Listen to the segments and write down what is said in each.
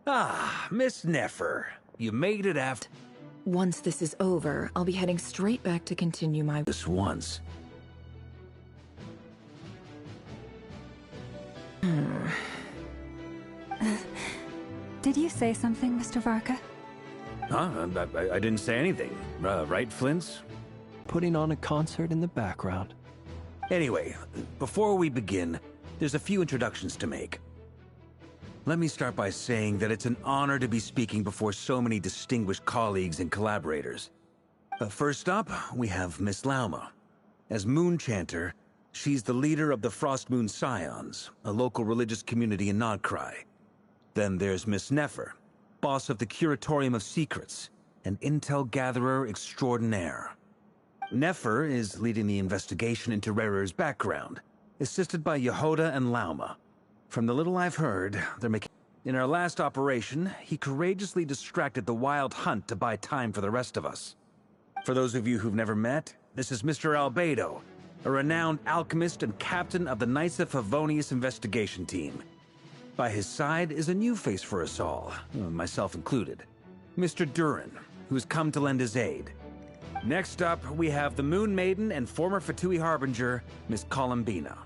Ah, Miss Nefer. You made it after Once this is over, I'll be heading straight back to continue my... this once. Did you say something, Mr. Varka? Huh? I didn't say anything. Right, Flint's? Putting on a concert in the background. Anyway, before we begin, there's a few introductions to make. Let me start by saying that it's an honor to be speaking before so many distinguished colleagues and collaborators. First up, we have Miss Lauma. As Moon Chanter, she's the leader of the Frost Moon Scions, a local religious community in Nodcry. Then there's Miss Nefer, boss of the Curatorium of Secrets, an intel gatherer extraordinaire. Nefer is leading the investigation into Rerer's background, assisted by Yehoda and Lauma. From the little I've heard, they're making... In our last operation, he courageously distracted the Wild Hunt to buy time for the rest of us. For those of you who've never met, this is Mr. Albedo, a renowned alchemist and captain of the Knights of Favonius investigation team. By his side is a new face for us all, myself included, Mr. Durin, who's come to lend his aid. Next up, we have the Moon Maiden and former Fatui Harbinger, Miss Columbina.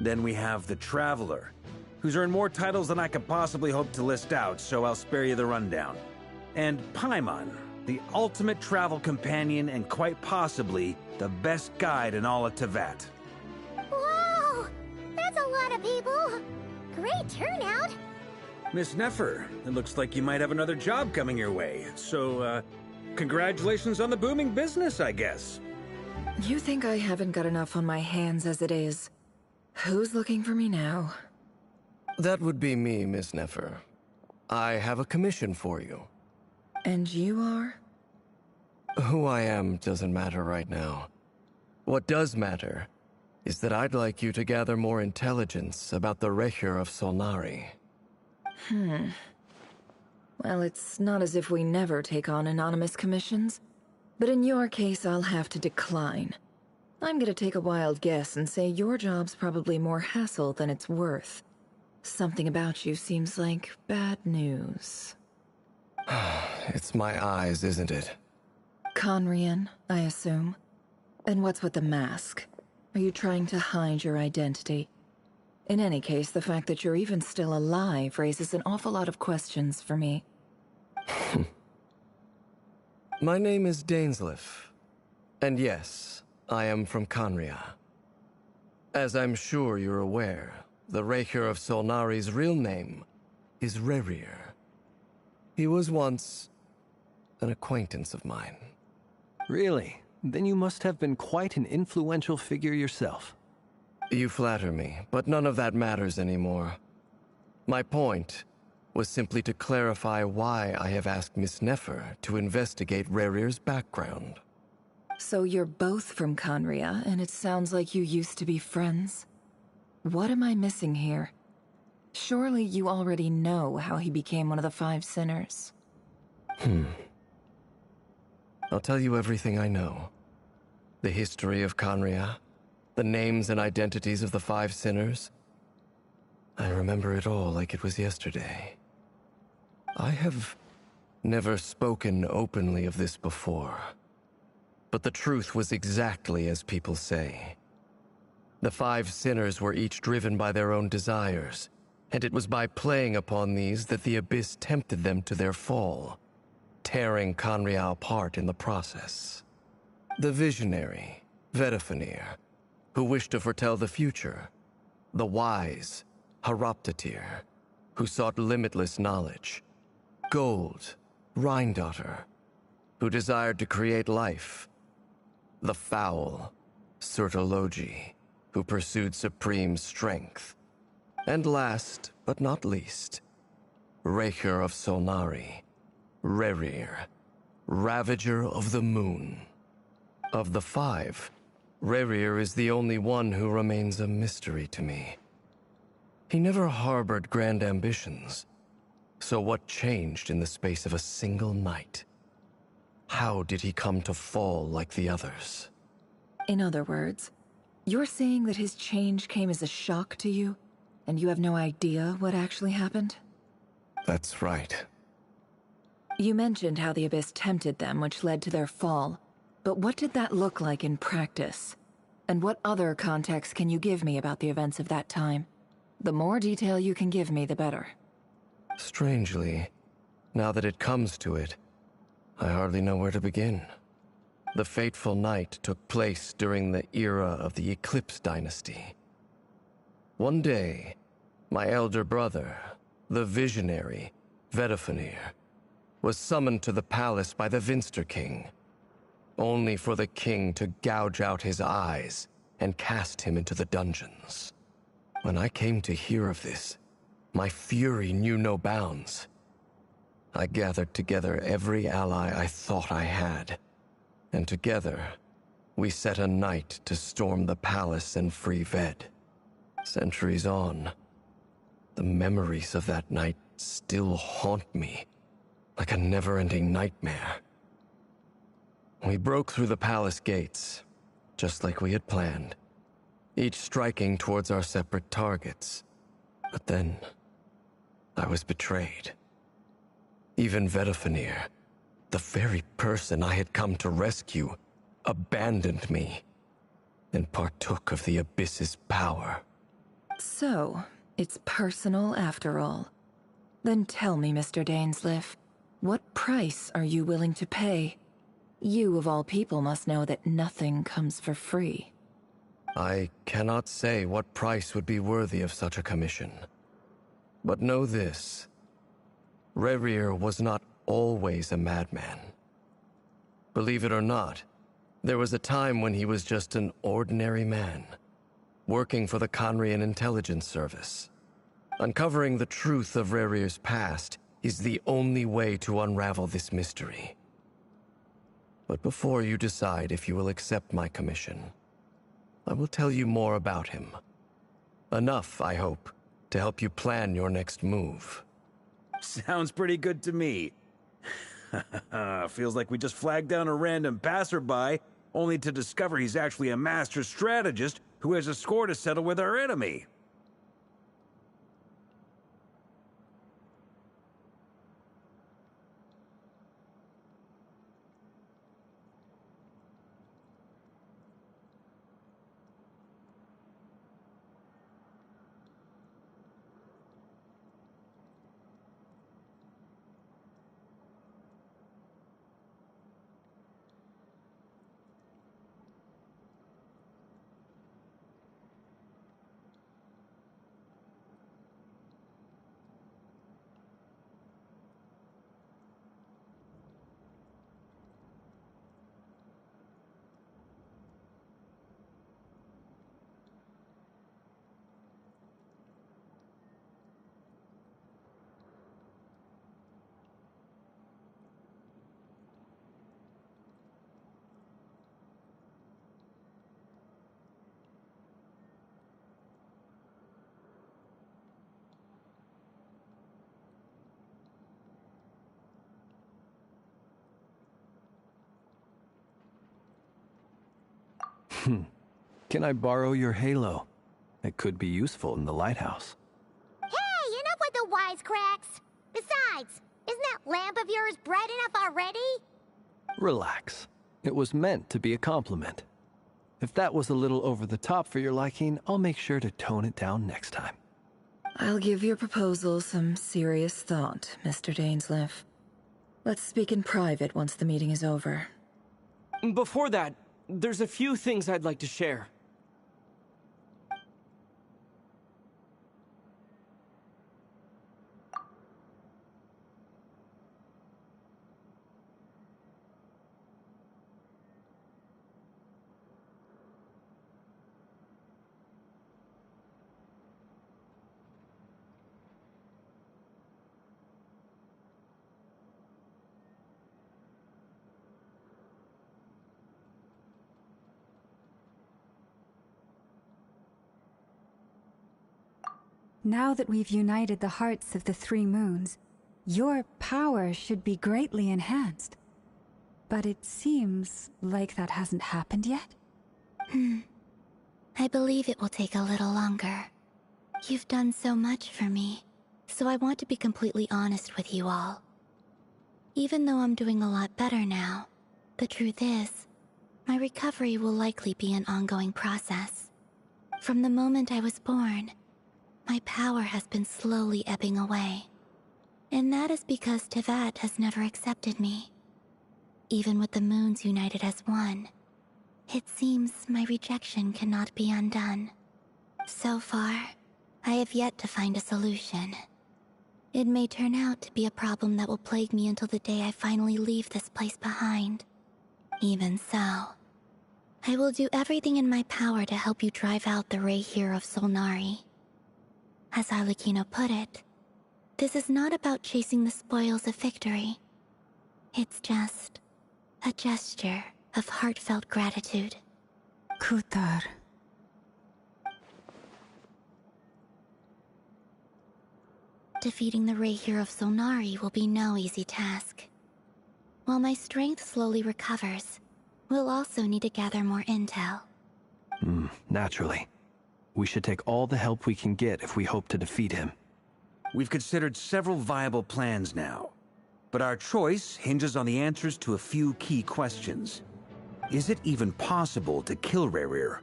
Then we have the Traveler, who's earned more titles than I could possibly hope to list out, so I'll spare you the rundown. And Paimon, the ultimate travel companion and quite possibly the best guide in all of Tevat. Whoa! That's a lot of people! Great turnout! Miss Nefer, it looks like you might have another job coming your way, so, congratulations on the booming business, I guess. You think I haven't got enough on my hands as it is? Who's looking for me now? That would be me, Miss Nefer. I have a commission for you. And you are? Who I am doesn't matter right now. What does matter is that I'd like you to gather more intelligence about the Recher of Solnari. Well, it's not as if we never take on anonymous commissions, but in your case, I'll have to decline. I'm gonna take a wild guess and say your job's probably more hassle than it's worth. Something about you seems like bad news. It's my eyes, isn't it? Conrian, I assume. And what's with the mask? Are you trying to hide your identity? In any case, the fact that you're even still alive raises an awful lot of questions for me. My name is Dainsleif. And yes, I am from Conria. As I'm sure you're aware, the Recher of Solnari's real name is Rerir. He was once an acquaintance of mine. Really? Then you must have been quite an influential figure yourself. You flatter me, but none of that matters anymore. My point was simply to clarify why I have asked Miss Nefer to investigate Rerir's background. So you're both from Conria, and it sounds like you used to be friends? What am I missing here? Surely you already know how he became one of the Five Sinners. I'll tell you everything I know. The history of Conria, the names and identities of the Five Sinners. I remember it all like it was yesterday. I have never spoken openly of this before. But the truth was exactly as people say. The Five Sinners were each driven by their own desires, and it was by playing upon these that the Abyss tempted them to their fall, tearing Conria apart in the process. The visionary, Vedafinir, who wished to foretell the future. The wise, Haroptatir, who sought limitless knowledge. Gold, Rhindaughter, who desired to create life. The foul, Sertologi, who pursued supreme strength. And last, but not least, Recher of Solnari, Rerir, Ravager of the Moon. Of the five, Rerir is the only one who remains a mystery to me. He never harbored grand ambitions. So what changed in the space of a single night? How did he come to fall like the others? In other words, you're saying that his change came as a shock to you, and you have no idea what actually happened? That's right. You mentioned how the Abyss tempted them, which led to their fall. But what did that look like in practice? And what other context can you give me about the events of that time? The more detail you can give me, the better. Strangely, now that it comes to it, I hardly know where to begin. The fateful night took place during the era of the Eclipse Dynasty. One day, my elder brother, the visionary, Vedifenir, was summoned to the palace by the Vinster King, only for the king to gouge out his eyes and cast him into the dungeons. When I came to hear of this, my fury knew no bounds. I gathered together every ally I thought I had, and together, we set a night to storm the palace and free Ved. Centuries on, the memories of that night still haunt me like a never-ending nightmare. We broke through the palace gates, just like we had planned, each striking towards our separate targets. But then, I was betrayed. Even Vedifenir, the very person I had come to rescue, abandoned me and partook of the Abyss's power. So, it's personal after all. Then tell me, Mr. Dainsleif, what price are you willing to pay? You, of all people, must know that nothing comes for free. I cannot say what price would be worthy of such a commission. But know this. Rerir was not always a madman. Believe it or not, there was a time when he was just an ordinary man, working for the Conrian Intelligence Service. Uncovering the truth of Rerir's past is the only way to unravel this mystery. But before you decide if you will accept my commission, I will tell you more about him. Enough, I hope, to help you plan your next move. Sounds pretty good to me. Feels like we just flagged down a random passerby, only to discover he's actually a master strategist who has a score to settle with our enemy. Can I borrow your halo? It could be useful in the lighthouse. Hey, enough with the wisecracks! Besides, isn't that lamp of yours bright enough already? Relax. It was meant to be a compliment. If that was a little over the top for your liking, I'll make sure to tone it down next time. I'll give your proposal some serious thought, Mr. Dainsleif. Let's speak in private once the meeting is over. Before that, there's a few things I'd like to share. Now that we've united the hearts of the three moons, your power should be greatly enhanced. But it seems like that hasn't happened yet? I believe it will take a little longer. You've done so much for me. So I want to be completely honest with you all. Even though I'm doing a lot better now, the truth is, my recovery will likely be an ongoing process. From the moment I was born, my power has been slowly ebbing away. And that is because Tevat has never accepted me. Even with the moons united as one, it seems my rejection cannot be undone. So far, I have yet to find a solution. It may turn out to be a problem that will plague me until the day I finally leave this place behind. Even so, I will do everything in my power to help you drive out the Ray here of Solnari. As Arlecchino put it, this is not about chasing the spoils of victory. It's just a gesture of heartfelt gratitude. Kutar. Defeating the Ray here of Solnari will be no easy task. While my strength slowly recovers, we'll also need to gather more intel. Naturally. We should take all the help we can get if we hope to defeat him. We've considered several viable plans now, but our choice hinges on the answers to a few key questions. Is it even possible to kill Rerir?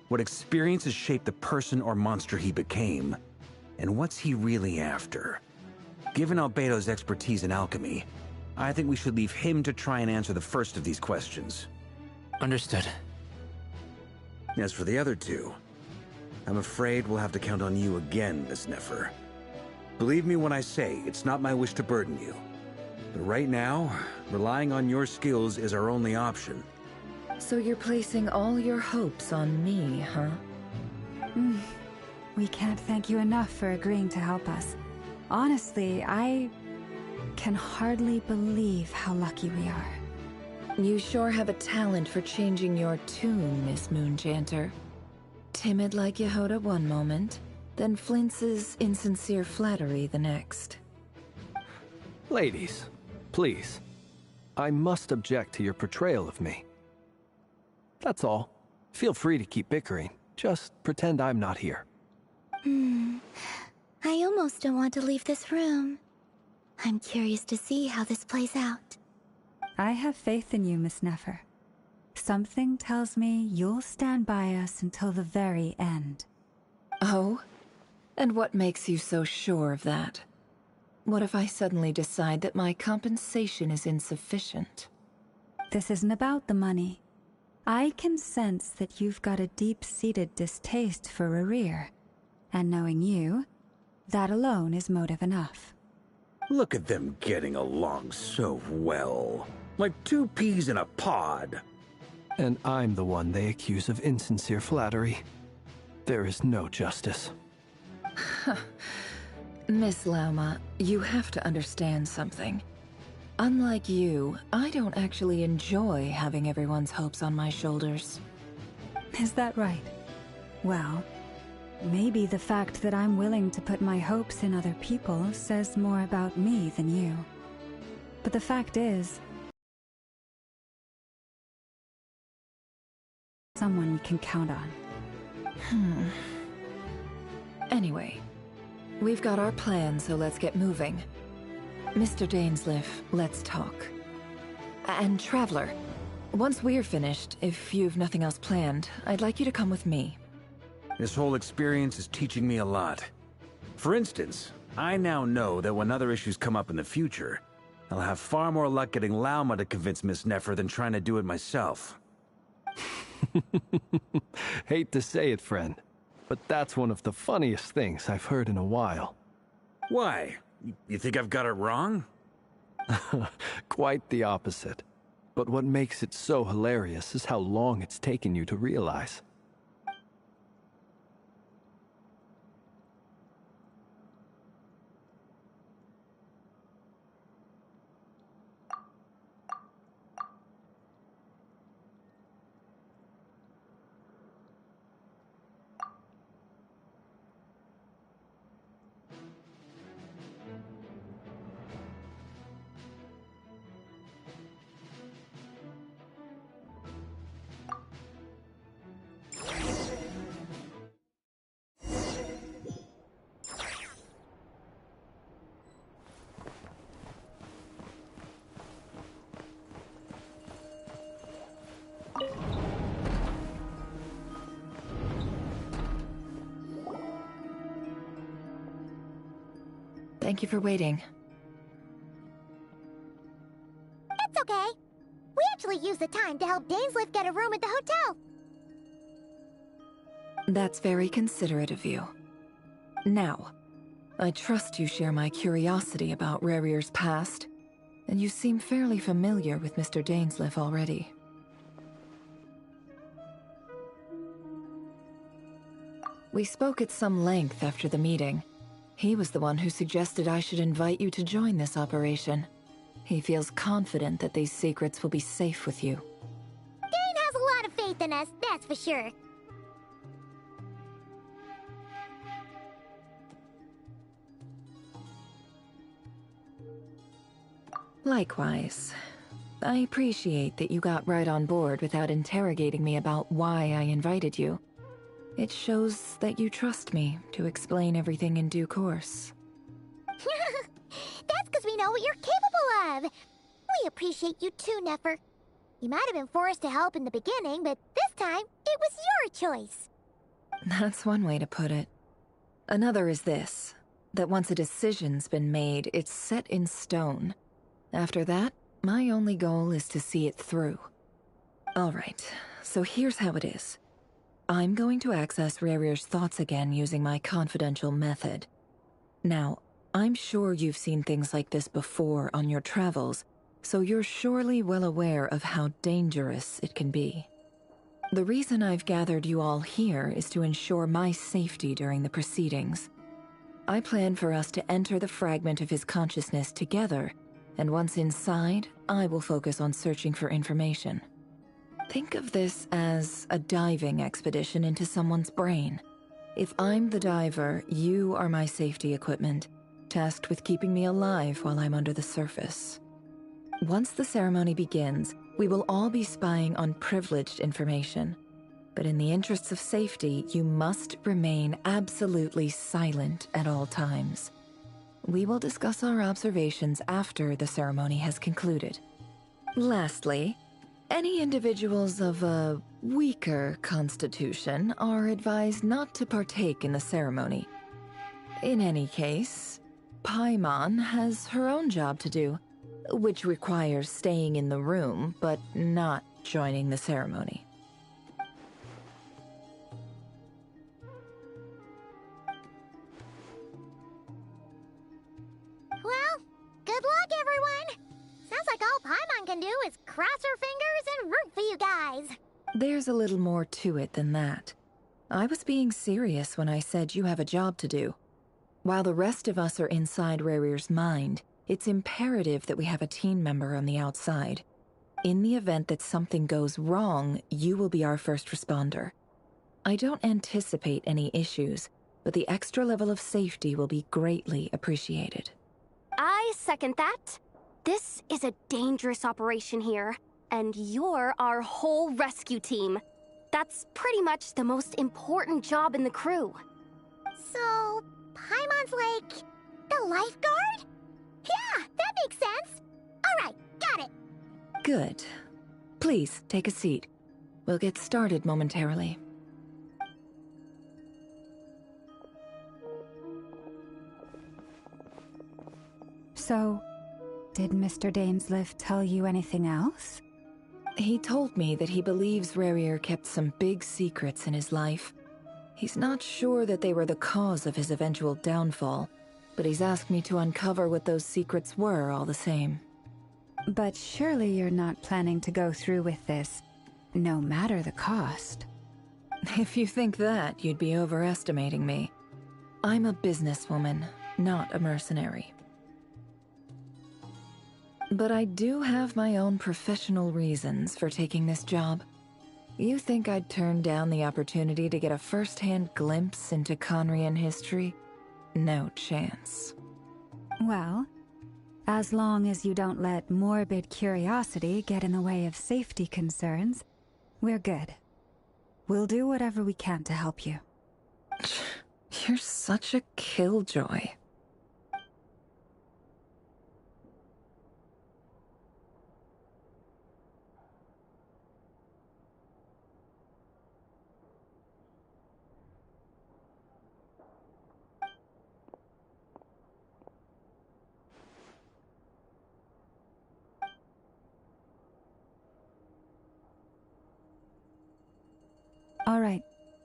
What experiences shaped the person or monster he became? And what's he really after? Given Albedo's expertise in alchemy, I think we should leave him to try and answer the first of these questions. Understood. As for the other two, I'm afraid we'll have to count on you again, Miss Nefer. Believe me when I say it's not my wish to burden you. But right now, relying on your skills is our only option. So you're placing all your hopes on me, huh? We can't thank you enough for agreeing to help us. Honestly, I can hardly believe how lucky we are. You sure have a talent for changing your tune, Miss Moonchanter. Timid like Yehoda one moment, then flinches insincere flattery the next. Ladies, please. I must object to your portrayal of me. That's all. Feel free to keep bickering. Just pretend I'm not here. I almost don't want to leave this room. I'm curious to see how this plays out. I have faith in you, Miss Nefer. Something tells me you'll stand by us until the very end. Oh? And what makes you so sure of that? What if I suddenly decide that my compensation is insufficient? This isn't about the money. I can sense that you've got a deep-seated distaste for Rerir. And knowing you, that alone is motive enough. Look at them getting along so well. Like two peas in a pod. And I'm the one they accuse of insincere flattery. There is no justice. Miss Lauma, you have to understand something. Unlike you, I don't actually enjoy having everyone's hopes on my shoulders. Is that right? Well, maybe the fact that I'm willing to put my hopes in other people says more about me than you. But the fact is, someone we can count on. Anyway, we've got our plan, so let's get moving. Mr. Dainsleif, let's talk. And Traveler, once we're finished, if you've nothing else planned, I'd like you to come with me. This whole experience is teaching me a lot. For instance, I now know that when other issues come up in the future, I'll have far more luck getting Lauma to convince Miss Nefer than trying to do it myself. Hate to say it, friend, but that's one of the funniest things I've heard in a while. Why? You think I've got it wrong? Quite the opposite. But what makes it so hilarious is how long it's taken you to realize. Thank you for waiting. It's okay. We actually used the time to help Dainsliff get a room at the hotel. That's very considerate of you. Now, I trust you share my curiosity about Rarier's past, and you seem fairly familiar with Mr. Dainsliff already. We spoke at some length after the meeting. He was the one who suggested I should invite you to join this operation. He feels confident that these secrets will be safe with you. Dane has a lot of faith in us, that's for sure. Likewise. I appreciate that you got right on board without interrogating me about why I invited you. It shows that you trust me to explain everything in due course. That's because we know what you're capable of. We appreciate you too, Nefer. You might have been forced to help in the beginning, but this time, it was your choice. That's one way to put it. Another is this, that once a decision's been made, it's set in stone. After that, my only goal is to see it through. Alright, so here's how it is. I'm going to access Rarier's thoughts again using my confidential method. Now, I'm sure you've seen things like this before on your travels, so you're surely well aware of how dangerous it can be. The reason I've gathered you all here is to ensure my safety during the proceedings. I plan for us to enter the fragment of his consciousness together, and once inside, I will focus on searching for information. Think of this as a diving expedition into someone's brain. If I'm the diver, you are my safety equipment, tasked with keeping me alive while I'm under the surface. Once the ceremony begins, we will all be spying on privileged information. But in the interests of safety, you must remain absolutely silent at all times. We will discuss our observations after the ceremony has concluded. Lastly, any individuals of a weaker constitution are advised not to partake in the ceremony. In any case, Paimon has her own job to do, which requires staying in the room but not joining the ceremony. Well, good luck, everyone. Sounds like all Paimon can do is cross her fingers and root for you guys. There's a little more to it than that. I was being serious when I said you have a job to do. While the rest of us are inside Rarier's mind, it's imperative that we have a team member on the outside. In the event that something goes wrong, you will be our first responder. I don't anticipate any issues, but the extra level of safety will be greatly appreciated. I second that. This is a dangerous operation here, and you're our whole rescue team. That's pretty much the most important job in the crew. So, Paimon's like the lifeguard? Yeah, that makes sense. All right, got it. Good. Please, take a seat. We'll get started momentarily. So, did Mr. Dainsliff tell you anything else? He told me that he believes Rarier kept some big secrets in his life. He's not sure that they were the cause of his eventual downfall, but he's asked me to uncover what those secrets were all the same. But surely you're not planning to go through with this, no matter the cost. If you think that, you'd be overestimating me. I'm a businesswoman, not a mercenary. But I do have my own professional reasons for taking this job. You think I'd turn down the opportunity to get a first-hand glimpse into Conrian history? No chance. Well, as long as you don't let morbid curiosity get in the way of safety concerns, we're good. We'll do whatever we can to help you. You're such a killjoy.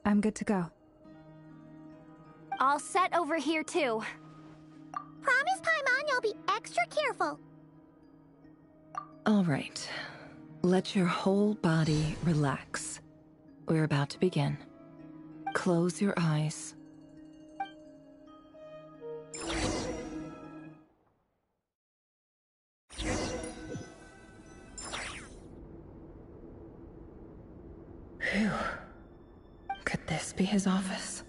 I'm good to go. All set over here, too. Promise, Paimon, you'll be extra careful. All right. Let your whole body relax. We're about to begin. Close your eyes. Phew. Could this be his office?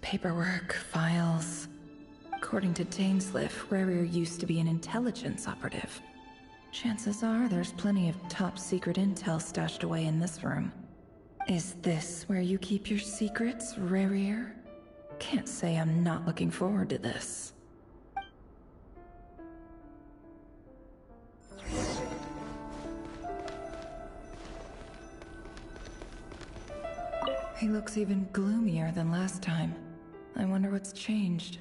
Paperwork, files. According to Dainsliff, Rarier used to be an intelligence operative. Chances are there's plenty of top-secret intel stashed away in this room. Is this where you keep your secrets, Rarier? Can't say I'm not looking forward to this. He looks even gloomier than last time. I wonder what's changed.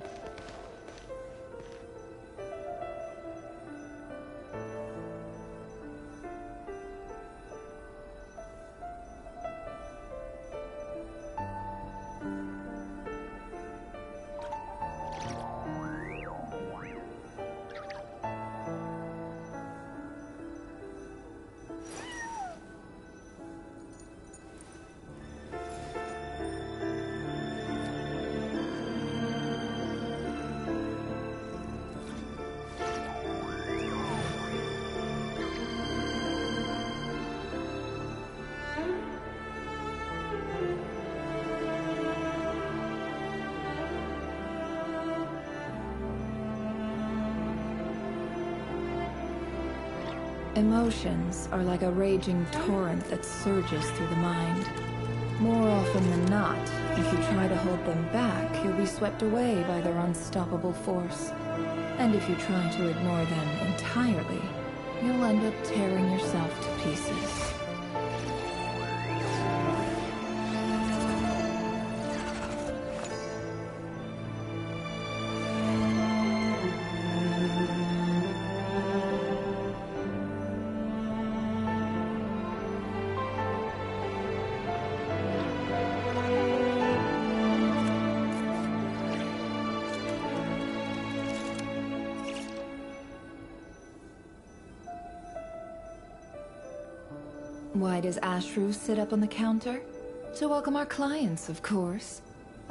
Emotions are like a raging torrent that surges through the mind. More often than not, if you try to hold them back, you'll be swept away by their unstoppable force. And if you try to ignore them entirely, you'll end up tearing yourself to pieces. Why does Ashru sit up on the counter? To welcome our clients, of course.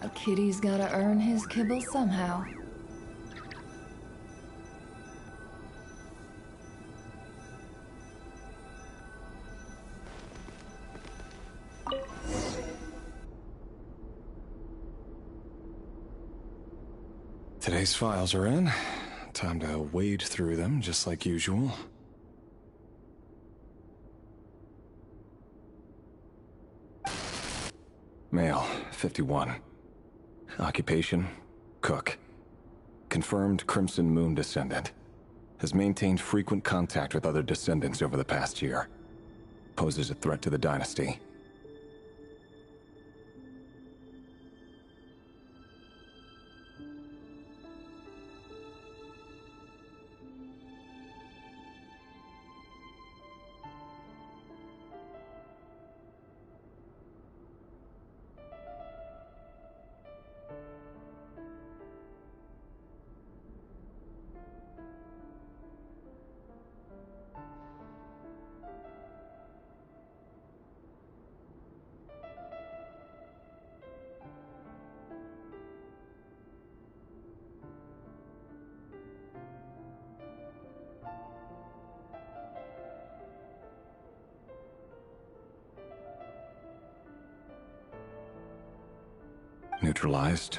A kitty's gotta earn his kibble somehow. Today's files are in. Time to wade through them, just like usual. Male, 51. Occupation, cook. Confirmed Crimson Moon descendant. Has maintained frequent contact with other descendants over the past year. Poses a threat to the dynasty. Neutralized.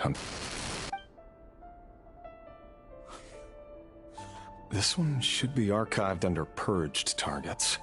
This one should be archived under purged targets.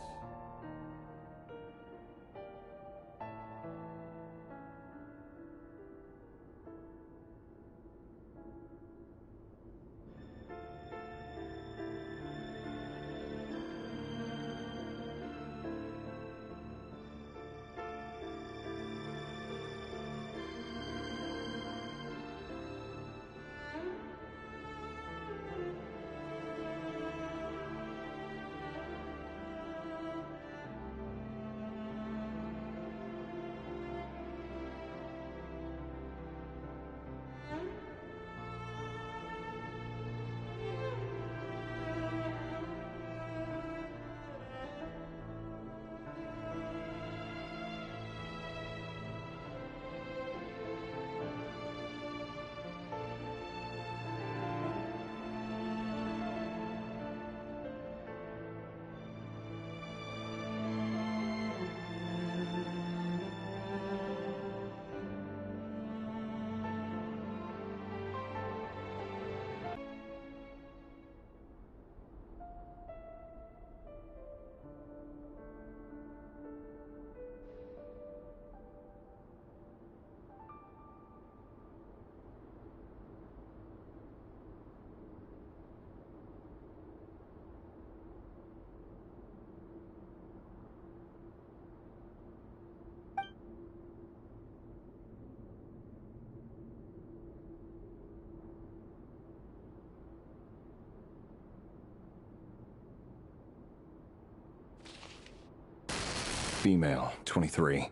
Female, 23.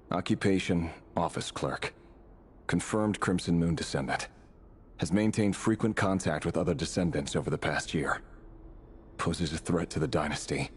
Occupation, office clerk. Confirmed Crimson Moon descendant. Has maintained frequent contact with other descendants over the past year. Poses a threat to the dynasty.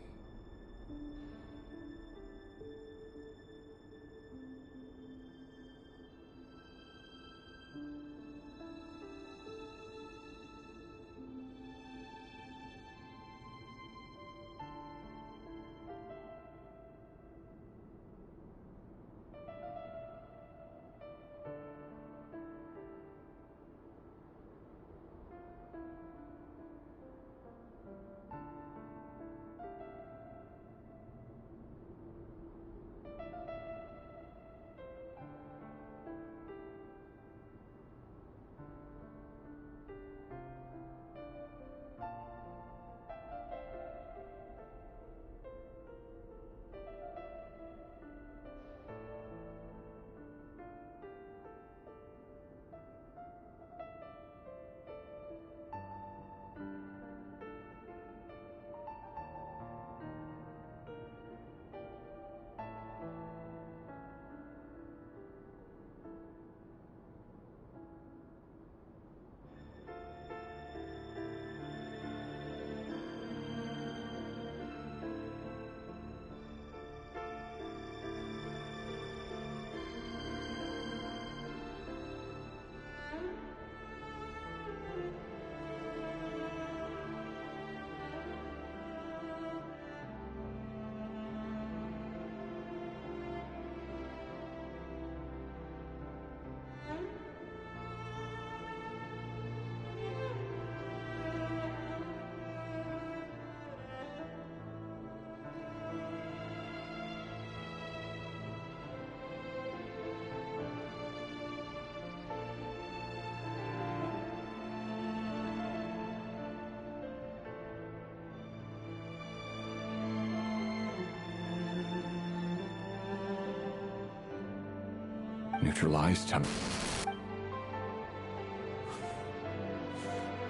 Neutralized.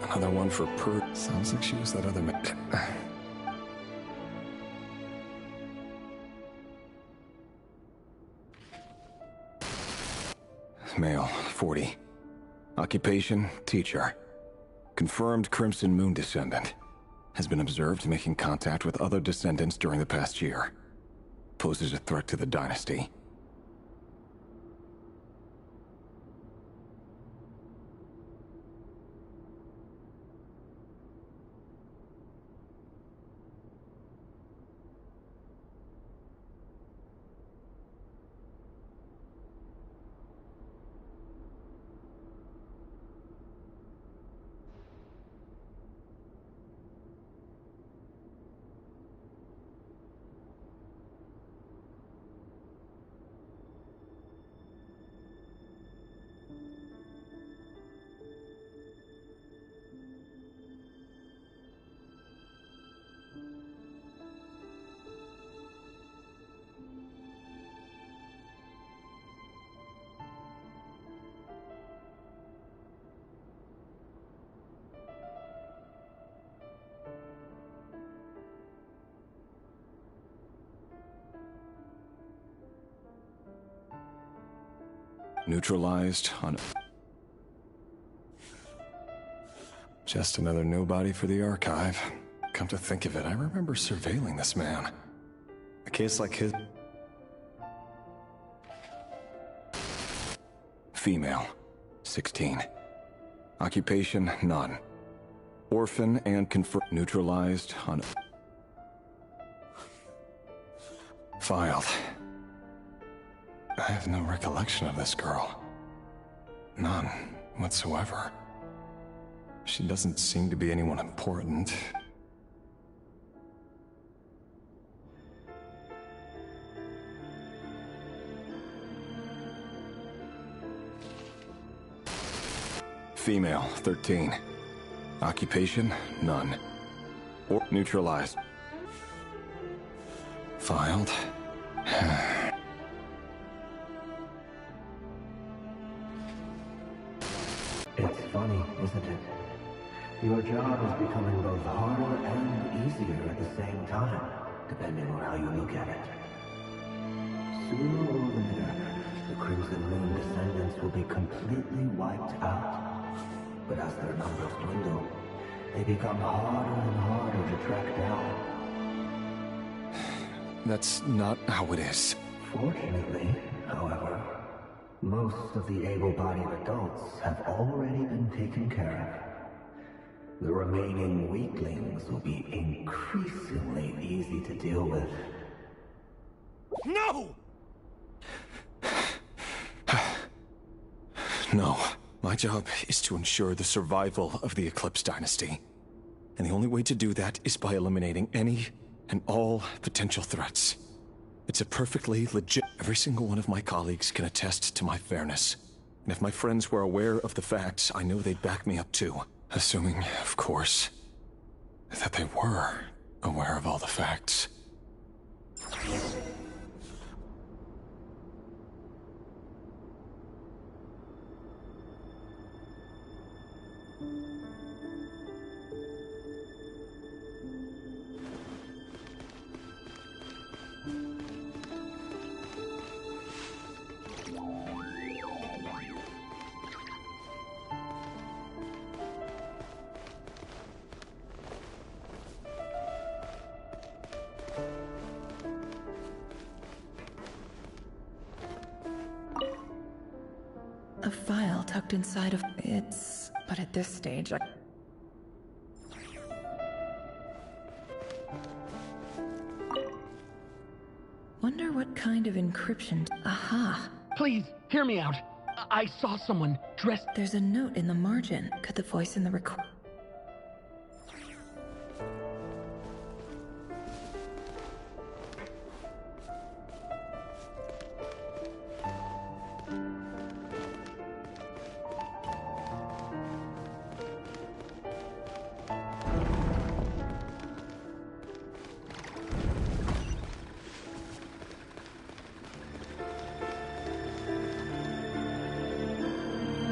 Another one for Sounds like she was that other Male, 40. Occupation, teacher. Confirmed Crimson Moon descendant. Has been observed making contact with other descendants during the past year. Poses a threat to the dynasty. Neutralized on... Just another nobody for the archive. Come to think of it, I remember surveilling this man. A case like his... Female, 16. Occupation, none. Orphan and neutralized on... Filed. I have no recollection of this girl. None whatsoever. She doesn't seem to be anyone important. Female, 13. Occupation, none. Or neutralized. Filed. It's funny, isn't it? Your job is becoming both harder and easier at the same time, depending on how you look at it. Sooner or later, the Crimson Moon descendants will be completely wiped out. But as their numbers dwindle, they become harder and harder to track down. That's not how it is. Fortunately, however, most of the able-bodied adults have already been taken care of. The remaining weaklings will be increasingly easy to deal with. No! No. My job is to ensure the survival of the Eclipse Dynasty. And the only way to do that is by eliminating any and all potential threats. It's a perfectly legit... Every single one of my colleagues can attest to my fairness. And if my friends were aware of the facts, I know they'd back me up too. Assuming, of course, that they were aware of all the facts. A file tucked inside of it's... But at this stage, wonder what kind of encryption... Aha! Please, hear me out. I saw someone dressed... There's a note in the margin. Could the voice in the record...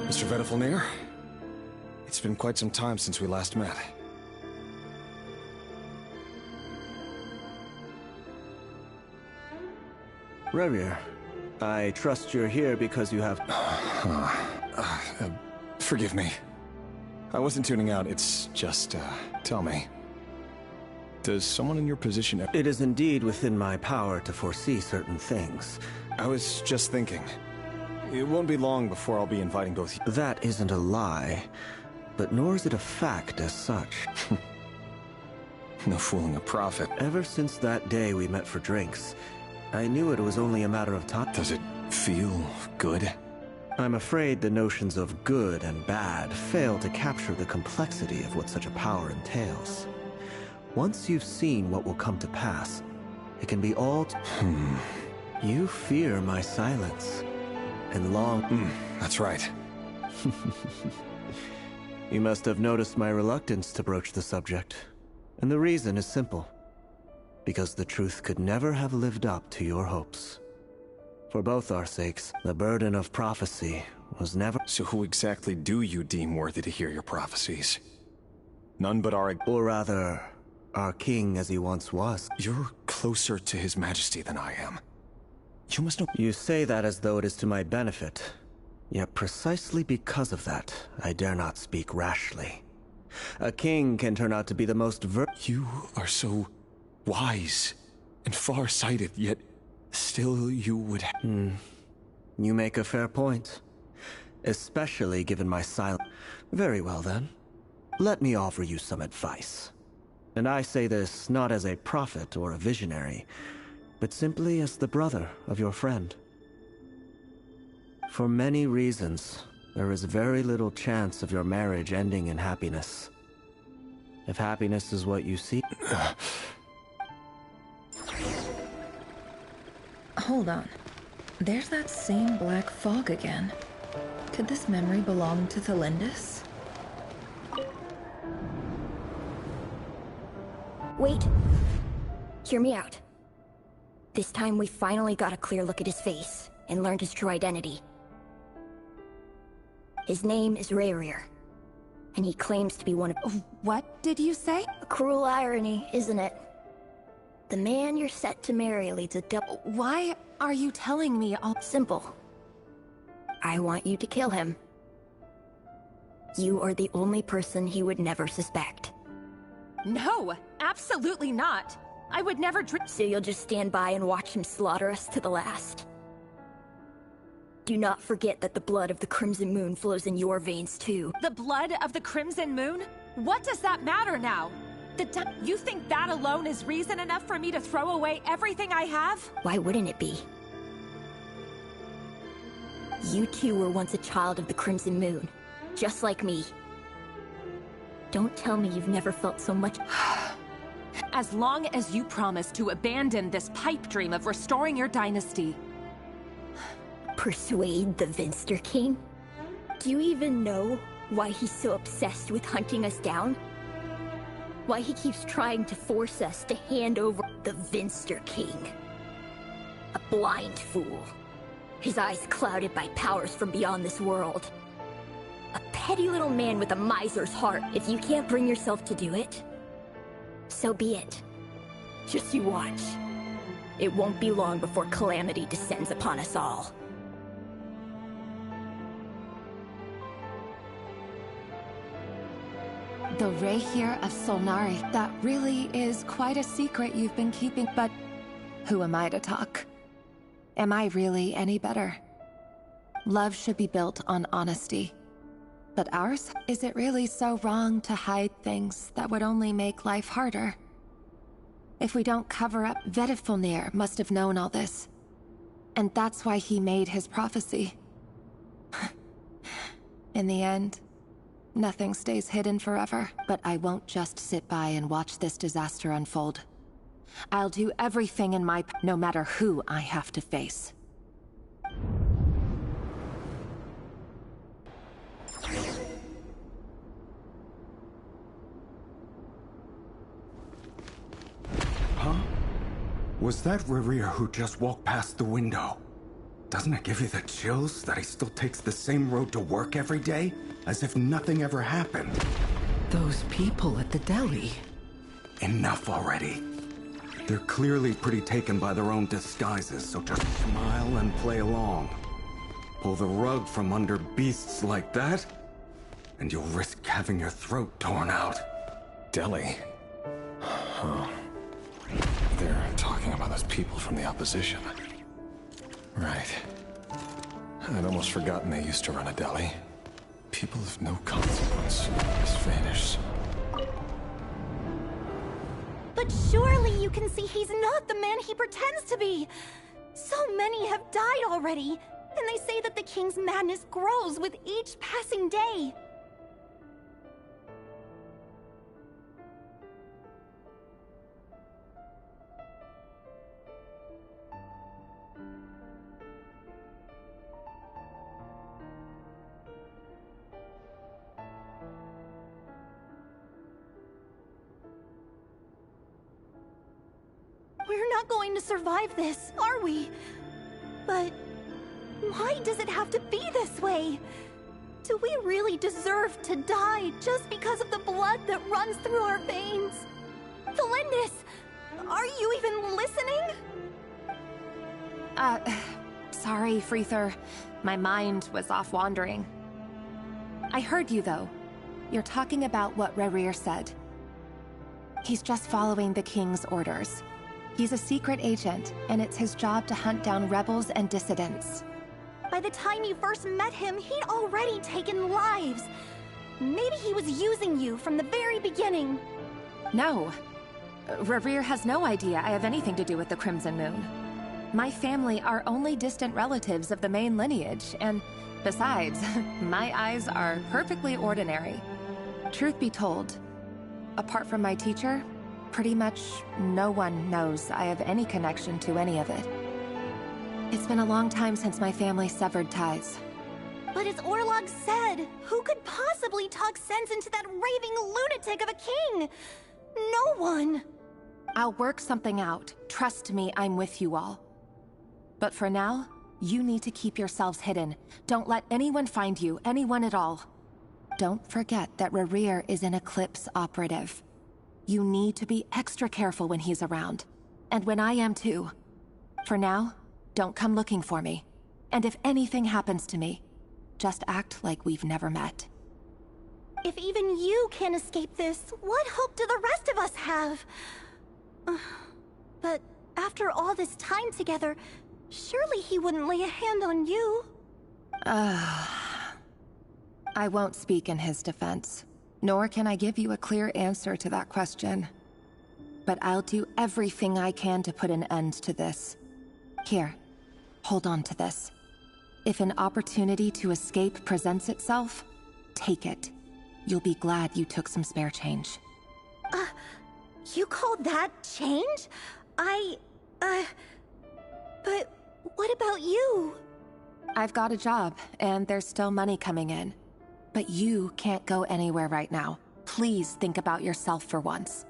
Mr. Vedifalnir, it's been quite some time since we last met. Rerir, I trust you're here because you have... Forgive me. I wasn't tuning out, it's just, tell me. Does someone in your position... It is indeed within my power to foresee certain things. I was just thinking. It won't be long before I'll be inviting both... That isn't a lie, but nor is it a fact as such. No fooling a prophet. Ever since that day we met for drinks, I knew it was only a matter of time. Does it feel good? I'm afraid the notions of good and bad fail to capture the complexity of what such a power entails. Once you've seen what will come to pass, it can be all... You fear my silence. And long... That's right. You must have noticed my reluctance to broach the subject. And the reason is simple. Because the truth could never have lived up to your hopes. For both our sakes, the burden of prophecy was never... So who exactly do you deem worthy to hear your prophecies? None but our... Or rather, our king as he once was. You're closer to his majesty than I am. You must know... You say that as though it is to my benefit. Yet precisely because of that, I dare not speak rashly. A king can turn out to be the most You are so wise and far-sighted, yet still you would... You make a fair point. Especially given my silence. Very well then. Let me offer you some advice. And I say this not as a prophet or a visionary, but simply as the brother of your friend. For many reasons, there is very little chance of your marriage ending in happiness. If happiness is what you seek... Hold on. There's that same black fog again. Could this memory belong to Thelindis? Wait. Hear me out. This time we finally got a clear look at his face, and learned his true identity. His name is Rerir, and he claims to be one of... What did you say? A cruel irony, isn't it? The man you're set to marry leads a double... Why are you telling me all... Simple. I want you to kill him. You are the only person he would never suspect. No, absolutely not. I would never So you'll just stand by and watch him slaughter us to the last? Do not forget that the blood of the Crimson Moon flows in your veins too. The blood of the Crimson Moon? What does that matter now? You think that alone is reason enough for me to throw away everything I have? Why wouldn't it be? You two were once a child of the Crimson Moon, just like me. Don't tell me you've never felt so much... As long as you promise to abandon this pipe dream of restoring your dynasty. Persuade the Vinster King? Do you even know why he's so obsessed with hunting us down? Why he keeps trying to force us to hand over the Vinster King? A blind fool. His eyes clouded by powers from beyond this world. A petty little man with a miser's heart. If you can't bring yourself to do it, so be it. Just you watch. It won't be long before calamity descends upon us all. The Rehir of Solnari. That really is quite a secret you've been keeping, but who am I to talk? Am I really any better? Love should be built on honesty. But ours? Is it really so wrong to hide things that would only make life harder? If we don't cover up, Vedifulnir must have known all this. And that's why he made his prophecy. In the end, nothing stays hidden forever. But I won't just sit by and watch this disaster unfold. I'll do everything in my no matter who I have to face. Huh? Was that Revere who just walked past the window? Doesn't it give you the chills that he still takes the same road to work every day? As if nothing ever happened. Those people at the deli. Enough already. They're clearly pretty taken by their own disguises, so just smile and play along. Pull the rug from under beasts like that, and you'll risk having your throat torn out. Deli? Huh. They're talking about those people from the opposition. Right. I'd almost forgotten they used to run a deli. People of no consequence just vanished. But surely you can see he's not the man he pretends to be! So many have died already, and they say that the king's madness grows with each passing day. We're not going to survive this, are we? But why does it have to be this way? Do we really deserve to die just because of the blood that runs through our veins? Felindis, are you even listening? Sorry, Freether. My mind was off wandering. I heard you, though. You're talking about what Rerir said. He's just following the king's orders. He's a secret agent, and it's his job to hunt down rebels and dissidents. By the time you first met him, he'd already taken lives. Maybe he was using you from the very beginning. No. Rerir has no idea I have anything to do with the Crimson Moon. My family are only distant relatives of the main lineage, and besides, my eyes are perfectly ordinary. Truth be told, apart from my teacher, pretty much no one knows I have any connection to any of it. It's been a long time since my family severed ties. But as Orlog said, who could possibly talk sense into that raving lunatic of a king? No one. I'll work something out. Trust me, I'm with you all. But for now, you need to keep yourselves hidden. Don't let anyone find you, anyone at all. Don't forget that Rerir is an Eclipse operative. You need to be extra careful when he's around. And when I am too. For now, don't come looking for me. And if anything happens to me, just act like we've never met. If even you can't escape this, what hope do the rest of us have? But after all this time together, surely he wouldn't lay a hand on you. I won't speak in his defense, nor can I give you a clear answer to that question. But I'll do everything I can to put an end to this. Here, hold on to this. If an opportunity to escape presents itself, take it. You'll be glad you took some spare change. You call that change? But what about you? I've got a job, and there's still money coming in. But you can't go anywhere right now. Please think about yourself for once.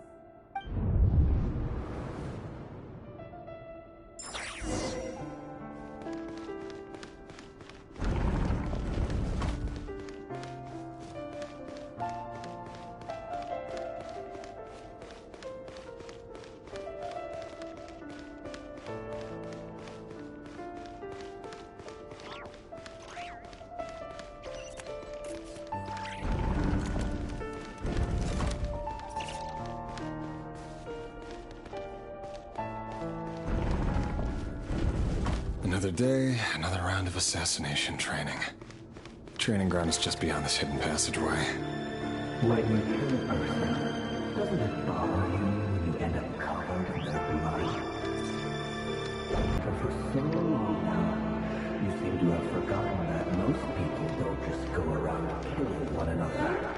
Another day, another round of assassination training. Training ground is just beyond this hidden passageway. When you kill a person, doesn't it bother you when you end up covered in their blood? For so long now, you seem to have forgotten that most people don't just go around killing one another.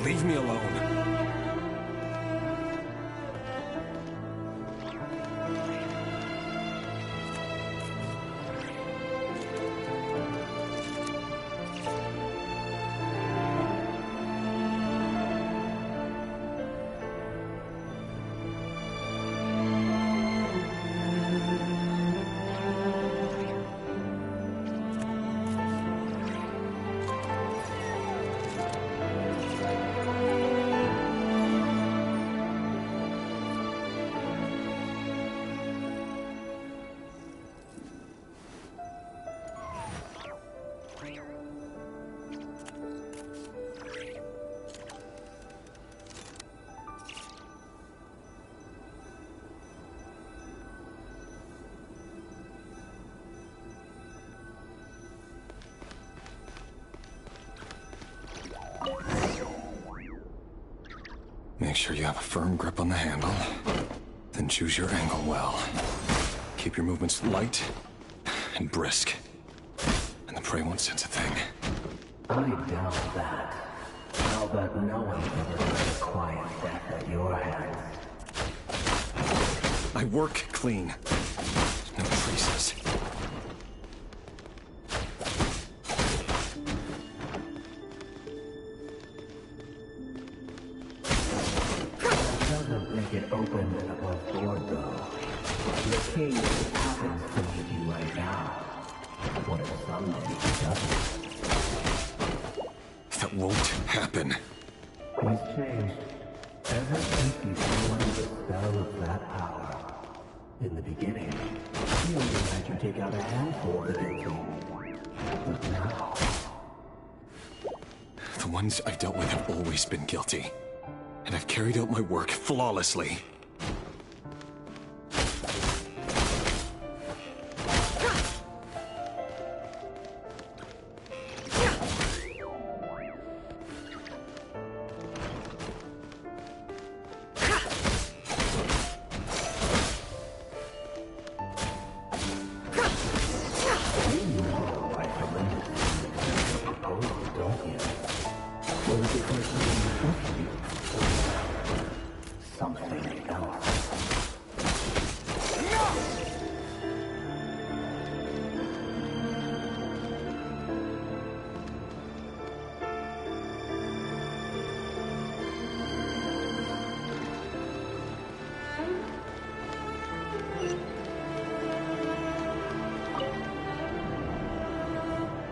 Leave me alone. Make sure you have a firm grip on the handle, then choose your angle well. Keep your movements light and brisk, and the prey won't sense a thing. I doubt that. I'll bet no one ever had a quiet death at your hands. I work clean. No traces. Doesn't make it open and above board, though. The king happens to need you right now. What if someday he doesn't? That won't happen. He's changed. Ever since you fell under the spell of that power. In the beginning, he only had you take out a handful of the guilty. But now... The ones I've dealt with have always been guilty. And I've carried out my work flawlessly. Something else.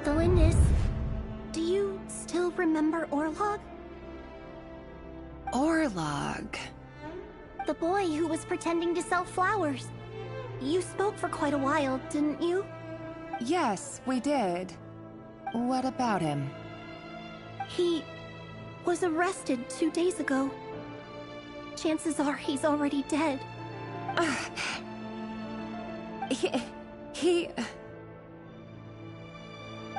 Valinus, do you still remember Orlog? Orlog. The boy who was pretending to sell flowers. You spoke for quite a while, didn't you? Yes, we did. What about him? He was arrested 2 days ago. Chances are he's already dead. He...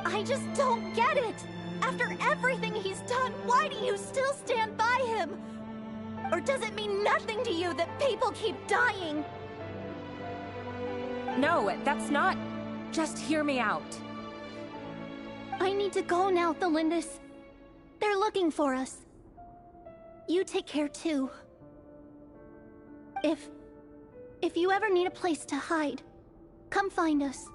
I just don't get it! After everything he's done, why do you still stand by him? Or does it mean nothing to you that people keep dying? No, that's not... Just hear me out. I need to go now, Thelindis. They're looking for us. You take care too. If you ever need a place to hide, come find us.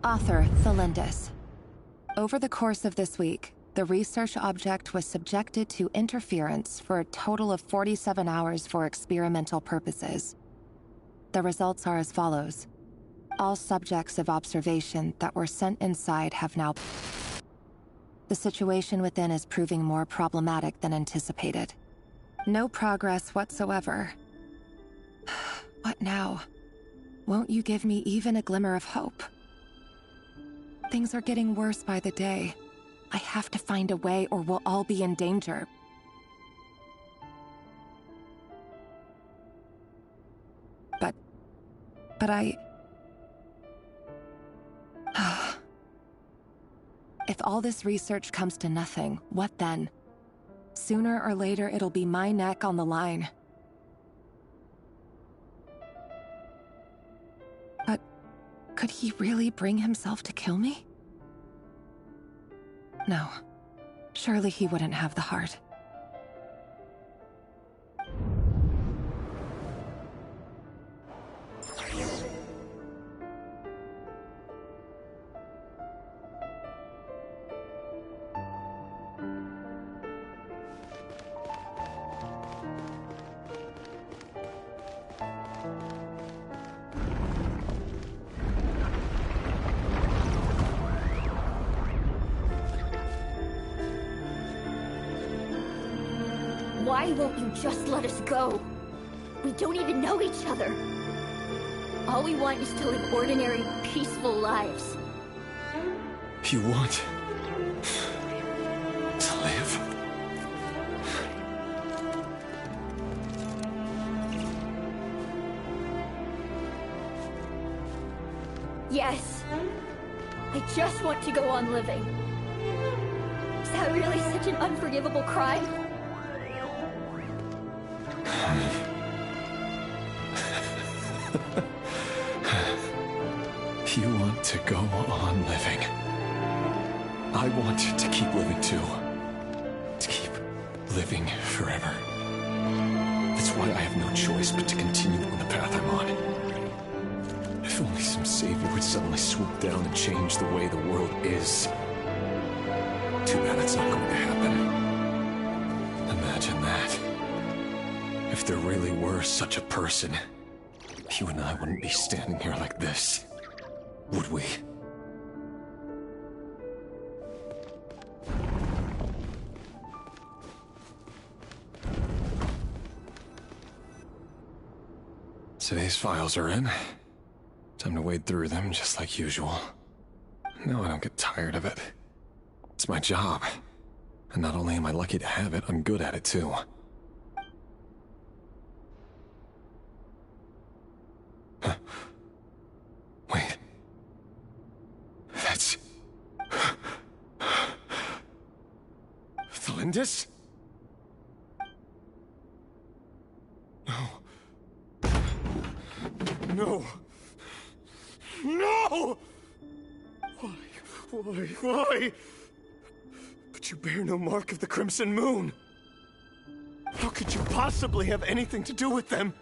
Author Thelindis. Over the course of this week, the research object was subjected to interference for a total of 47 hours for experimental purposes. The results are as follows. All subjects of observation that were sent inside have now... The situation within is proving more problematic than anticipated. No progress whatsoever. What now? Won't you give me even a glimmer of hope? Things are getting worse by the day. I have to find a way or we'll all be in danger. But I... If all this research comes to nothing, what then? Sooner or later, it'll be my neck on the line. But could he really bring himself to kill me? No. Surely he wouldn't have the heart. Why won't you just let us go? We don't even know each other. All we want is to live ordinary, peaceful lives. You want to live? Yes. I just want to go on living. Is that really such an unforgivable crime? You want to go on living. I want to keep living too. To keep living forever. That's why I have no choice but to continue on the path I'm on. If only some savior would suddenly swoop down and change the way the world is. Too bad it's not going to happen. Imagine that. If there really were such a person, you and I wouldn't be standing here like this, would we? Today's files are in. Time to wade through them just like usual. No, I don't get tired of it. It's my job. And not only am I lucky to have it, I'm good at it too. Wait. That's... Thelindis? No. No. No! Why? But you bear no mark of the Crimson Moon. How could you possibly have anything to do with them?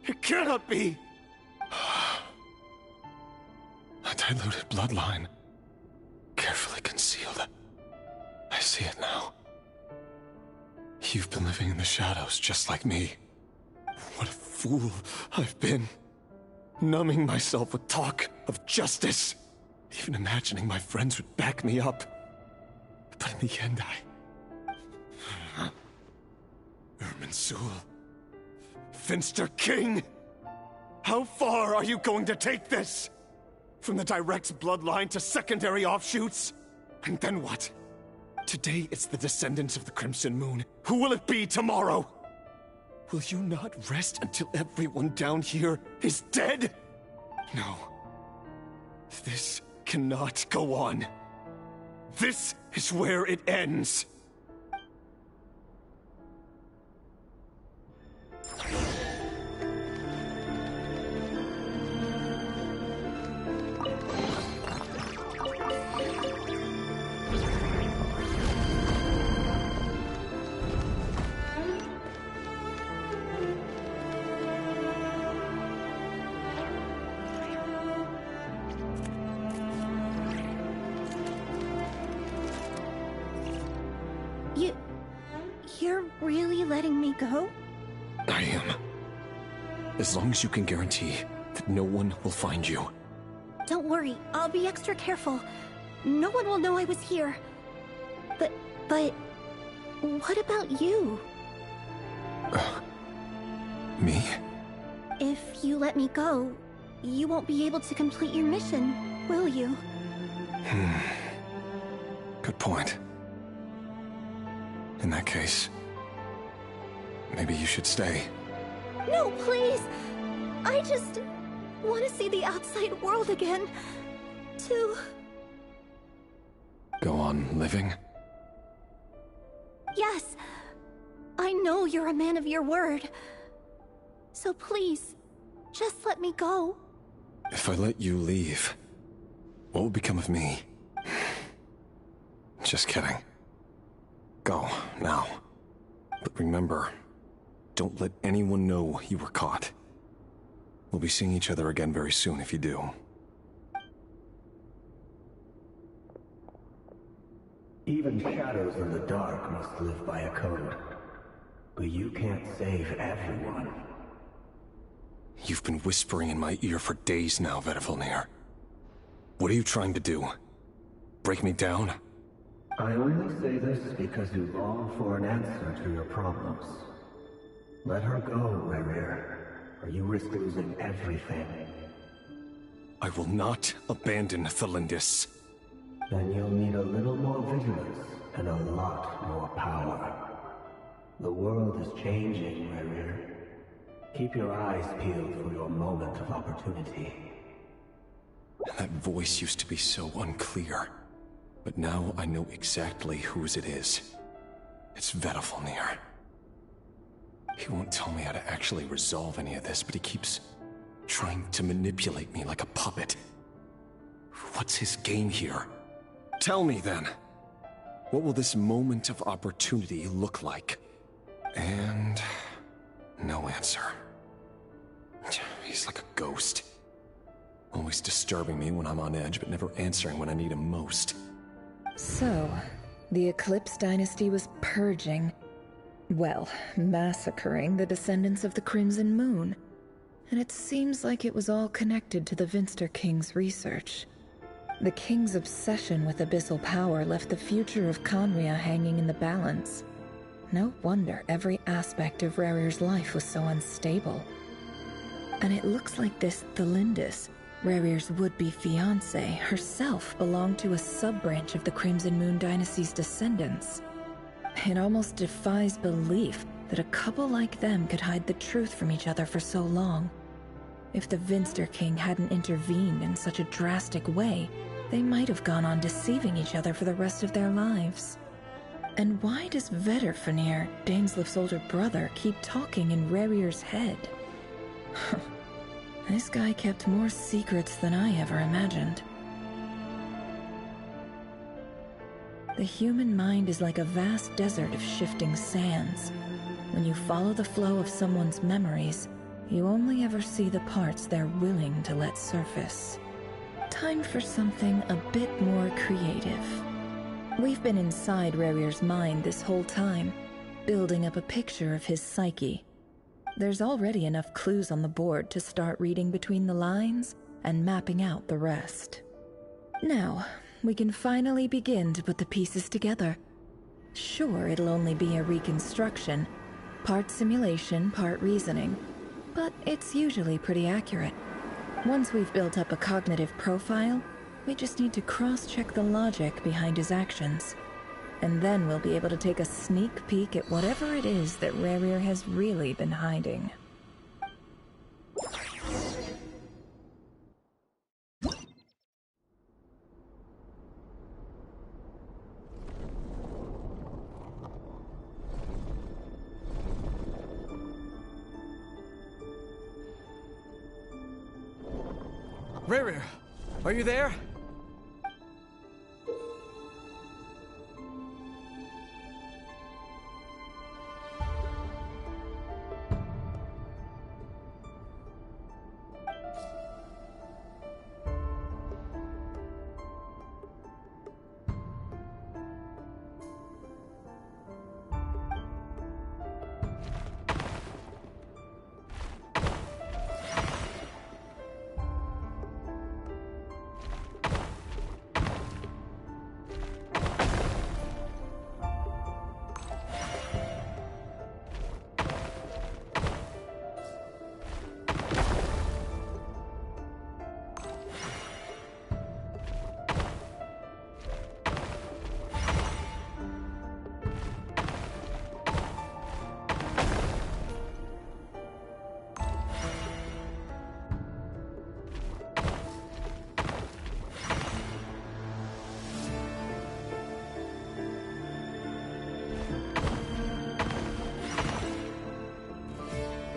It cannot be! A diluted bloodline. Carefully concealed. I see it now. You've been living in the shadows just like me. fool I've been. Numbing myself with talk of justice. Even imagining my friends would back me up. But in the end, Irminsul. Finster King! How far are you going to take this? From the direct bloodline to secondary offshoots? And then what? Today it's the descendants of the Crimson Moon. Who will it be tomorrow? Will you not rest until everyone down here is dead? No. This cannot go on. This is where it ends. You're really letting me go? I am. As long as you can guarantee that no one will find you. Don't worry, I'll be extra careful. No one will know I was here. But what about you? Me? If you let me go, you won't be able to complete your mission, will you? Good point. In that case, maybe you should stay. No, please! I just want to see the outside world again. To... Go on living? Yes. I know you're a man of your word. So please, just let me go. If I let you leave, what will become of me? Just kidding. Go, now. But remember, don't let anyone know you were caught. We'll be seeing each other again very soon if you do. Even shadows in the dark must live by a code. But you can't save everyone. You've been whispering in my ear for days now, Vedifilnir. What are you trying to do? Break me down? I only say this because you long for an answer to your problems. Let her go, Rerir, or you risk losing everything. I will not abandon Thelindis. Then you'll need a little more vigilance and a lot more power. The world is changing, Rerir. Keep your eyes peeled for your moment of opportunity. That voice used to be so unclear. But now I know exactly whose it is. It's Vedifilnir. He won't tell me how to actually resolve any of this, but he keeps trying to manipulate me like a puppet. What's his game here? Tell me then. What will this moment of opportunity look like? And... no answer. He's like a ghost. Always disturbing me when I'm on edge, but never answering when I need him most. So, the Eclipse Dynasty was purging, well, massacring the descendants of the Crimson Moon. And it seems like it was all connected to the Vinster King's research. The King's obsession with abyssal power left the future of Khaenri'ah hanging in the balance. No wonder every aspect of Rerir's life was so unstable. And it looks like this Thelindis, Rerir's would-be fiancée, herself belonged to a sub-branch of the Crimson Moon Dynasty's descendants. It almost defies belief that a couple like them could hide the truth from each other for so long. If the Vinster King hadn't intervened in such a drastic way, they might have gone on deceiving each other for the rest of their lives. And why does Vedifilnir, Daneslif's older brother, keep talking in Rerir's head? This guy kept more secrets than I ever imagined. The human mind is like a vast desert of shifting sands. When you follow the flow of someone's memories, you only ever see the parts they're willing to let surface. Time for something a bit more creative. We've been inside Rerir's mind this whole time, building up a picture of his psyche. There's already enough clues on the board to start reading between the lines and mapping out the rest. Now, we can finally begin to put the pieces together. Sure, it'll only be a reconstruction, part simulation, part reasoning, but it's usually pretty accurate. Once we've built up a cognitive profile, we just need to cross-check the logic behind his actions. And then we'll be able to take a sneak peek at whatever it is that Rerir has really been hiding. Rerir, are you there?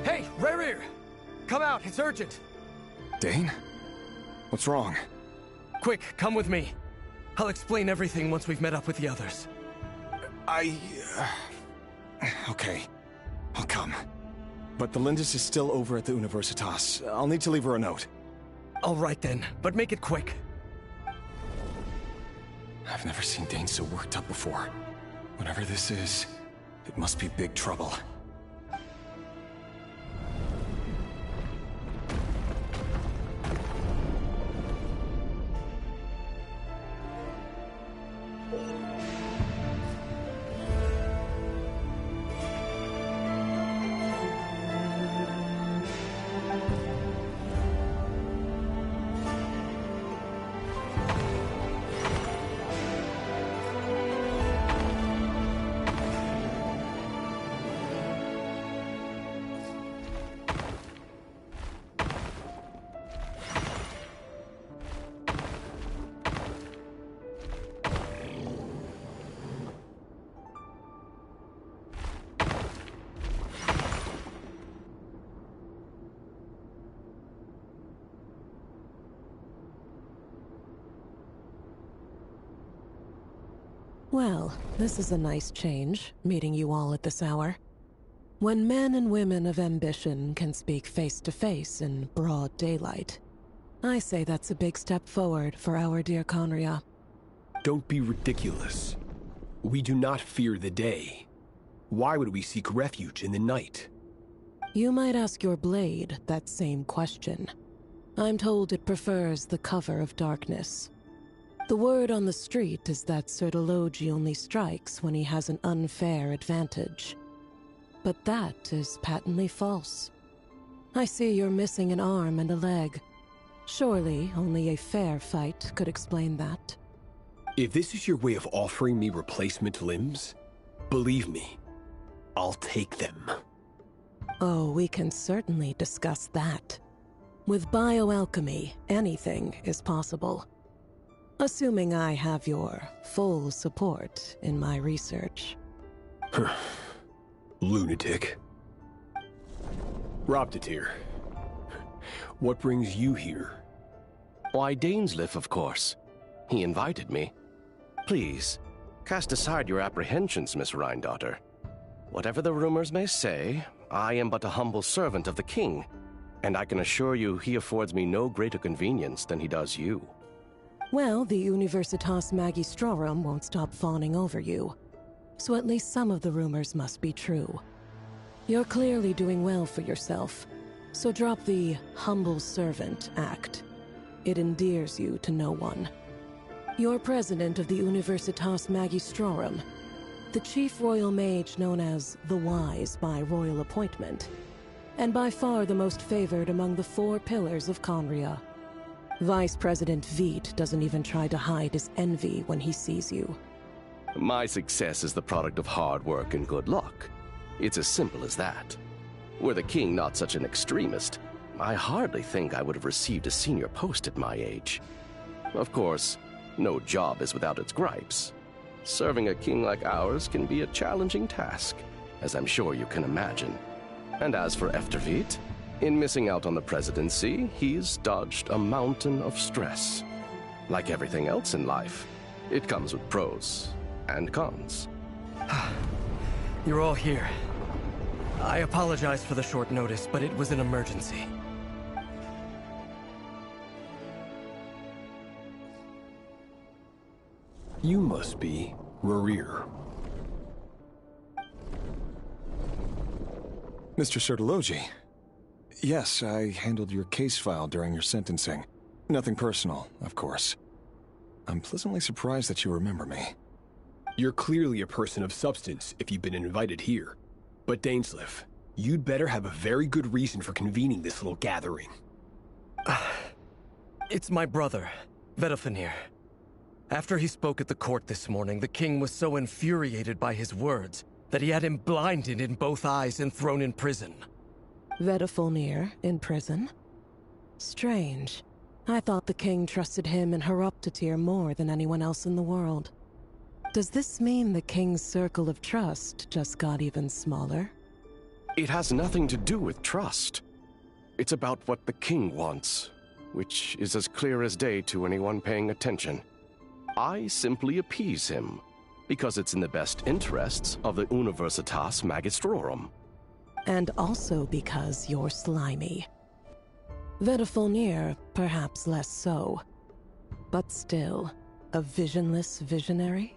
Hey, Rerir! Come out, it's urgent! Dane? What's wrong? Quick, come with me. I'll explain everything once we've met up with the others. Okay. I'll come. But the Lindis is still over at the Universitas. I'll need to leave her a note. All right then, but make it quick. I've never seen Dane so worked up before. Whatever this is, it must be big trouble. Well, this is a nice change, meeting you all at this hour. When men and women of ambition can speak face to face in broad daylight, I say that's a big step forward for our dear Conria. Don't be ridiculous. We do not fear the day. Why would we seek refuge in the night? You might ask your blade that same question. I'm told it prefers the cover of darkness. The word on the street is that Sertologi only strikes when he has an unfair advantage. But that is patently false. I see you're missing an arm and a leg. Surely only a fair fight could explain that. If this is your way of offering me replacement limbs, believe me, I'll take them. Oh, we can certainly discuss that. With bioalchemy, anything is possible. Assuming I have your full support in my research. Lunatic. Robtatir, what brings you here? Why, Dainsleif, of course. He invited me. Please, cast aside your apprehensions, Miss Rhindaughter. Whatever the rumors may say, I am but a humble servant of the king, and I can assure you he affords me no greater convenience than he does you. Well, the Universitas Magistrorum won't stop fawning over you, so at least some of the rumors must be true. You're clearly doing well for yourself, so drop the humble servant act. It endears you to no one. You're president of the Universitas Magistrorum, the chief royal mage known as the Wise by royal appointment, and by far the most favored among the 4 pillars of Conria. Vice President Veit doesn't even try to hide his envy when he sees you. My success is the product of hard work and good luck. It's as simple as that. Were the king not such an extremist, I hardly think I would have received a senior post at my age. Of course, no job is without its gripes. Serving a king like ours can be a challenging task, as I'm sure you can imagine. And as for Efterveit, in missing out on the presidency, he's dodged a mountain of stress. Like everything else in life, it comes with pros and cons. You're all here. I apologize for the short notice, but it was an emergency. You must be Rerir. Mr. Sertologi. Yes, I handled your case file during your sentencing. Nothing personal, of course. I'm pleasantly surprised that you remember me. You're clearly a person of substance if you've been invited here. But Dainsleif, you'd better have a very good reason for convening this little gathering. It's my brother, Vedofenir. After he spoke at the court this morning, the king was so infuriated by his words that he had him blinded in both eyes and thrown in prison. Vedofenir in prison? Strange. I thought the king trusted him and Horoptatyr more than anyone else in the world. Does this mean the king's circle of trust just got even smaller? It has nothing to do with trust. It's about what the king wants, which is as clear as day to anyone paying attention. I simply appease him, because it's in the best interests of the Universitas Magistrorum. And also because you're slimy. Vedofenir, perhaps less so. But still, a visionless visionary?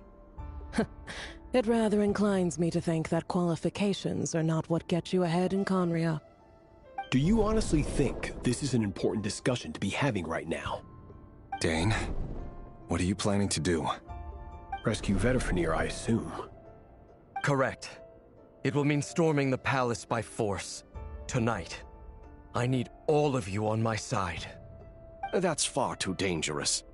It rather inclines me to think that qualifications are not what get you ahead in Conria. Do you honestly think this is an important discussion to be having right now? Dane, what are you planning to do? Rescue Vedofenir, I assume. Correct. It will mean storming the palace by force. Tonight. I need all of you on my side. That's far too dangerous.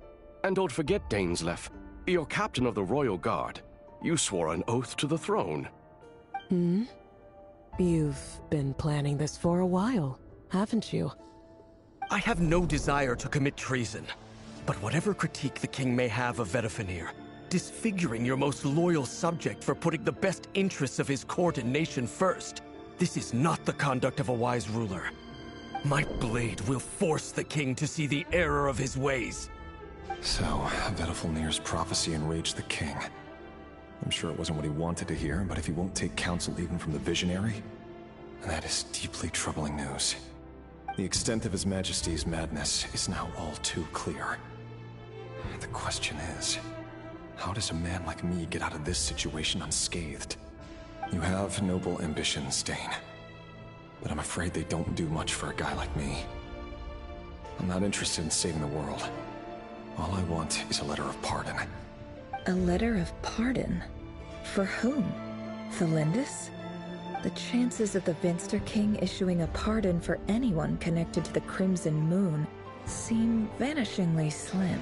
And don't forget, Dainsleif, you're captain of the Royal Guard. You swore an oath to the throne. Hmm? You've been planning this for a while, haven't you? I have no desire to commit treason. But whatever critique the king may have of Vedofenir, disfiguring your most loyal subject for putting the best interests of his court and nation first, this is not the conduct of a wise ruler. My blade will force the king to see the error of his ways. So, Vedofenir's prophecy enraged the king. I'm sure it wasn't what he wanted to hear, but if he won't take counsel even from the visionary, that is deeply troubling news. The extent of His Majesty's madness is now all too clear. The question is, how does a man like me get out of this situation unscathed? You have noble ambitions, Dane, but I'm afraid they don't do much for a guy like me. I'm not interested in saving the world. All I want is a letter of pardon. A letter of pardon? For whom? Thelindis? The chances of the Vinster King issuing a pardon for anyone connected to the Crimson Moon seem vanishingly slim.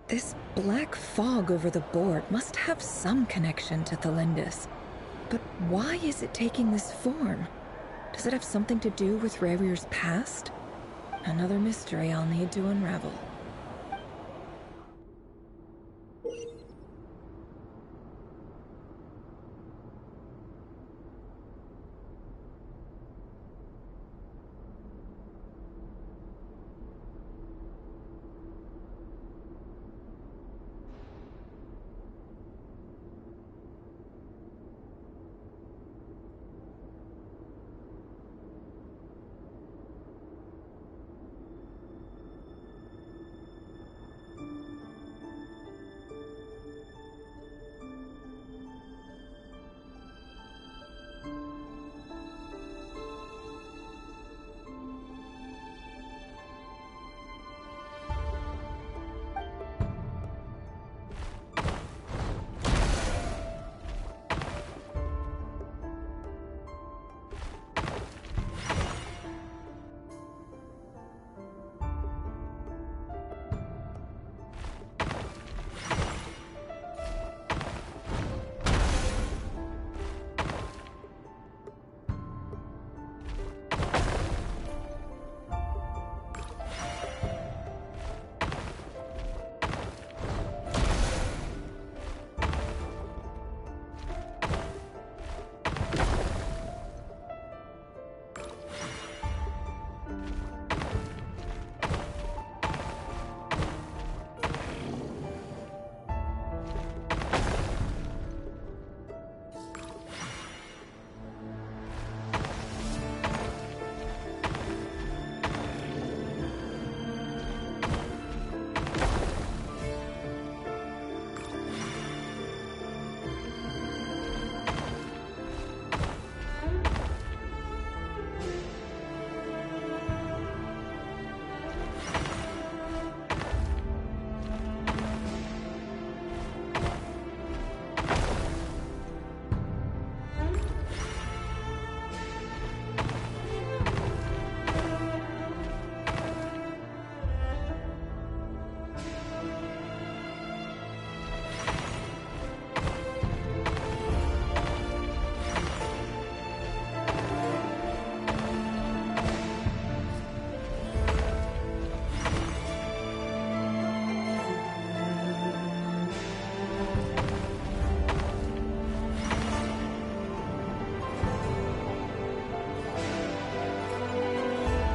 This black fog over the board must have some connection to Thelindis. But why is it taking this form? Does it have something to do with Rerir's past? Another mystery I'll need to unravel.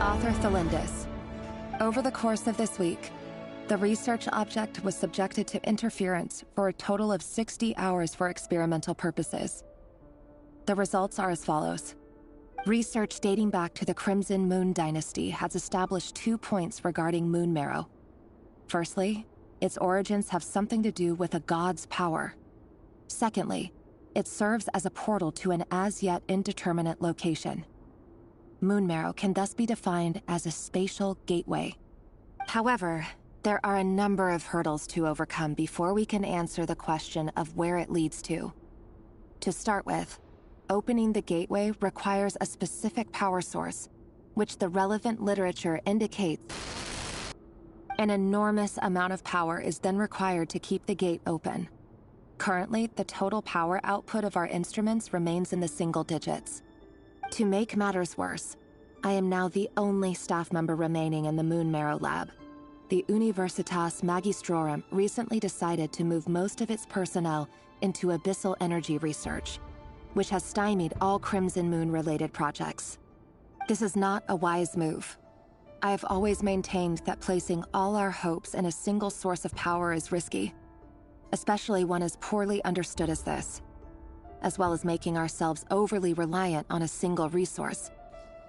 Author Thelindis. Over the course of this week, the research object was subjected to interference for a total of 60 hours for experimental purposes. The results are as follows. Research dating back to the Crimson Moon Dynasty has established 2 points regarding moon marrow. Firstly, its origins have something to do with a god's power. Secondly, it serves as a portal to an as-yet indeterminate location. Moon marrow can thus be defined as a spatial gateway. However, there are a number of hurdles to overcome before we can answer the question of where it leads to. To start with, opening the gateway requires a specific power source, which the relevant literature indicates. An enormous amount of power is then required to keep the gate open. Currently, the total power output of our instruments remains in the single digits. To make matters worse, I am now the only staff member remaining in the Moon Marrow Lab. The Universitas Magistrorum recently decided to move most of its personnel into abyssal energy research, which has stymied all Crimson Moon-related projects. This is not a wise move. I have always maintained that placing all our hopes in a single source of power is risky, especially one as poorly understood as this. As well as making ourselves overly reliant on a single resource,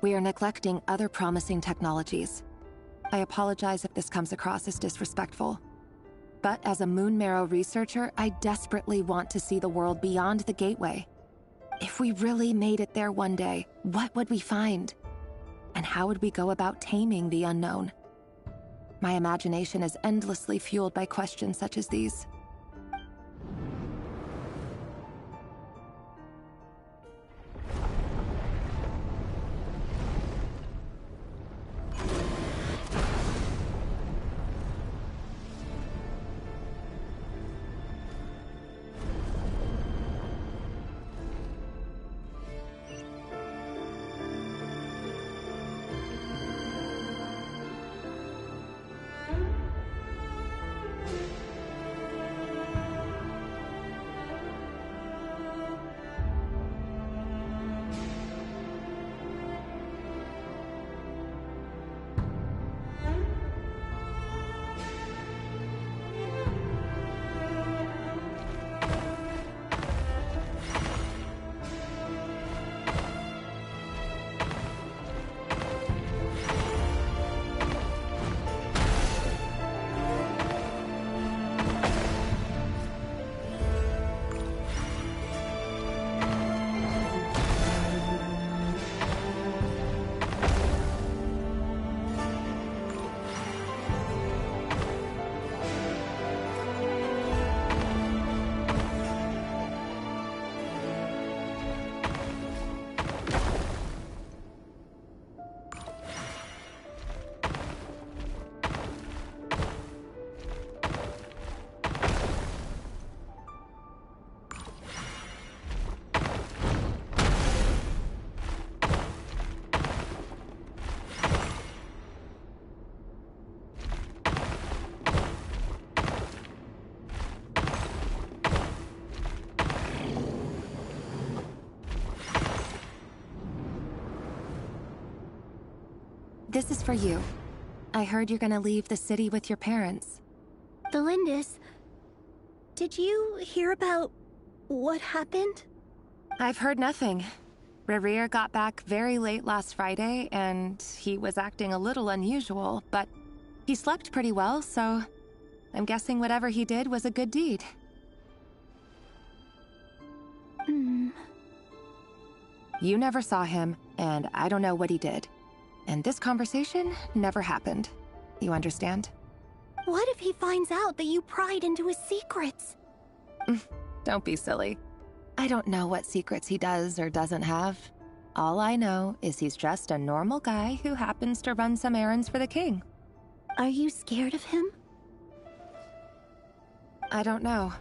we are neglecting other promising technologies. I apologize if this comes across as disrespectful. But as a Moon Marrow researcher, I desperately want to see the world beyond the gateway. If we really made it there one day, what would we find? And how would we go about taming the unknown? My imagination is endlessly fueled by questions such as these. This is for you. I heard you're gonna leave the city with your parents. Thelindis, did you hear about what happened? I've heard nothing. Rerir got back very late last Friday, and he was acting a little unusual, but he slept pretty well, so I'm guessing whatever he did was a good deed. You never saw him, and I don't know what he did. And this conversation never happened. You understand? What if he finds out that you pried into his secrets? Don't be silly. I don't know what secrets he does or doesn't have. All I know is he's just a normal guy who happens to run some errands for the king. Are you scared of him? I don't know.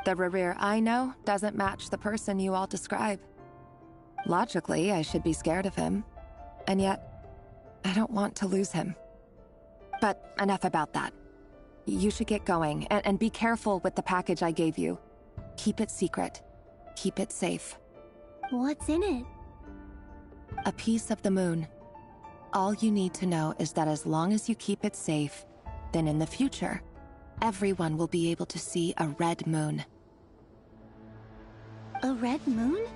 The Rerir I know doesn't match the person you all describe. Logically, I should be scared of him. And yet, I don't want to lose him. But enough about that. You should get going, and be careful with the package I gave you. Keep it secret. Keep it safe. What's in it? A piece of the moon. All you need to know is that as long as you keep it safe, then in the future, everyone will be able to see a red moon. A red moon?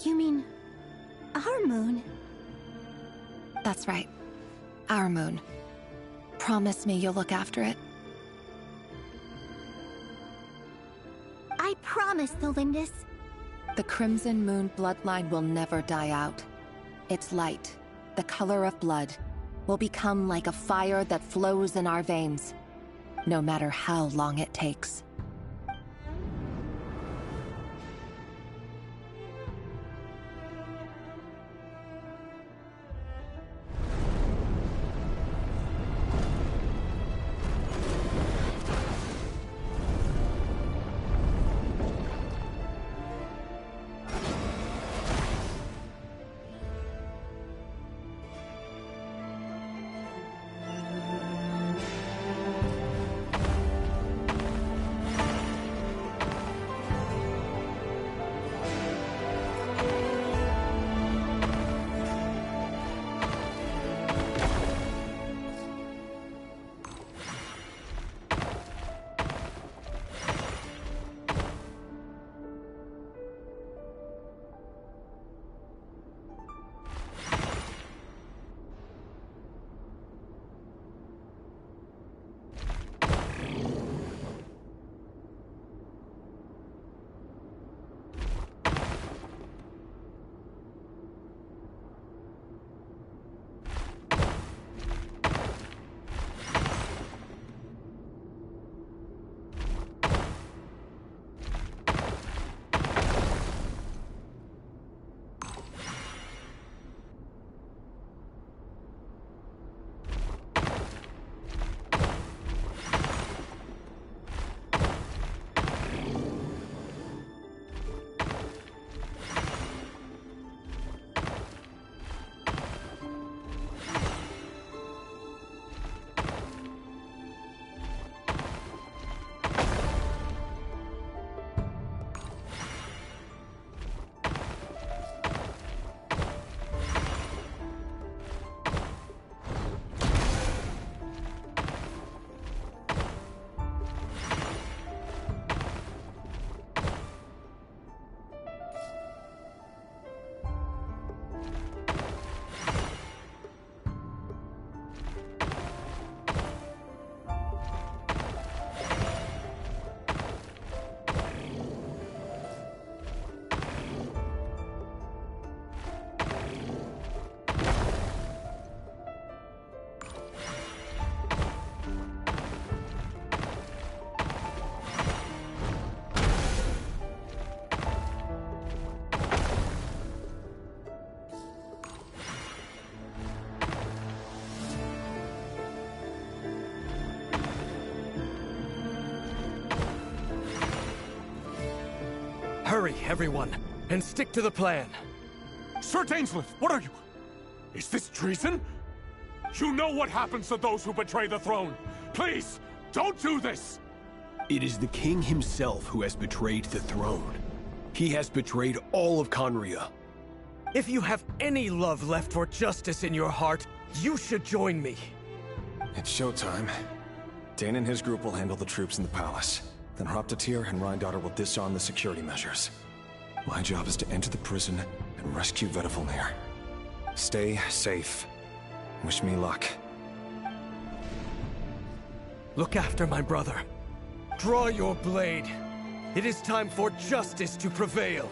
You mean our moon? That's right. Our moon. Promise me you'll look after it. I promise, Olympus. The Crimson Moon bloodline will never die out. Its light, the color of blood, will become like a fire that flows in our veins, no matter how long it takes. Hurry, everyone, and stick to the plan. Sir Dainsleif, what are you? Is this treason? You know what happens to those who betray the throne. Please, don't do this! It is the king himself who has betrayed the throne. He has betrayed all of Conria. If you have any love left for justice in your heart, you should join me. It's showtime. Dane and his group will handle the troops in the palace. Then Hraptatir and Rheindater will disarm the security measures. My job is to enter the prison and rescue Vedifalnir. Stay safe. Wish me luck. Look after my brother. Draw your blade. It is time for justice to prevail.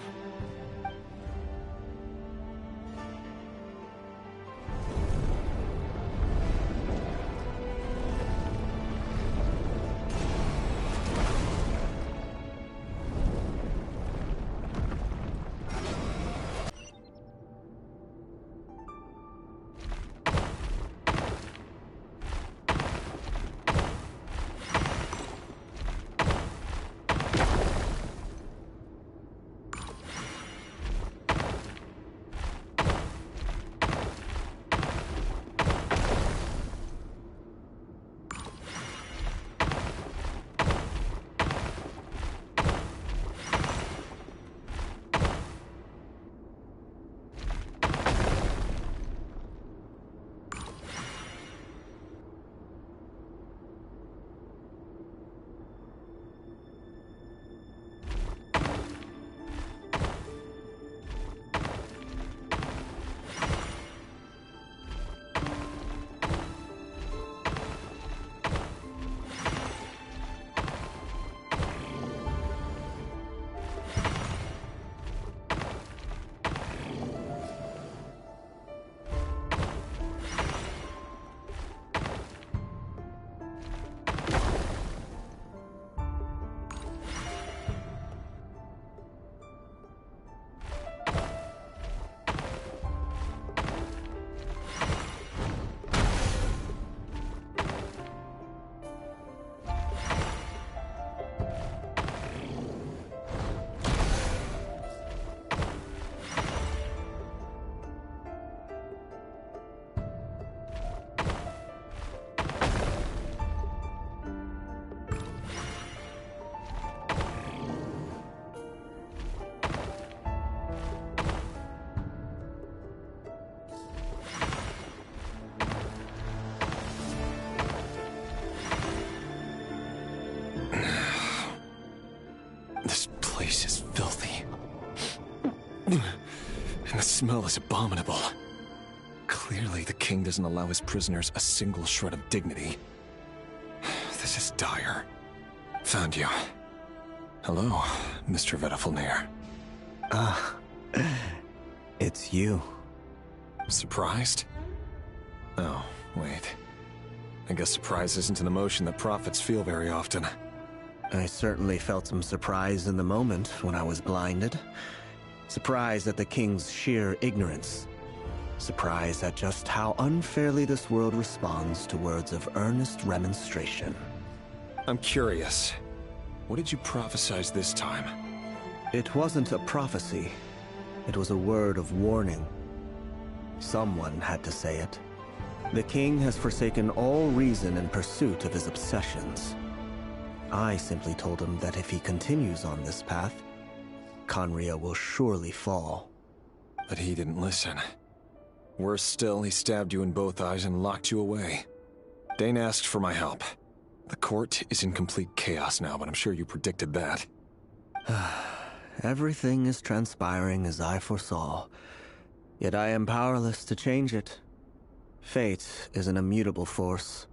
And the smell is abominable. Clearly, the king doesn't allow his prisoners a single shred of dignity. This is dire. Found you. Hello, Mr. Vedafilnir. It's you. Surprised? Oh, wait. I guess surprise isn't an emotion that prophets feel very often. I certainly felt some surprise in the moment when I was blinded. Surprise at the king's sheer ignorance. Surprise at just how unfairly this world responds to words of earnest remonstration. I'm curious. What did you prophesize this time? It wasn't a prophecy. It was a word of warning. Someone had to say it. The king has forsaken all reason in pursuit of his obsessions. I simply told him that if he continues on this path, Khaenri'ah will surely fall. But he didn't listen. Worse still, he stabbed you in both eyes and locked you away. Dane asked for my help. The court is in complete chaos now, but I'm sure you predicted that. Everything is transpiring as I foresaw, yet I am powerless to change it. Fate is an immutable force.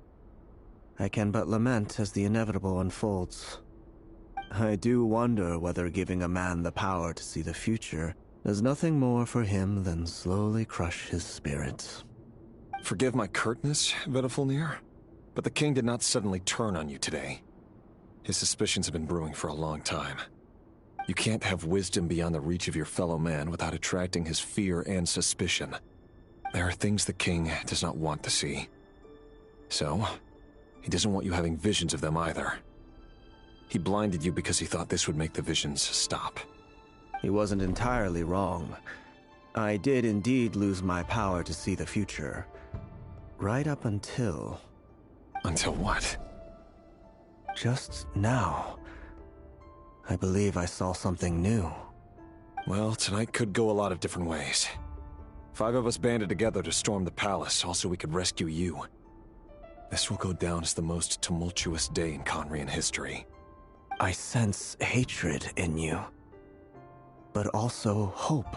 I can but lament as the inevitable unfolds. I do wonder whether giving a man the power to see the future does nothing more for him than slowly crush his spirit. Forgive my curtness, Vedafilnir, but the king did not suddenly turn on you today. His suspicions have been brewing for a long time. You can't have wisdom beyond the reach of your fellow man without attracting his fear and suspicion. There are things the king does not want to see. So, he doesn't want you having visions of them either. He blinded you because he thought this would make the visions stop. He wasn't entirely wrong. I did indeed lose my power to see the future. Right up until... Until what? Just now. I believe I saw something new. Well, tonight could go a lot of different ways. 5 of us banded together to storm the palace, also we could rescue you. This will go down as the most tumultuous day in Khaenri'ah history. I sense hatred in you, but also hope.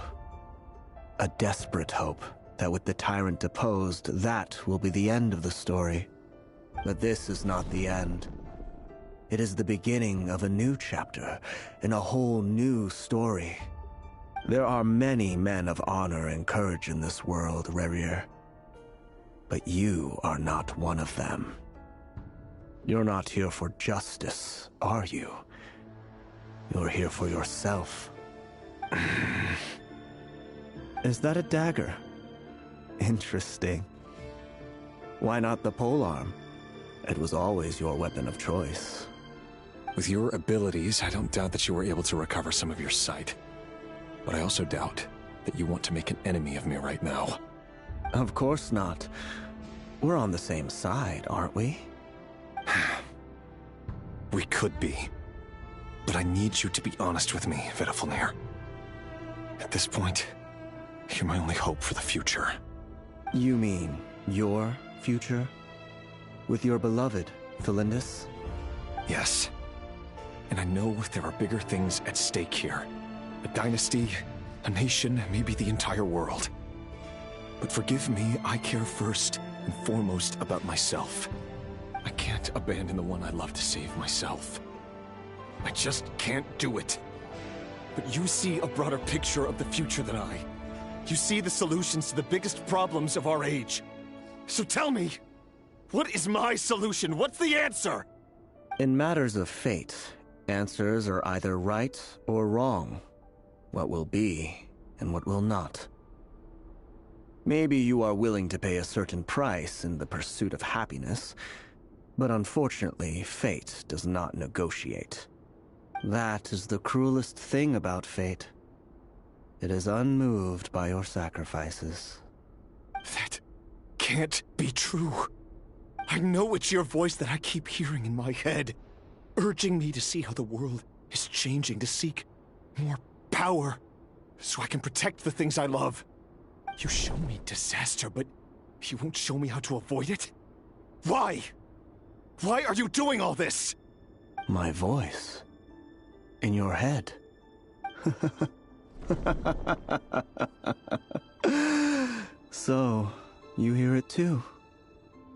A desperate hope that with the tyrant deposed, that will be the end of the story. But this is not the end. It is the beginning of a new chapter, in a whole new story. There are many men of honor and courage in this world, Rerir. But you are not one of them. You're not here for justice, are you? You're here for yourself. Is that a dagger? Interesting. Why not the polearm? It was always your weapon of choice. With your abilities, I don't doubt that you were able to recover some of your sight. But I also doubt that you want to make an enemy of me right now. Of course not. We're on the same side, aren't we? We could be. But I need you to be honest with me, Vedafilnir. At this point, you're my only hope for the future. You mean your future? With your beloved, Felindis? Yes. And I know there are bigger things at stake here. A dynasty, a nation, maybe the entire world. But forgive me, I care first and foremost about myself. I can't abandon the one I love to save myself. I just can't do it. But you see a broader picture of the future than I. You see the solutions to the biggest problems of our age. So tell me, what is my solution? What's the answer? In matters of fate, answers are either right or wrong. What will be, and what will not. Maybe you are willing to pay a certain price in the pursuit of happiness, but unfortunately, fate does not negotiate. That is the cruelest thing about fate. It is unmoved by your sacrifices. That can't be true. I know it's your voice that I keep hearing in my head, urging me to see how the world is changing, to seek more power, so I can protect the things I love. You show me disaster, but you won't show me how to avoid it? Why? Why are you doing all this? My voice. In your head. So, you hear it too.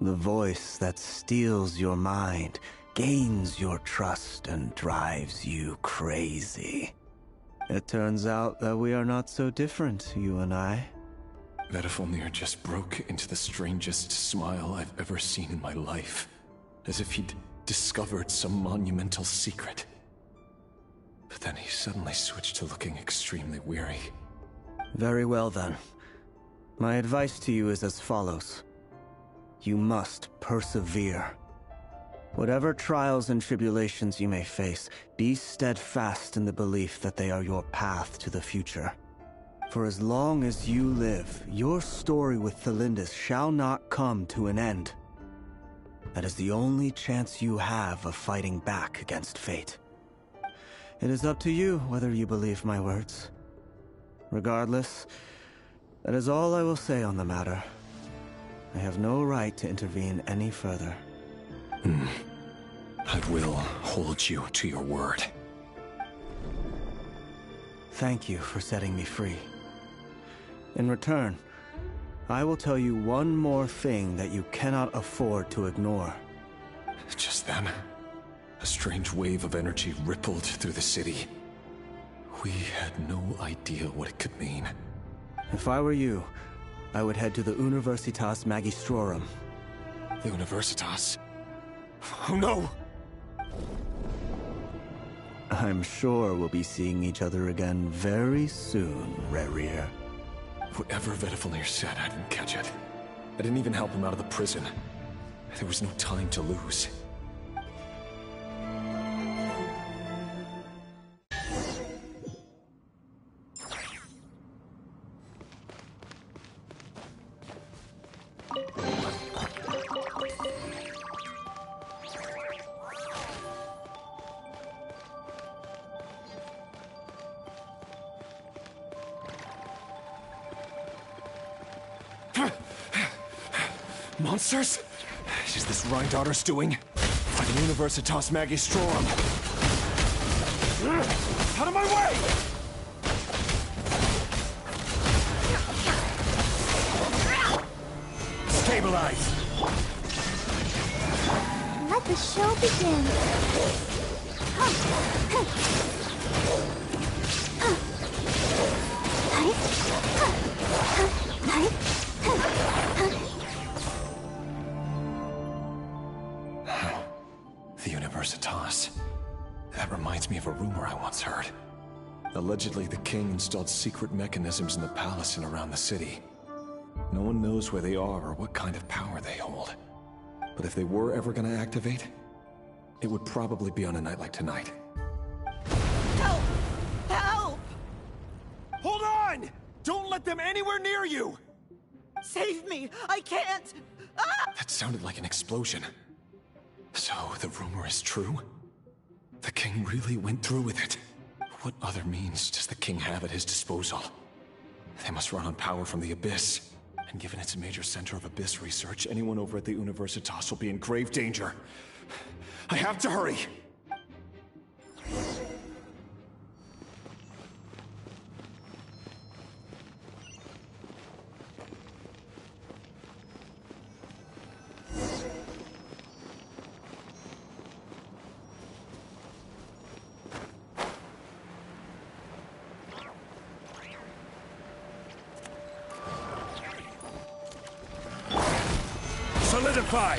The voice that steals your mind, gains your trust, and drives you crazy. It turns out that we are not so different, you and I. Vedifilnir just broke into the strangest smile I've ever seen in my life, as if he'd discovered some monumental secret. But then he suddenly switched to looking extremely weary. Very well then. My advice to you is as follows. You must persevere. Whatever trials and tribulations you may face, be steadfast in the belief that they are your path to the future. For as long as you live, your story with Thelindis shall not come to an end. That is the only chance you have of fighting back against fate. It is up to you whether you believe my words. Regardless, that is all I will say on the matter. I have no right to intervene any further. I will hold you to your word. Thank you for setting me free. In return, I will tell you one more thing that you cannot afford to ignore. Just then, a strange wave of energy rippled through the city. We had no idea what it could mean. If I were you, I would head to the Universitas Magistrorum. The Universitas? Oh no! I'm sure we'll be seeing each other again very soon, Rerir. Whatever Vedifilnir said, I didn't catch it. I didn't even help him out of the prison. There was no time to lose. Monsters? Is this Rhindaughter's doing? By the Universitas Magistrorum. Out of my way! Stabilize! Let the show begin. The Universitas. That reminds me of a rumor I once heard. Allegedly, the king installed secret mechanisms in the palace and around the city. No one knows where they are or what kind of power they hold. But if they were ever gonna activate, it would probably be on a night like tonight. Help! Help! Hold on! Don't let them anywhere near you! Save me! I can't! That sounded like an explosion. So, the rumor is true? The king really went through with it? What other means does the king have at his disposal? They must run on power from the Abyss. And given it's a major center of Abyss research, anyone over at the Universitas will be in grave danger. I have to hurry! Solidify!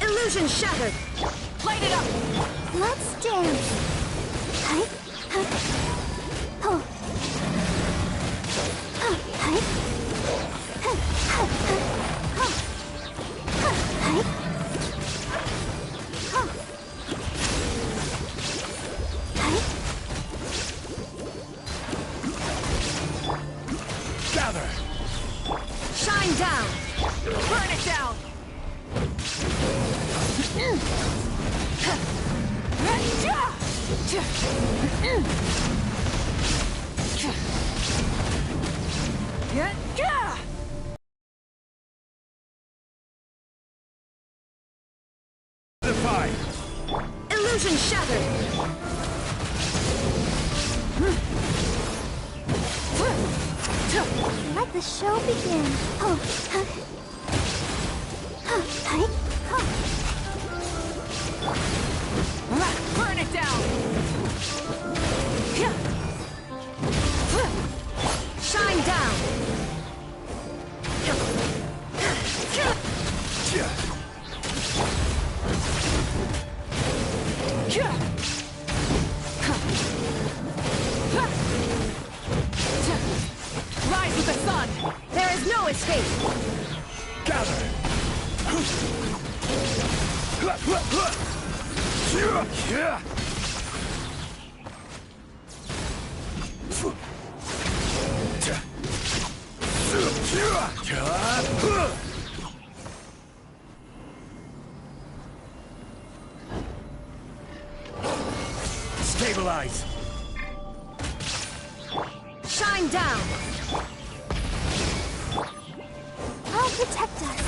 Illusion shattered! Light it up! Let's dance. Gather! Shine down! Burn it down! Solidify! Illusion shattered! the show begin. Oh, huh. Hi. Burn it down! Shine down! Rise with the sun! There is no escape! Gather! Stabilize! Shine down! I'll protect us.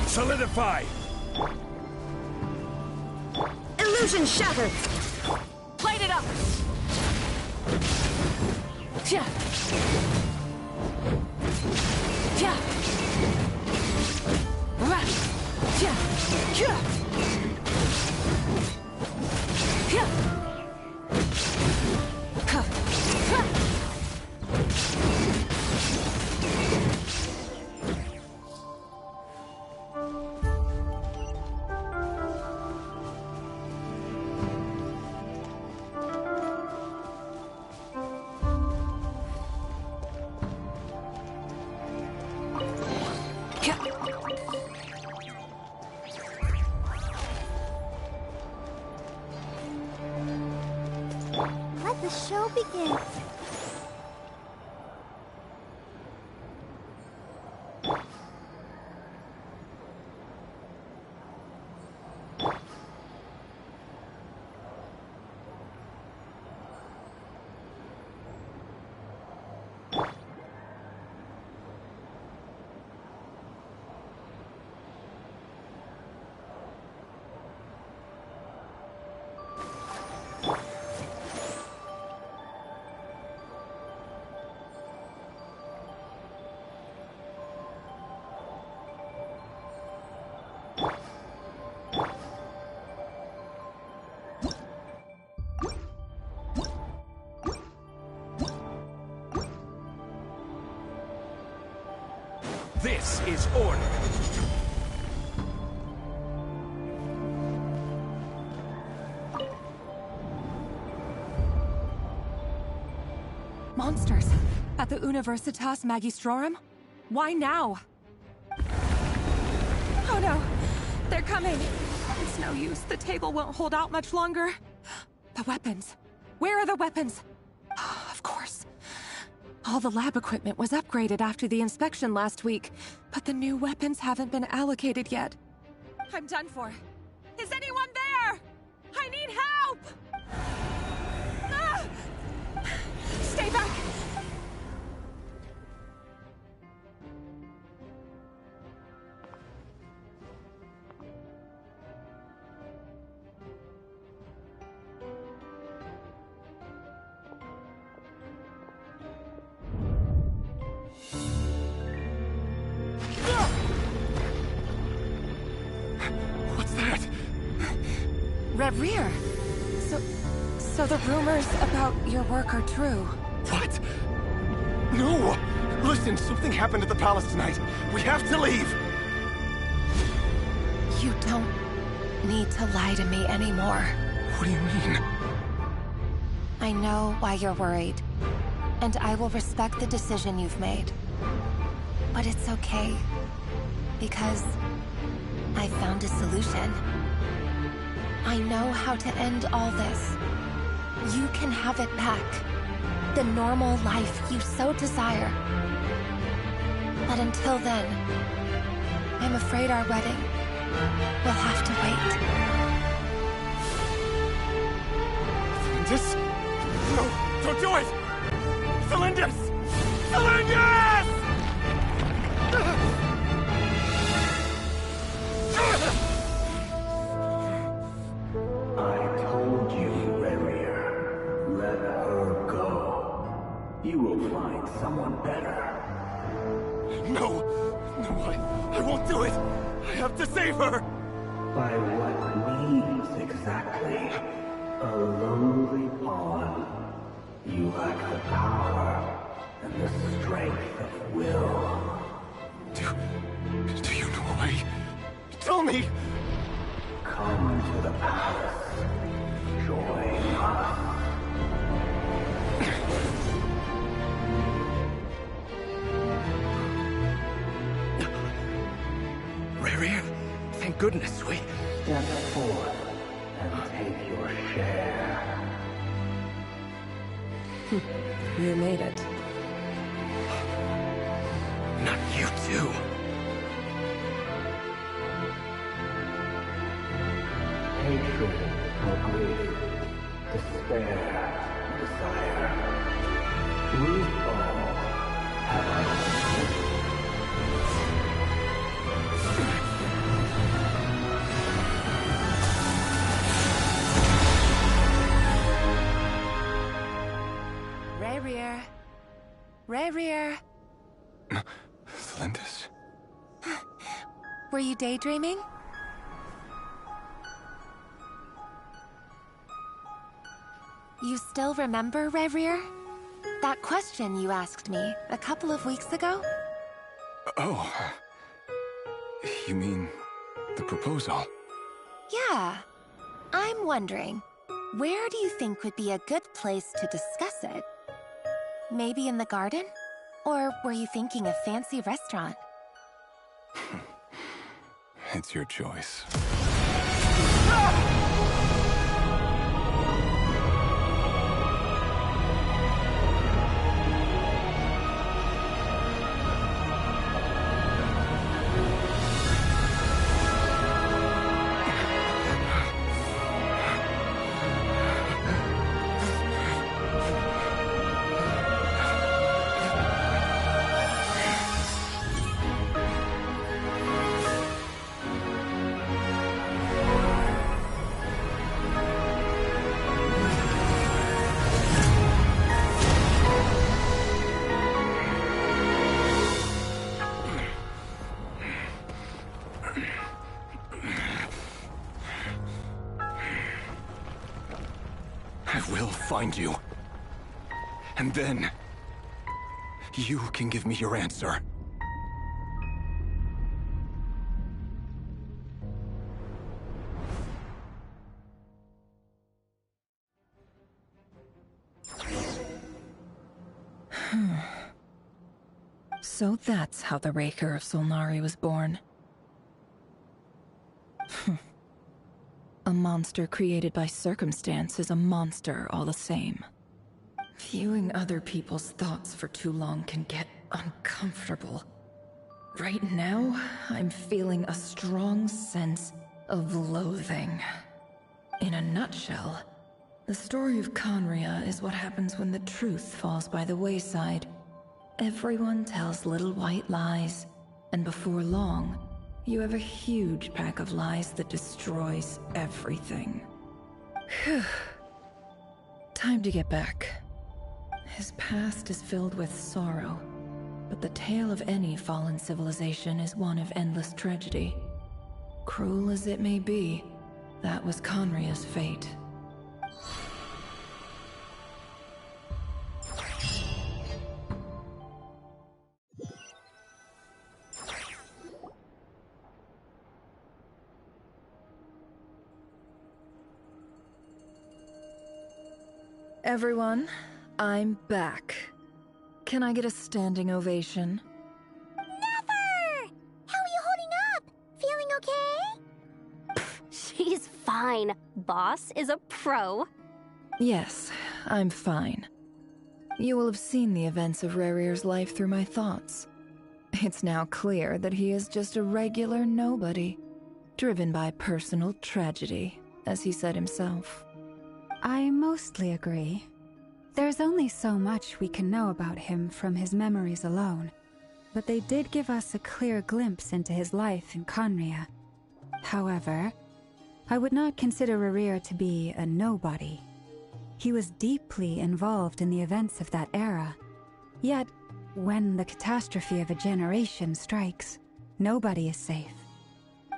Solidify! Illusion shattered! Light it up! Yeah. Yeah. Yeah. Yeah. Yeah. Let the show begin. This is order. Monsters! At the Universitas Magistrorum? Why now? Oh no! They're coming! It's no use. The table won't hold out much longer. The weapons. Where are the weapons? Of course. All the lab equipment was upgraded after the inspection last week, but the new weapons haven't been allocated yet. I'm done for. Is anyone there? I need help! Ah! Stay back! What's that? Reverie. So the rumors about your work are true. What? No! Listen, something happened at the palace tonight. We have to leave! You don't need to lie to me anymore. What do you mean? I know why you're worried, and I will respect the decision you've made. But it's okay, because I found a solution. I know how to end all this. You can have it back. The normal life you so desire. But until then, I'm afraid our wedding will have to wait. Celindus? No, don't do it! Celindus! Celindus! I told you, Rerier. Let her go. You will find someone better. No! No, I won't do it! I have to save her! By what means exactly? A lowly pawn. You lack the power and the strength of will. Do you know why? Tell me! Come to the palace. Join us. Rarier, thank goodness we... Step forth and take your share. You made it. Not you too. Hatred or grief, despair, desire. We all have our own. Rarier. Rarier. Celindus? Were you daydreaming? You still remember, Rarier? That question you asked me a couple of weeks ago? Oh. You mean the proposal? Yeah. I'm wondering, where do you think would be a good place to discuss it? Maybe in the garden? Or were you thinking a fancy restaurant? It's your choice. I will find you. And then... you can give me your answer. So that's how the Raker of Solnari was born. A monster created by circumstance is a monster all the same. Viewing other people's thoughts for too long can get uncomfortable. Right now, I'm feeling a strong sense of loathing. In a nutshell, the story of Conria is what happens when the truth falls by the wayside. Everyone tells little white lies, and before long, you have a huge pack of lies that destroys everything. Phew. Time to get back. His past is filled with sorrow, but the tale of any fallen civilization is one of endless tragedy. Cruel as it may be, that was Conria's fate. Everyone, I'm back. Can I get a standing ovation? Never! How are you holding up? Feeling okay? She's fine. Boss is a pro. Yes, I'm fine. You will have seen the events of Rarier's life through my thoughts. It's now clear that he is just a regular nobody, driven by personal tragedy, as he said himself. I mostly agree. There's only so much we can know about him from his memories alone, but they did give us a clear glimpse into his life in Conria. However, I would not consider Rerir to be a nobody. He was deeply involved in the events of that era. Yet, when the catastrophe of a generation strikes, nobody is safe.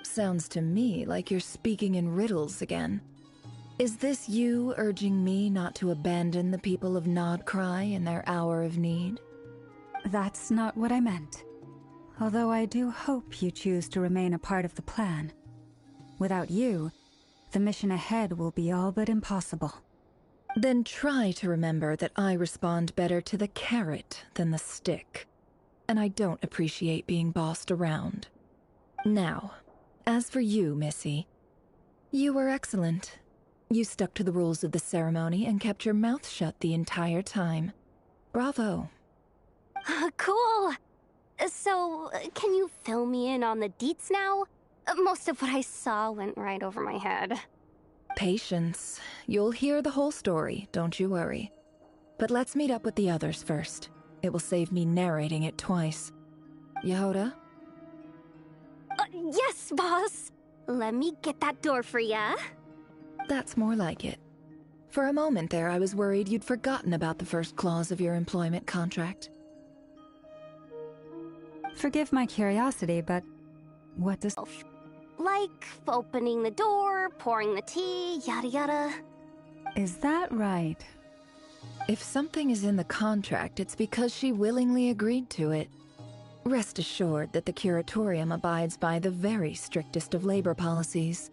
Sounds to me like you're speaking in riddles again. Is this you urging me not to abandon the people of Nodcry in their hour of need? That's not what I meant. Although I do hope you choose to remain a part of the plan. Without you, the mission ahead will be all but impossible. Then try to remember that I respond better to the carrot than the stick. And I don't appreciate being bossed around. Now, as for you, Missy, you were excellent. You stuck to the rules of the ceremony and kept your mouth shut the entire time. Bravo. Cool! So, can you fill me in on the deets now? Most of what I saw went right over my head. Patience. You'll hear the whole story, don't you worry. But let's meet up with the others first. It will save me narrating it twice. Yehoda? Yes, boss! Let me get that door for ya. That's more like it. For a moment there, I was worried you'd forgotten about the first clause of your employment contract. Forgive my curiosity, but what does... Like opening the door, pouring the tea, yada yada. Is that right? If something is in the contract, it's because she willingly agreed to it. Rest assured that the Curatorium abides by the very strictest of labor policies.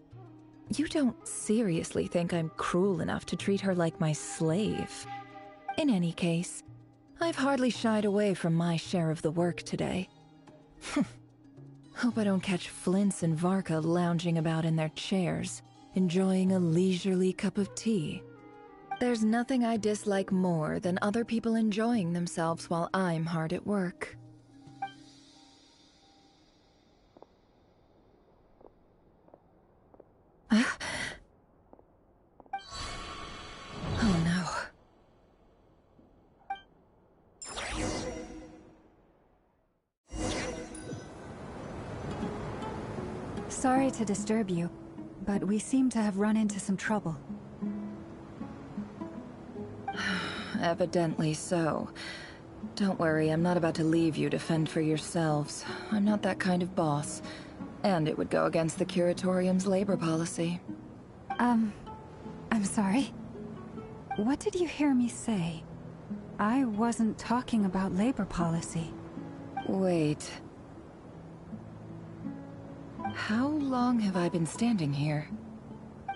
You don't seriously think I'm cruel enough to treat her like my slave? In any case, I've hardly shied away from my share of the work today. Hope I don't catch Flintz and Varka lounging about in their chairs, enjoying a leisurely cup of tea. There's nothing I dislike more than other people enjoying themselves while I'm hard at work. Oh no. Sorry to disturb you, but we seem to have run into some trouble. Evidently so. Don't worry, I'm not about to leave you to fend for yourselves. I'm not that kind of boss. And it would go against the Curatorium's labor policy. I'm sorry. What did you hear me say? I wasn't talking about labor policy. Wait. How long have I been standing here?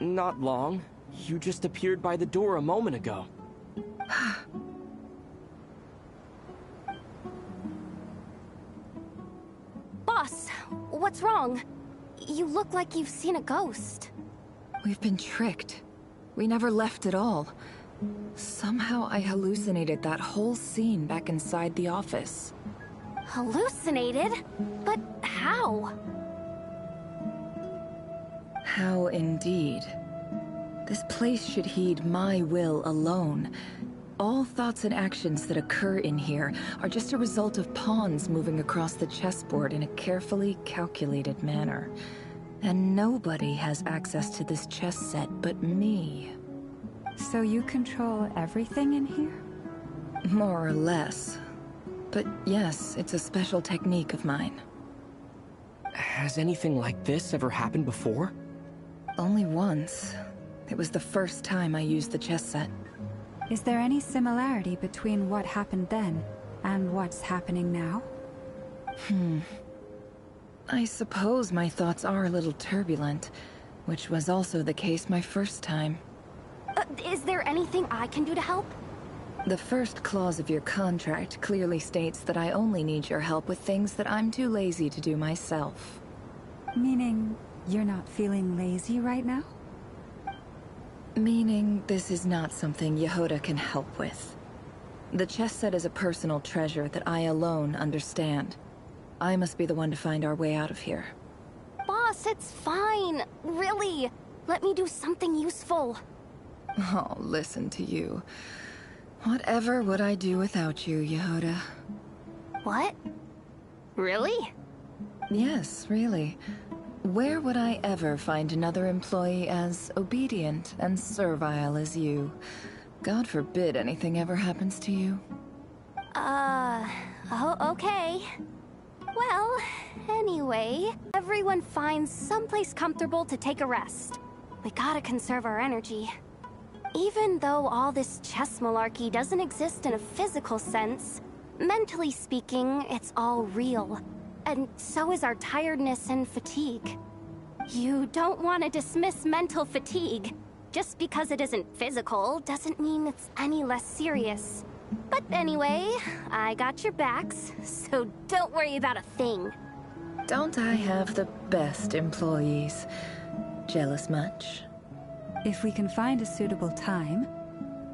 Not long. You just appeared by the door a moment ago. Boss, what's wrong? You look like you've seen a ghost. We've been tricked. We never left at all. Somehow I hallucinated that whole scene back inside the office. Hallucinated? But how? How indeed. This place should heed my will alone. All thoughts and actions that occur in here are just a result of pawns moving across the chessboard in a carefully calculated manner. And nobody has access to this chess set but me. So you control everything in here? More or less. But yes, it's a special technique of mine. Has anything like this ever happened before? Only once. It was the first time I used the chess set. Is there any similarity between what happened then and what's happening now? I suppose my thoughts are a little turbulent, which was also the case my first time. Is there anything I can do to help? The first clause of your contract clearly states that I only need your help with things that I'm too lazy to do myself. Meaning, you're not feeling lazy right now? Meaning, this is not something Yehoda can help with. The chess set is a personal treasure that I alone understand. I must be the one to find our way out of here. Boss, it's fine. Really. Let me do something useful. Oh, listen to you. Whatever would I do without you, Yehoda? What? Really? Yes, really. Where would I ever find another employee as obedient and servile as you? God forbid anything ever happens to you. Oh, okay. Well, anyway, everyone finds someplace comfortable to take a rest. We gotta conserve our energy. Even though all this chess malarkey doesn't exist in a physical sense, mentally speaking, it's all real. And so is our tiredness and fatigue. You don't want to dismiss mental fatigue. Just because it isn't physical doesn't mean it's any less serious. But anyway, I got your backs, so don't worry about a thing. Don't I have the best employees? Jealous much? If we can find a suitable time,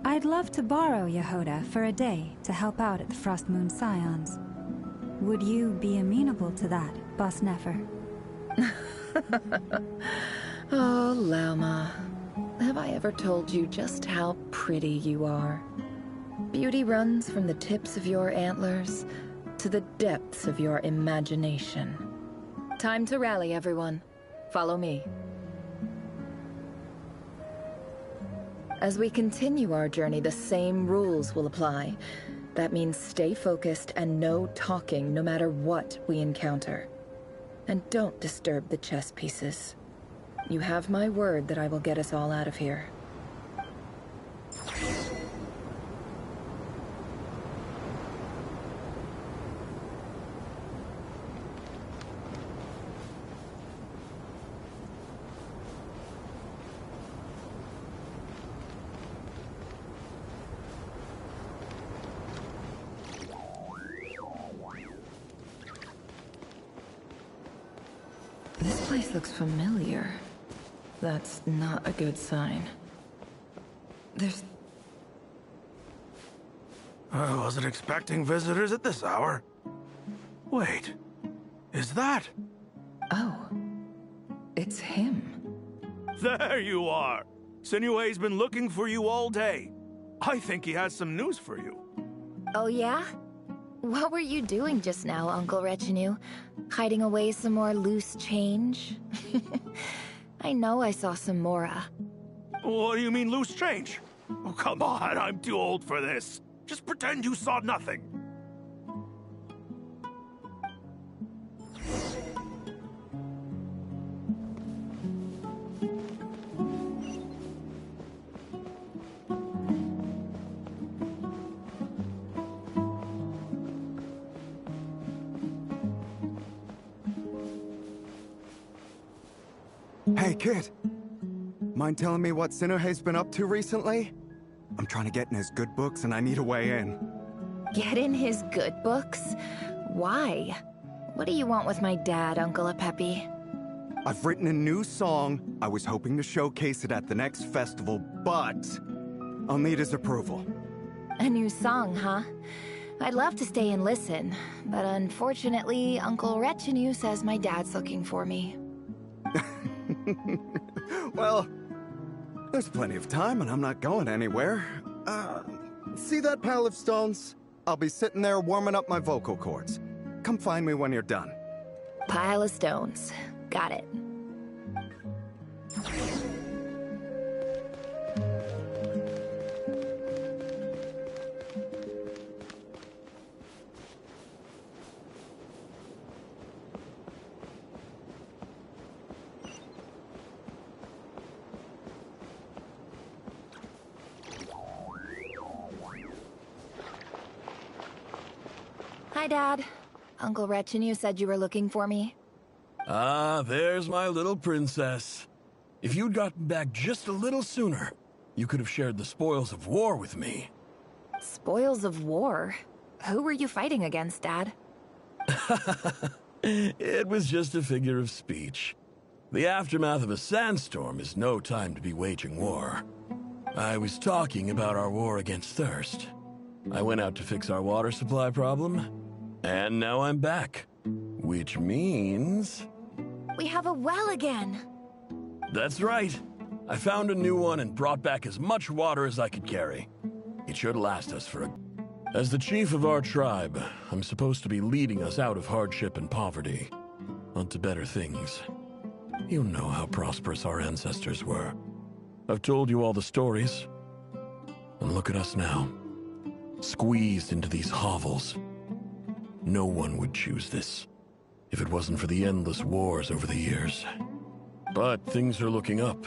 I'd love to borrow Yehoda for a day to help out at the Frost Moon Scions. Would you be amenable to that, Boss Nefer? Oh, Lauma. Have I ever told you just how pretty you are? Beauty runs from the tips of your antlers to the depths of your imagination. Time to rally, everyone. Follow me. As we continue our journey, the same rules will apply. That means stay focused and no talking no matter what we encounter. And don't disturb the chess pieces. You have my word that I will get us all out of here. This place looks familiar. That's not a good sign. There's... I wasn't expecting visitors at this hour. Wait, is that? Oh, it's him. There you are! Sinue's been looking for you all day. I think he has some news for you. Oh yeah? What were you doing just now, Uncle Retinue? Hiding away some more loose change? I know I saw some Mora. What do you mean, loose change? Oh, come on, I'm too old for this. Just pretend you saw nothing. Hey, kid. Mind telling me what Sinuhe's been up to recently? I'm trying to get in his good books and I need a way in. Get in his good books? Why? What do you want with my dad, Uncle Apepi? I've written a new song. I was hoping to showcase it at the next festival, but I'll need his approval. A new song, huh? I'd love to stay and listen, but unfortunately, Uncle Retinue says my dad's looking for me. Well, there's plenty of time and I'm not going anywhere. See that pile of stones? I'll be sitting there warming up my vocal cords. Come find me when you're done. Pile of stones. Got it. Hi, Dad. Uncle Retinue said you were looking for me. Ah, there's my little princess. If you'd gotten back just a little sooner, you could have shared the spoils of war with me. Spoils of war? Who were you fighting against, Dad? It was just a figure of speech. The aftermath of a sandstorm is no time to be waging war. I was talking about our war against thirst. I went out to fix our water supply problem, and now I'm back. Which means... We have a well again! That's right. I found a new one and brought back as much water as I could carry. It should last us for a... As the chief of our tribe, I'm supposed to be leading us out of hardship and poverty, onto better things. You know how prosperous our ancestors were. I've told you all the stories. And look at us now, squeezed into these hovels. No one would choose this, if it wasn't for the endless wars over the years. But things are looking up.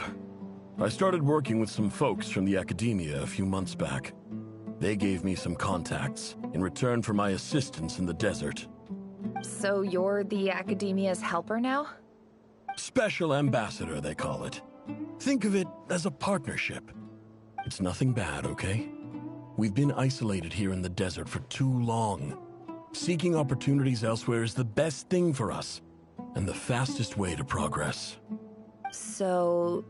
I started working with some folks from the academia a few months back. They gave me some contacts in return for my assistance in the desert. So you're the academia's helper now? Special ambassador, they call it. Think of it as a partnership. It's nothing bad, okay? We've been isolated here in the desert for too long. Seeking opportunities elsewhere is the best thing for us, and the fastest way to progress. So,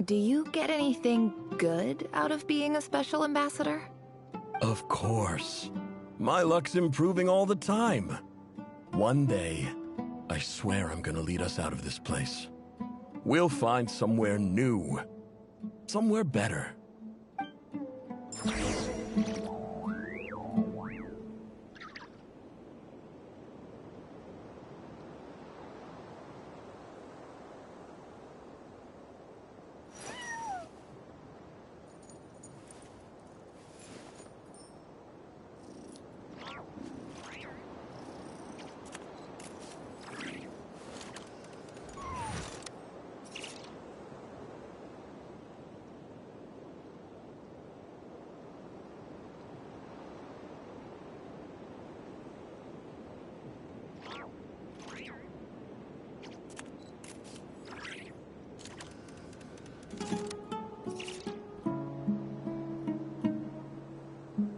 do you get anything good out of being a special ambassador? Of course. My luck's improving all the time. One day, I swear I'm gonna lead us out of this place. We'll find somewhere new. Somewhere better.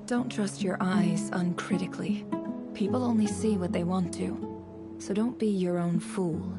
Don't trust your eyes uncritically. People only see what they want to, so don't be your own fool.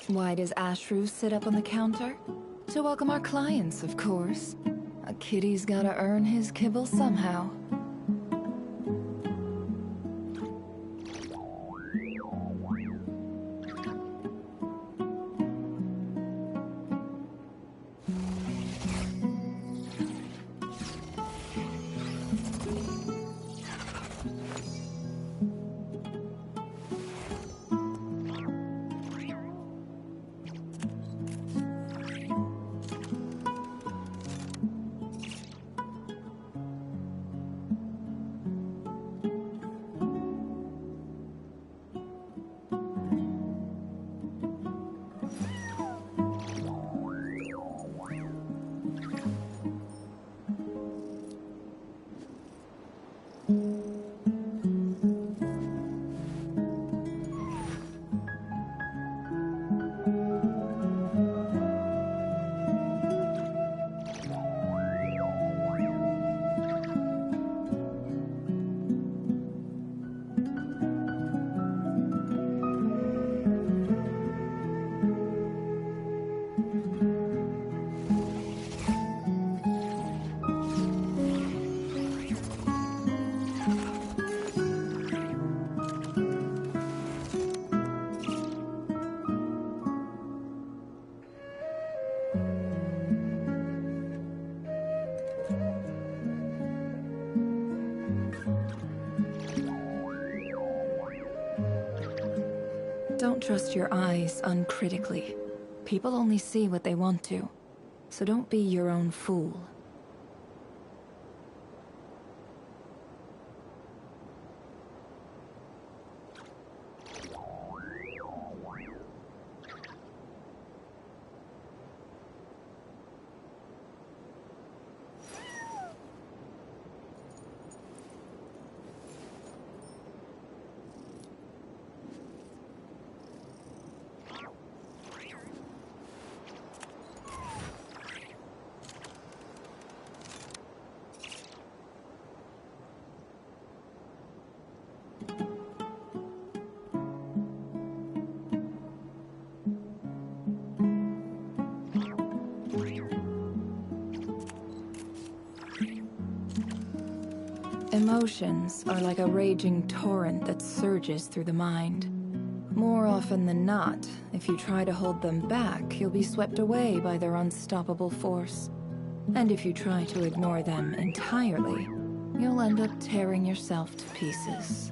Why does Ashru sit up on the counter? To welcome our clients, of course. A kitty's gotta earn his kibble somehow. Don't trust your eyes uncritically. People only see what they want to, so don't be your own fool. Emotions are like a raging torrent that surges through the mind. More often than not, if you try to hold them back, you'll be swept away by their unstoppable force. And if you try to ignore them entirely, you'll end up tearing yourself to pieces.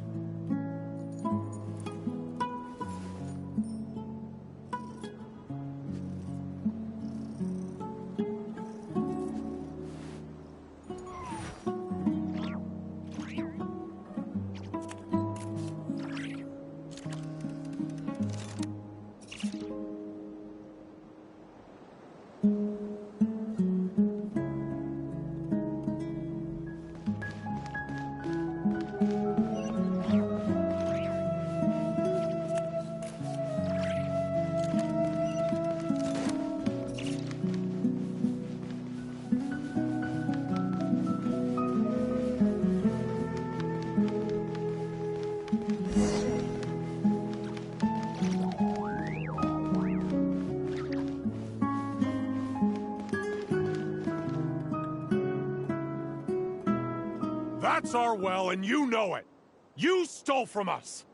That's our well, and you know it. You stole from us.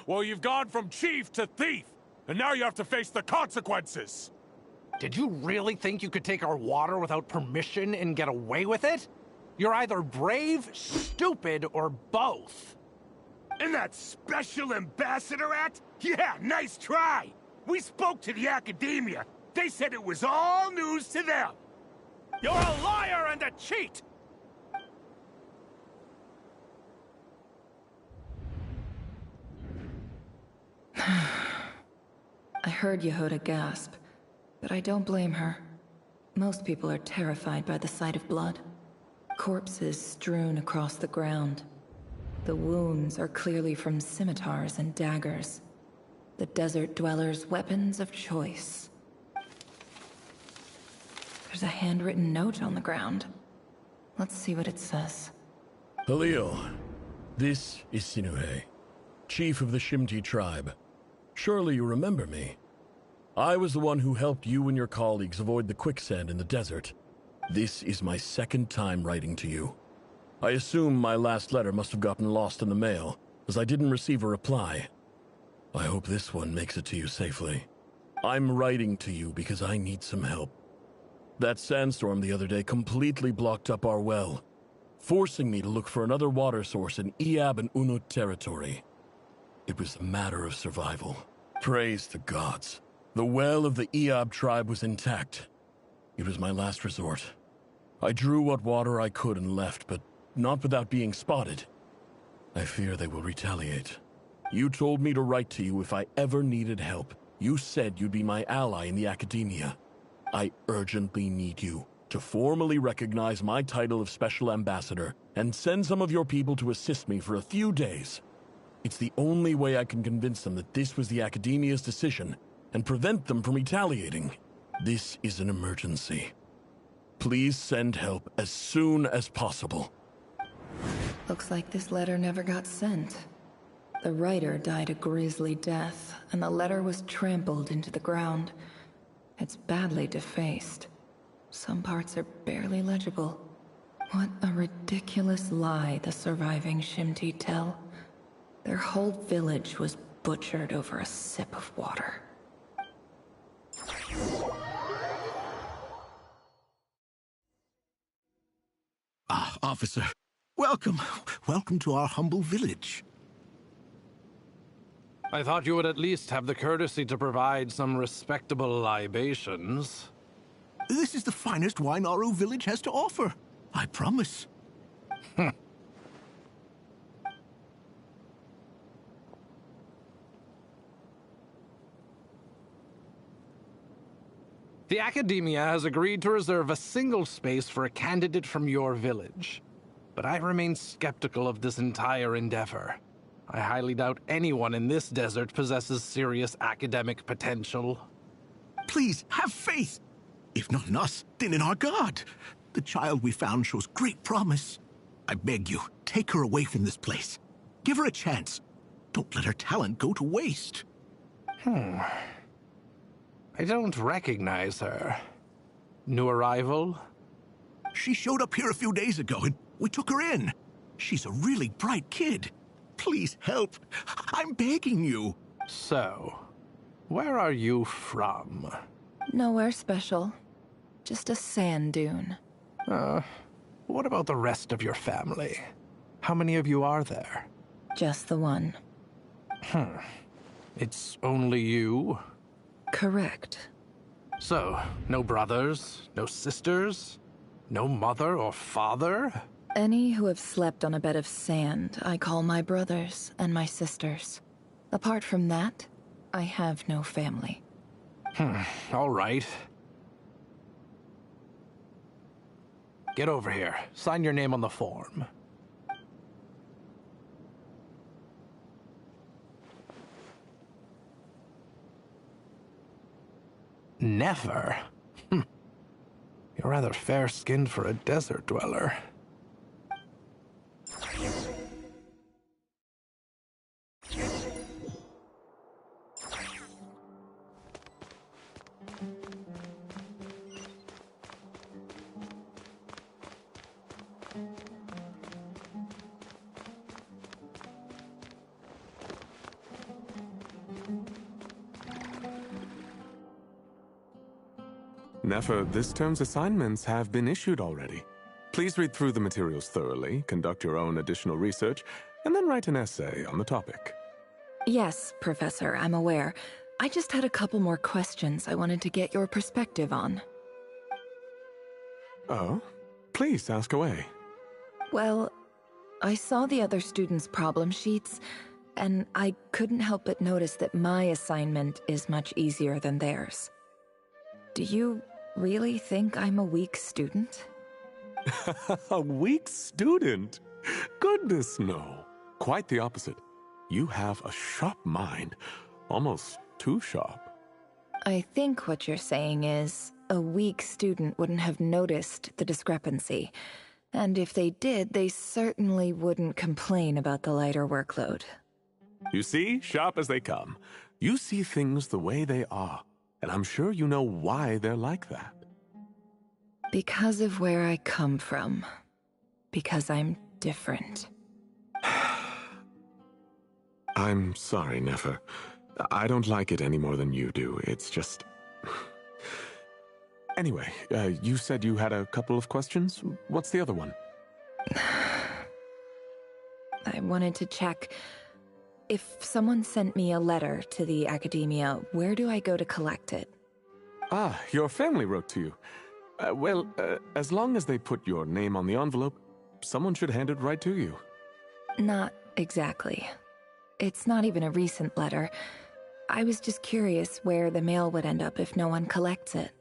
Well, you've gone from chief to thief, and now you have to face the consequences. Did you really think you could take our water without permission and get away with it? You're either brave, stupid, or both. And that special ambassador act? Yeah, nice try. We spoke to the academia. They said it was all news to them. You're a liar and a cheat! I heard Yehuda gasp, but I don't blame her. Most people are terrified by the sight of blood. Corpses strewn across the ground. The wounds are clearly from scimitars and daggers. The desert dwellers' weapons of choice. There's a handwritten note on the ground. Let's see what it says. Halil, this is Sinuhe, chief of the Shimti tribe. Surely you remember me. I was the one who helped you and your colleagues avoid the quicksand in the desert. This is my second time writing to you. I assume my last letter must have gotten lost in the mail, as I didn't receive a reply. I hope this one makes it to you safely. I'm writing to you because I need some help. That sandstorm the other day completely blocked up our well, forcing me to look for another water source in Iab and Unut territory. It was a matter of survival. Praise the gods. The well of the Iab tribe was intact. It was my last resort. I drew what water I could and left, but not without being spotted. I fear they will retaliate. You told me to write to you if I ever needed help. You said you'd be my ally in the academia. I urgently need you to formally recognize my title of Special Ambassador and send some of your people to assist me for a few days. It's the only way I can convince them that this was the Academia's decision and prevent them from retaliating. This is an emergency. Please send help as soon as possible. Looks like this letter never got sent. The writer died a grisly death, and the letter was trampled into the ground. It's badly defaced. Some parts are barely legible. What a ridiculous lie the surviving Shimti tell. Their whole village was butchered over a sip of water. Ah, officer. Welcome. Welcome to our humble village. I thought you would at least have the courtesy to provide some respectable libations. This is the finest wine Aru village has to offer. I promise. The Academia has agreed to reserve a single space for a candidate from your village. But I remain skeptical of this entire endeavor. I highly doubt anyone in this desert possesses serious academic potential. Please, have faith. If not in us, then in our god. The child we found shows great promise. I beg you, take her away from this place. Give her a chance. Don't let her talent go to waste. I don't recognize her. New arrival? She showed up here a few days ago and we took her in. She's a really bright kid. Please help. I'm begging you. So, where are you from? Nowhere special. Just a sand dune. What about the rest of your family? How many of you are there? Just the one. It's only you? Correct. So, no brothers, no sisters, no mother or father? Any who have slept on a bed of sand, I call my brothers and my sisters. Apart from that, I have no family. All right. Get over here. Sign your name on the form. Never? You're rather fair-skinned for a desert dweller. Nefer, this term's assignments have been issued already. Please read through the materials thoroughly, conduct your own additional research, and then write an essay on the topic. Yes, Professor, I'm aware. I just had a couple more questions I wanted to get your perspective on. Oh? Please ask away. Well, I saw the other students' problem sheets, and I couldn't help but notice that my assignment is much easier than theirs. Do you really think I'm a weak student? A weak student? Goodness, no. Quite the opposite. You have a sharp mind. Almost too sharp. I think what you're saying is, a weak student wouldn't have noticed the discrepancy. And if they did, they certainly wouldn't complain about the lighter workload. You see, sharp as they come. You see things the way they are. And I'm sure you know why they're like that. Because of where I come from. Because I'm different. I'm sorry, Nefer. I don't like it any more than you do. It's just... Anyway, you said you had a couple of questions. What's the other one? I wanted to check... If someone sent me a letter to the Academia, where do I go to collect it? Ah, your family wrote to you. Well, as long as they put your name on the envelope, someone should hand it right to you. Not exactly. It's not even a recent letter. I was just curious where the mail would end up if no one collects it.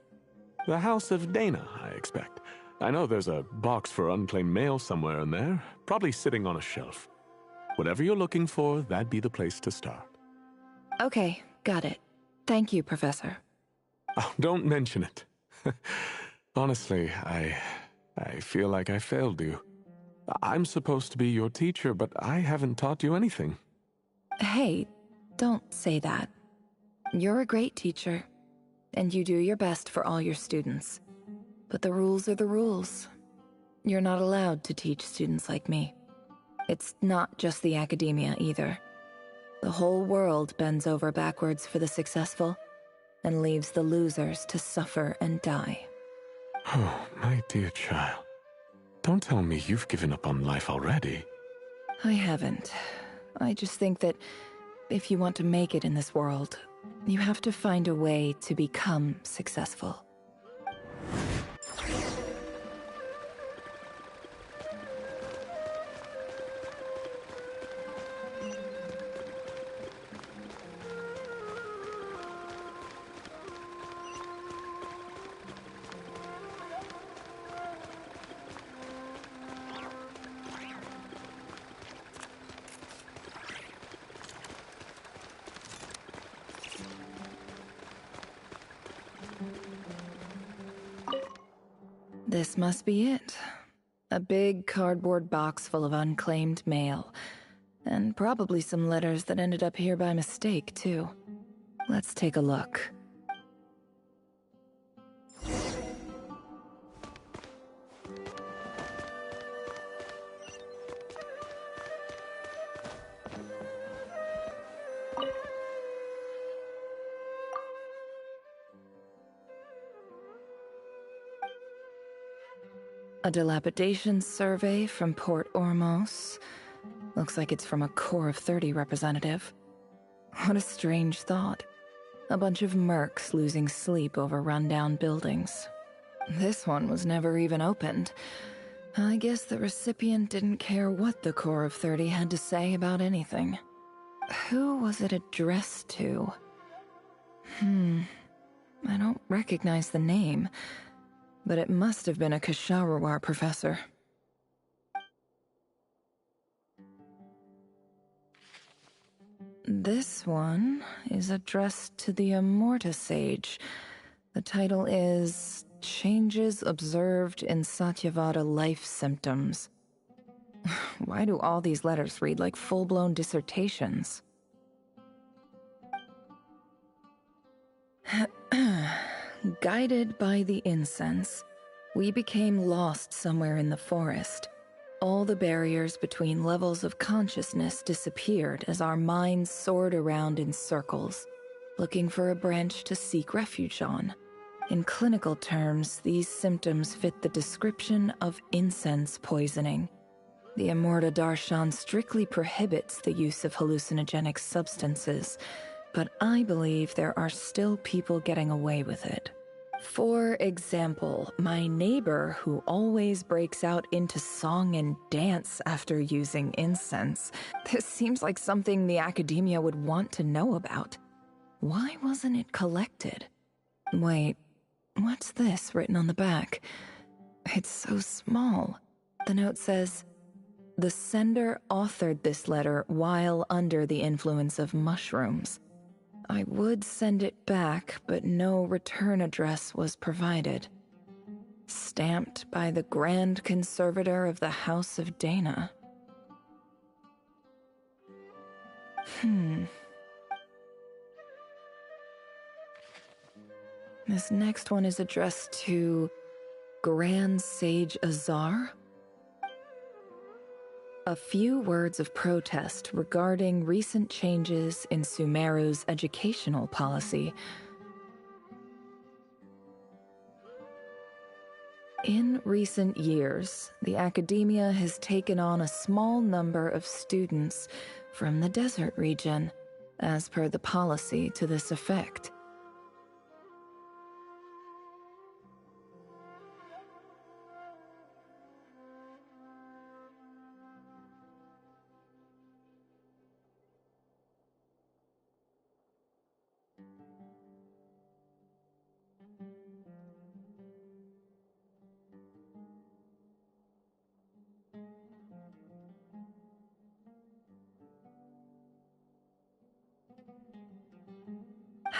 The House of Dana, I expect. I know there's a box for unclaimed mail somewhere in there, probably sitting on a shelf. Whatever you're looking for, that'd be the place to start. Okay, got it. Thank you, Professor. Oh, don't mention it. Honestly, I feel like I failed you. I'm supposed to be your teacher, but I haven't taught you anything. Hey, don't say that. You're a great teacher, and you do your best for all your students. But the rules are the rules. You're not allowed to teach students like me. It's not just the academia either. The whole world bends over backwards for the successful and leaves the losers to suffer and die. Oh, my dear child. Don't tell me you've given up on life already. I haven't. I just think that if you want to make it in this world, you have to find a way to become successful. This must be it. A big cardboard box full of unclaimed mail. And probably some letters that ended up here by mistake, too. Let's take a look. A dilapidation survey from Port Ormos. Looks like it's from a Core of 30 representative. What a strange thought. A bunch of mercs losing sleep over rundown buildings. This one was never even opened. I guess the recipient didn't care what the Core of 30 had to say about anything. Who was it addressed to? I don't recognize the name. But it must have been a Kasharawar professor. This one is addressed to the Immorta Sage. The title is Changes Observed in Satyavada Life Symptoms. Why do all these letters read like full-blown dissertations? Guided by the incense, we became lost somewhere in the forest. All the barriers between levels of consciousness disappeared as our minds soared around in circles, looking for a branch to seek refuge on. In clinical terms, these symptoms fit the description of incense poisoning. The Immorta Darshan strictly prohibits the use of hallucinogenic substances, but I believe there are still people getting away with it. For example, my neighbor who always breaks out into song and dance after using incense. This seems like something the academia would want to know about. Why wasn't it collected? Wait, what's this written on the back? It's so small. The note says, "The sender authored this letter while under the influence of mushrooms. I would send it back, but no return address was provided. Stamped by the Grand Conservator of the House of Dana." This next one is addressed to Grand Sage Azar. A few words of protest regarding recent changes in Sumeru's educational policy. In recent years, the academia has taken on a small number of students from the desert region, as per the policy to this effect.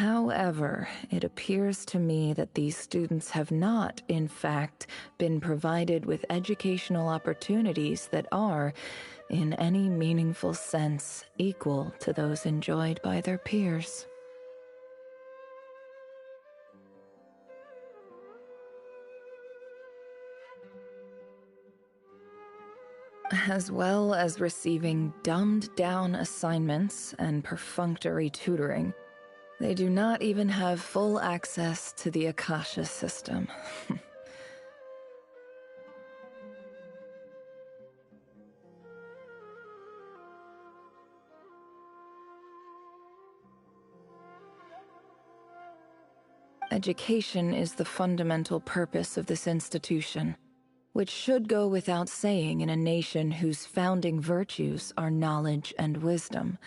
However, it appears to me that these students have not, in fact, been provided with educational opportunities that are, in any meaningful sense, equal to those enjoyed by their peers. As well as receiving dumbed-down assignments and perfunctory tutoring, they do not even have full access to the Akasha system. Education is the fundamental purpose of this institution, which should go without saying in a nation whose founding virtues are knowledge and wisdom.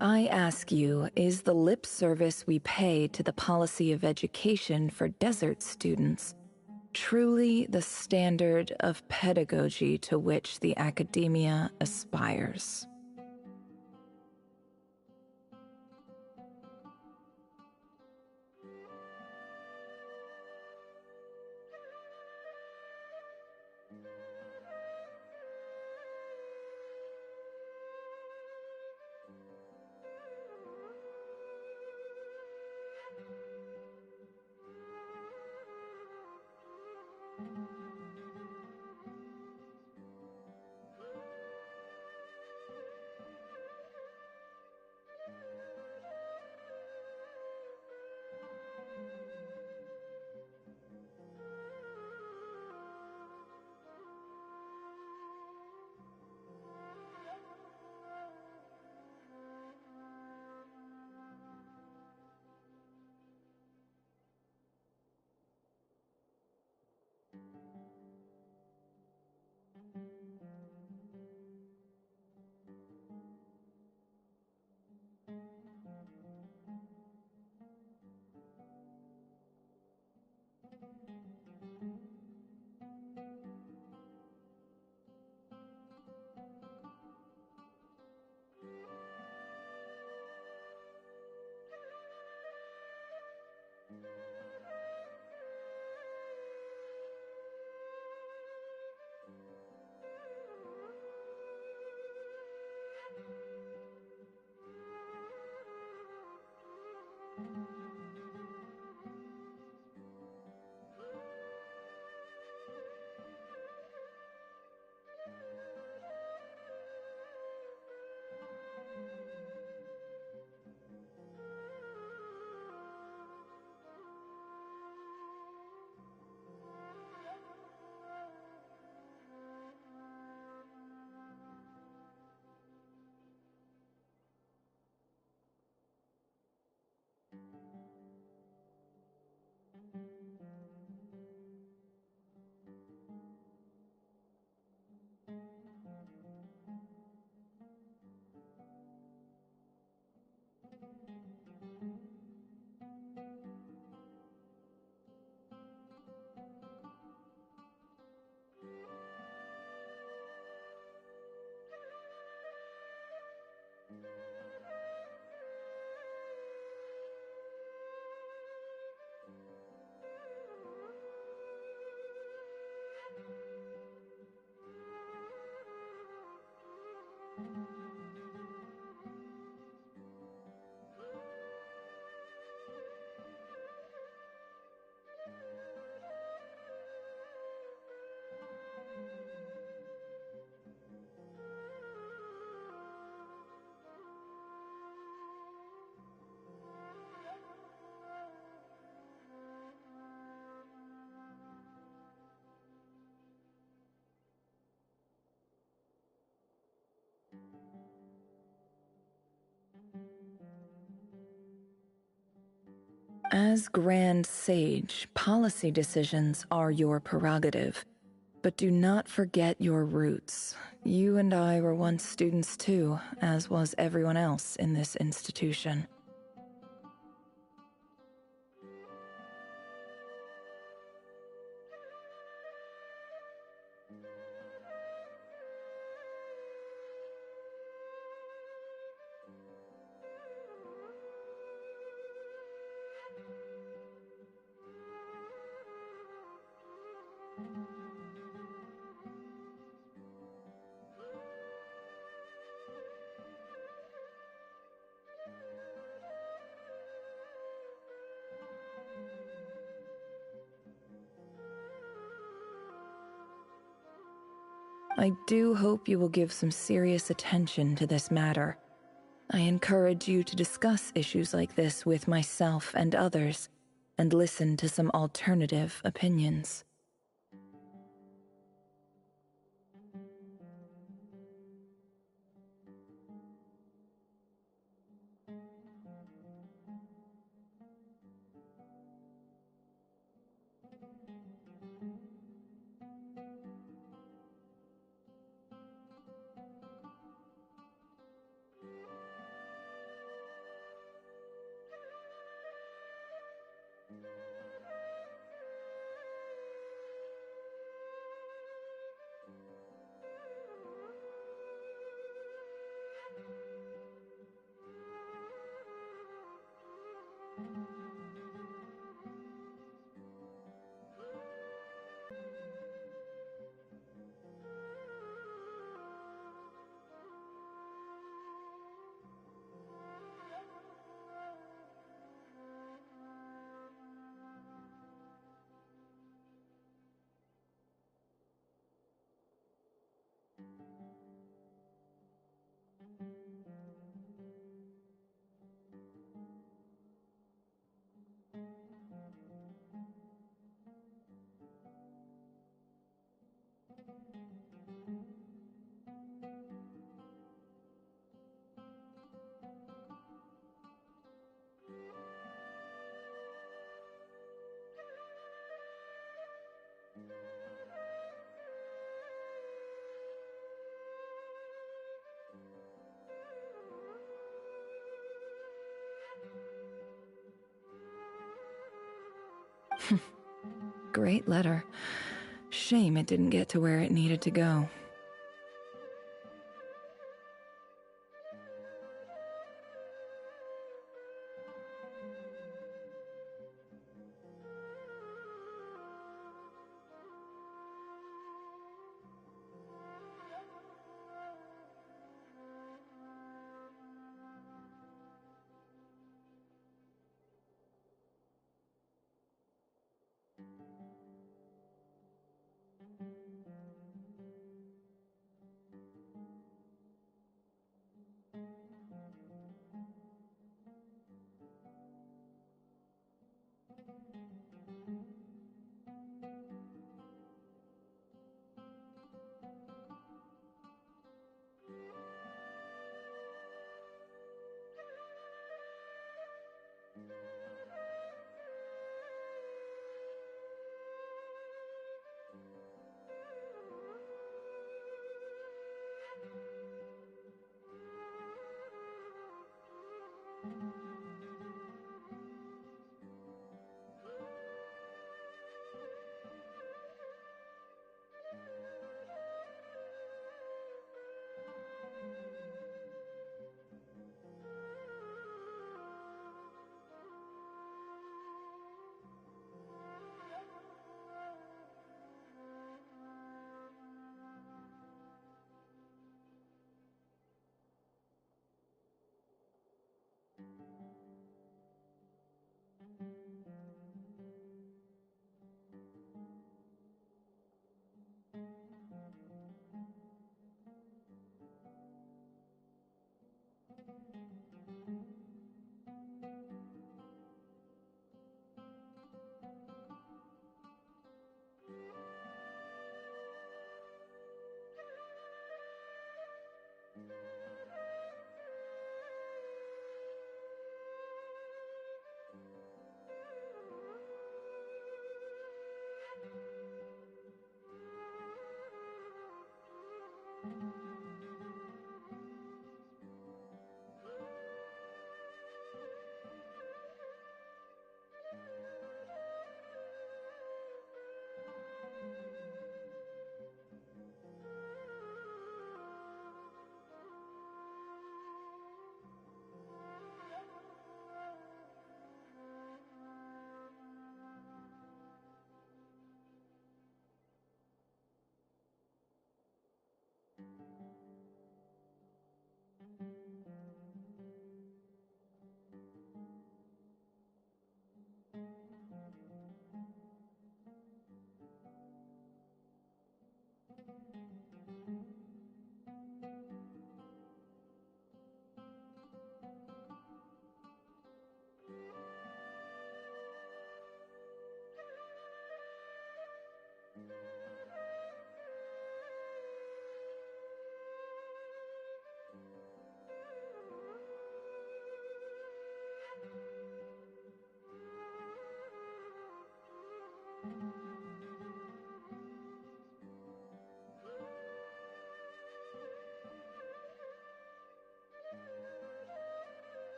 I ask you, is the lip service we pay to the policy of education for desert students truly the standard of pedagogy to which the academia aspires? As Grand Sage, policy decisions are your prerogative. But do not forget your roots. You and I were once students too, as was everyone else in this institution. I do hope you will give some serious attention to this matter. I encourage you to discuss issues like this with myself and others, and listen to some alternative opinions. Great letter. Shame it didn't get to where it needed to go.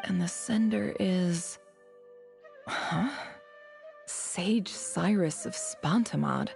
And the sender is... Huh? Sage Cyrus of Spantamod.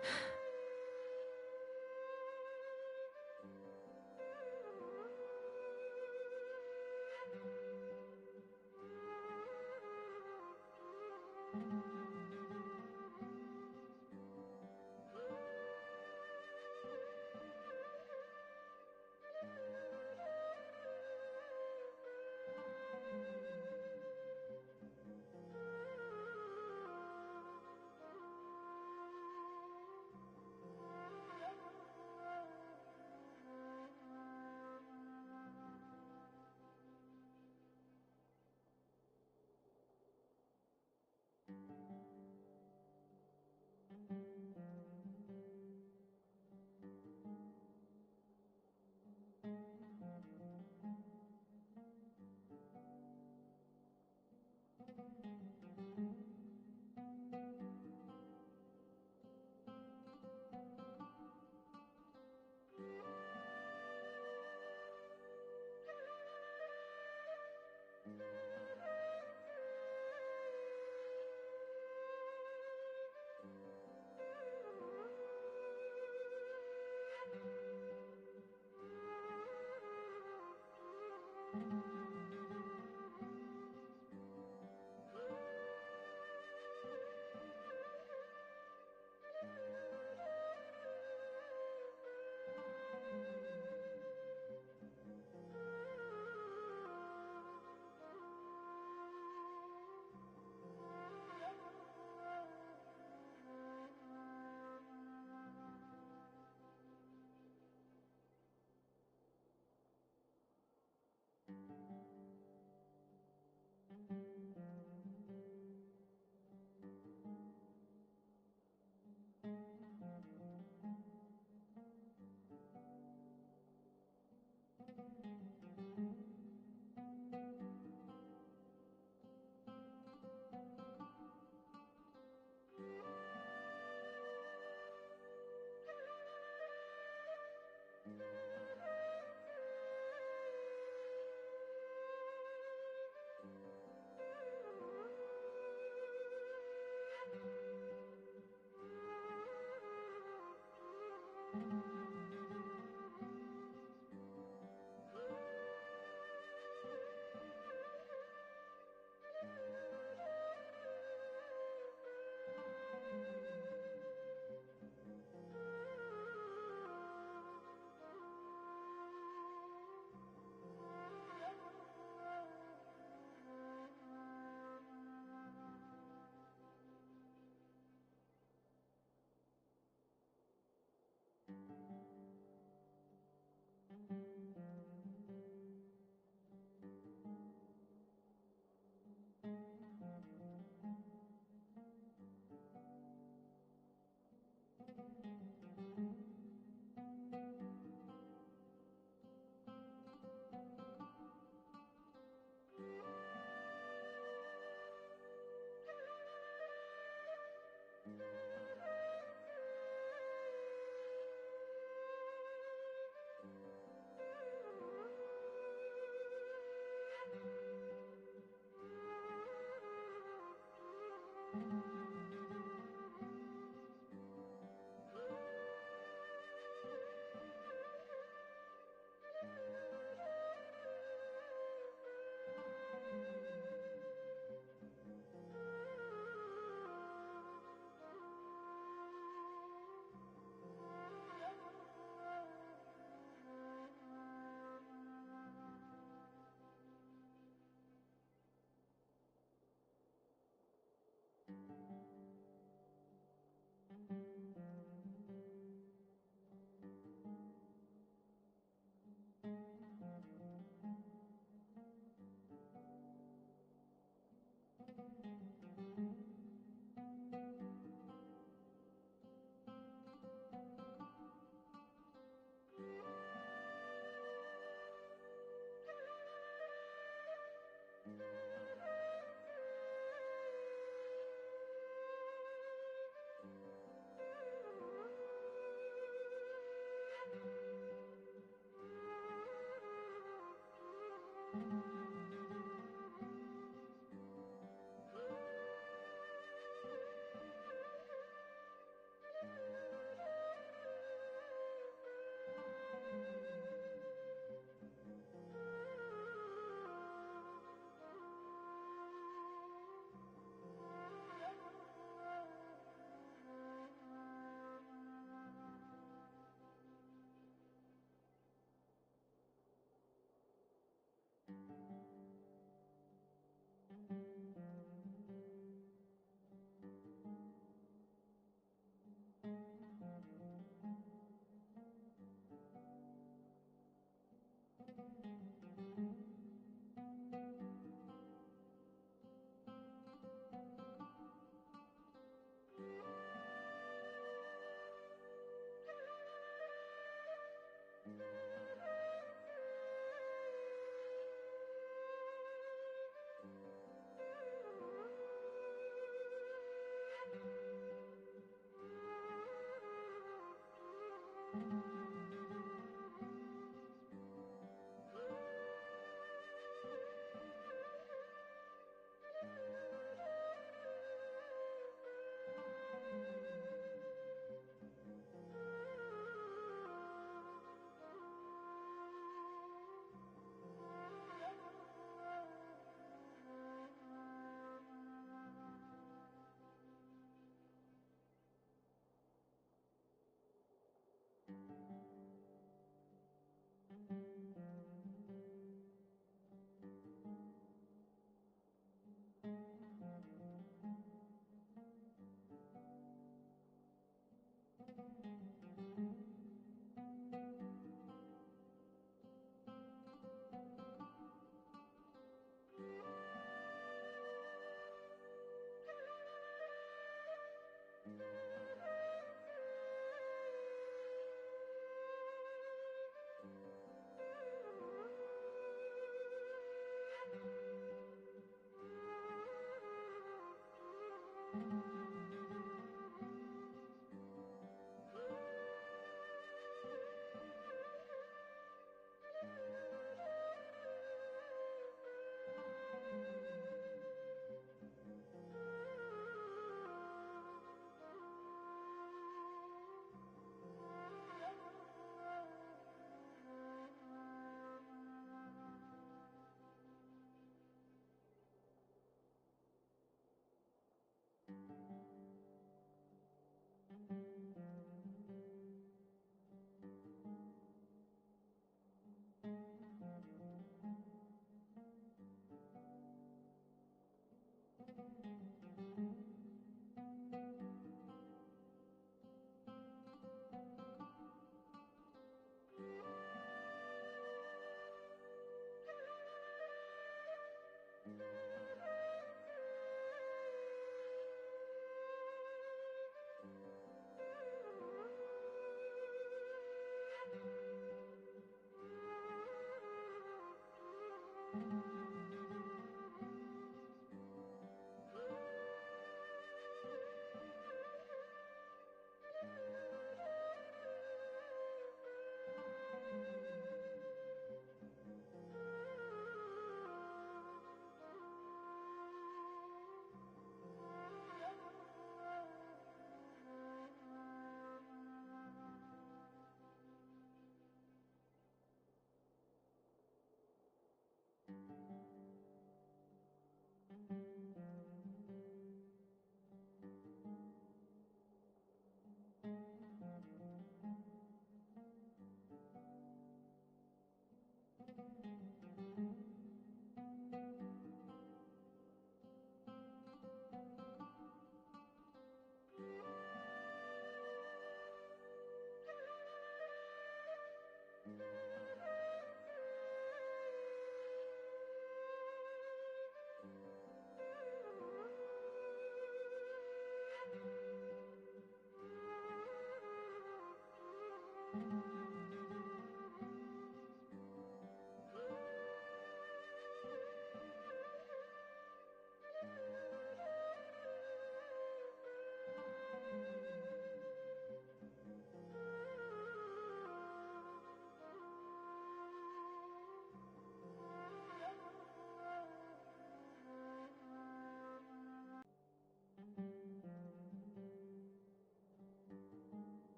you.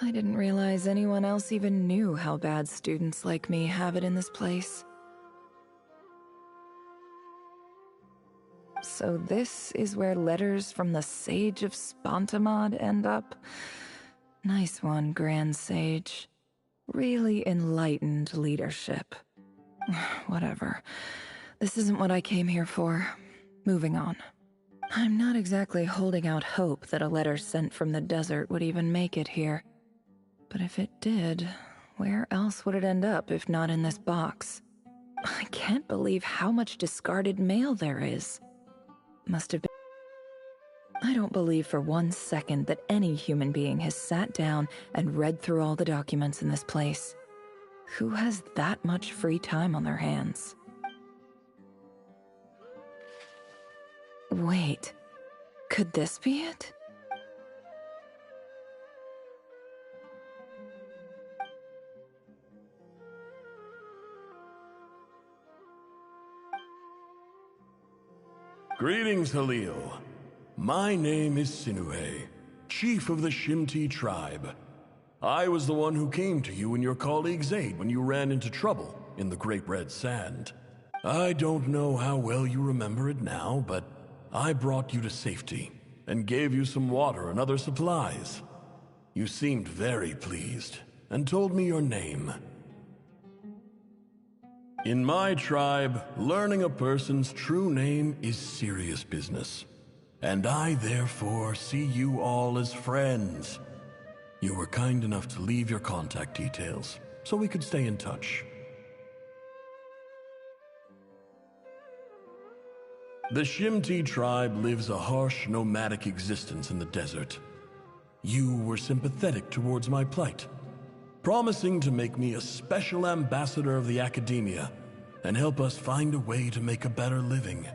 I didn't realize anyone else even knew how bad students like me have it in this place. So this is where letters from the Sage of Spontamod end up? Nice one, Grand Sage. Really enlightened leadership. Whatever. This isn't what I came here for. Moving on. I'm not exactly holding out hope that a letter sent from the desert would even make it here. But if it did, where else would it end up if not in this box? I can't believe how much discarded mail there is. Must have been... I don't believe for 1 second that any human being has sat down and read through all the documents in this place. Who has that much free time on their hands? Wait, could this be it? Greetings, Halil. My name is Sinuhe, chief of the Shimti tribe. I was the one who came to you and your colleague's aid when you ran into trouble in the Great Red Sand. I don't know how well you remember it now, but I brought you to safety and gave you some water and other supplies. You seemed very pleased and told me your name. In my tribe, learning a person's true name is serious business, and I therefore see you all as friends. You were kind enough to leave your contact details so we could stay in touch. The Shimti tribe lives a harsh, nomadic existence in the desert. You were sympathetic towards my plight, promising to make me a special ambassador of the academia and help us find a way to make a better living.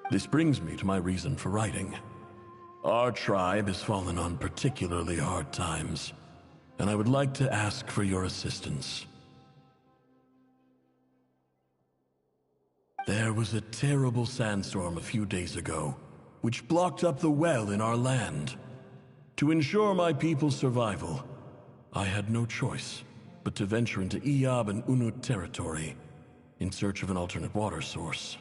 This brings me to my reason for writing. Our tribe has fallen on particularly hard times, and I would like to ask for your assistance. There was a terrible sandstorm a few days ago, which blocked up the well in our land. To ensure my people's survival, I had no choice but to venture into Iyab and Unut territory in search of an alternate water source.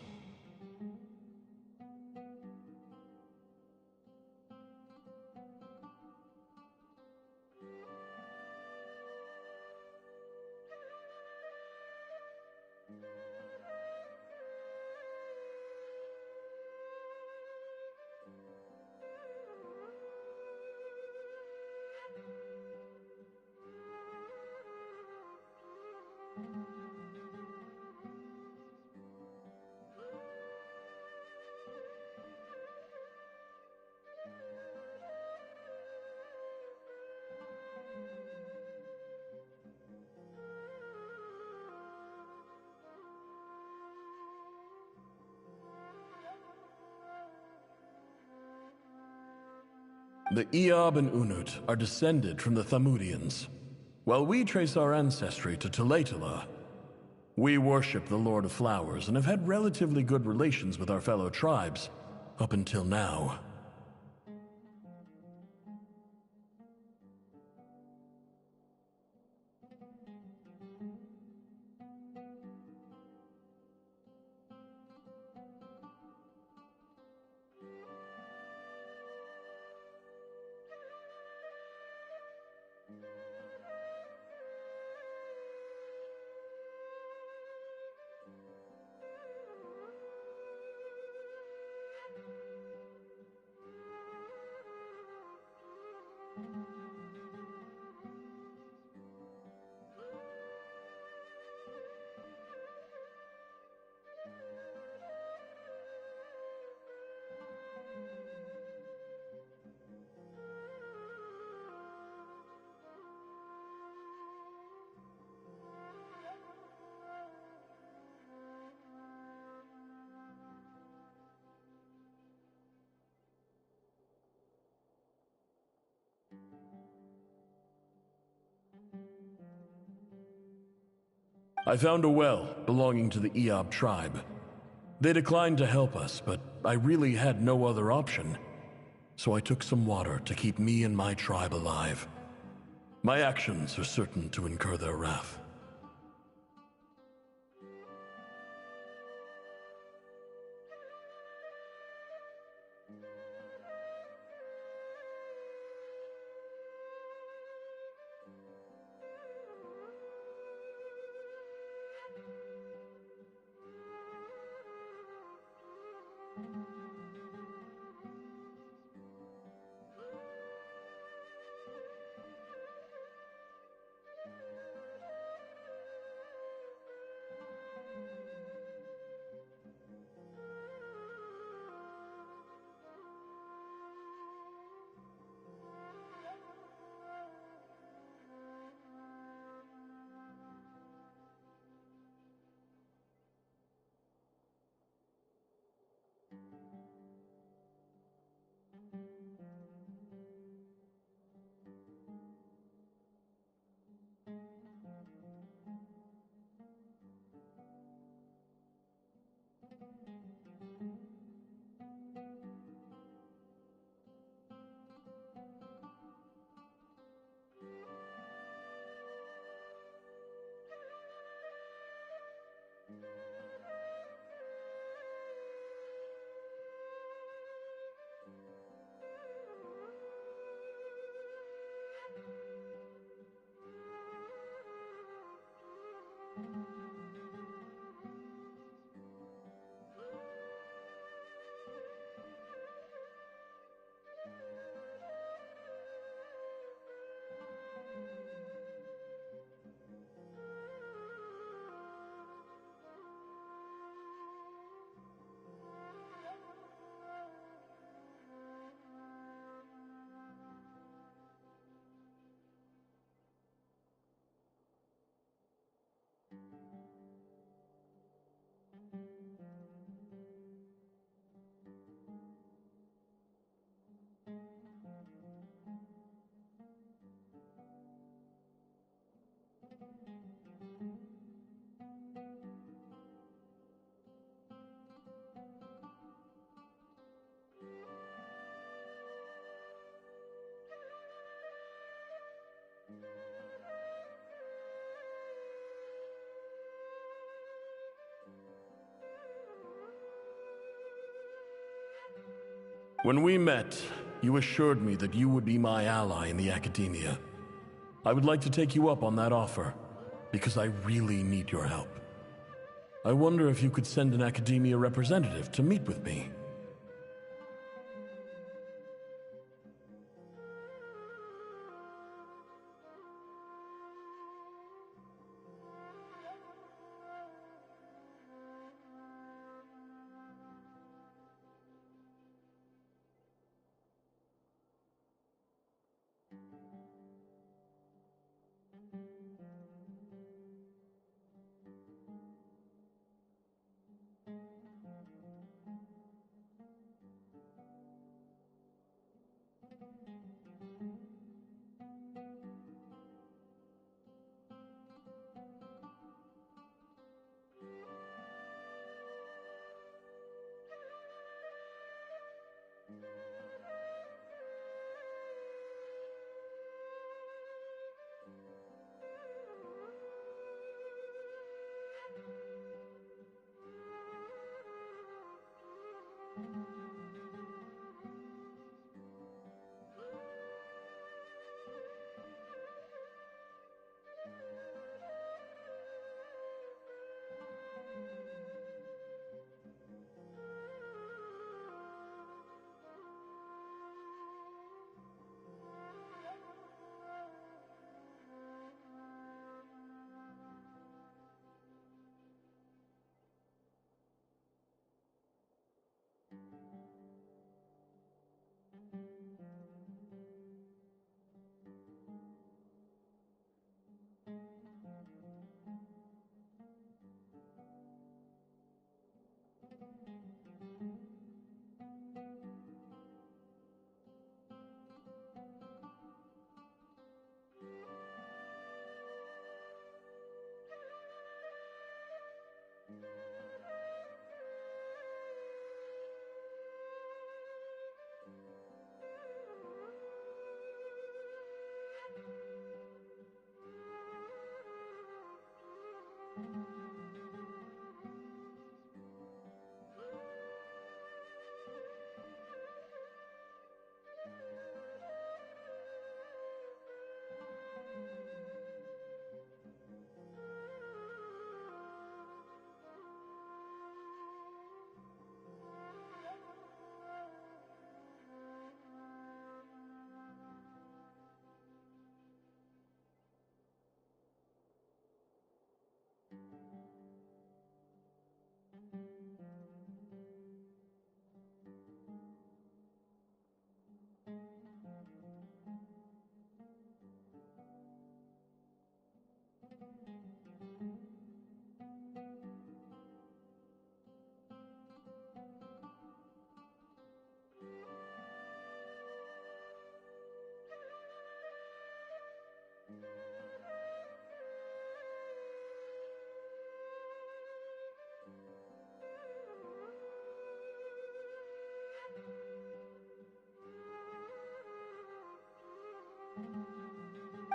The Iyab and Unut are descended from the Thamudians, while we trace our ancestry to Tulatala. We worship the Lord of Flowers and have had relatively good relations with our fellow tribes up until now. I found a well belonging to the Iyab tribe. They declined to help us, but I really had no other option. So I took some water to keep me and my tribe alive. My actions are certain to incur their wrath. When we met, you assured me that you would be my ally in the academia. I would like to take you up on that offer, because I really need your help. I wonder if you could send an academia representative to meet with me.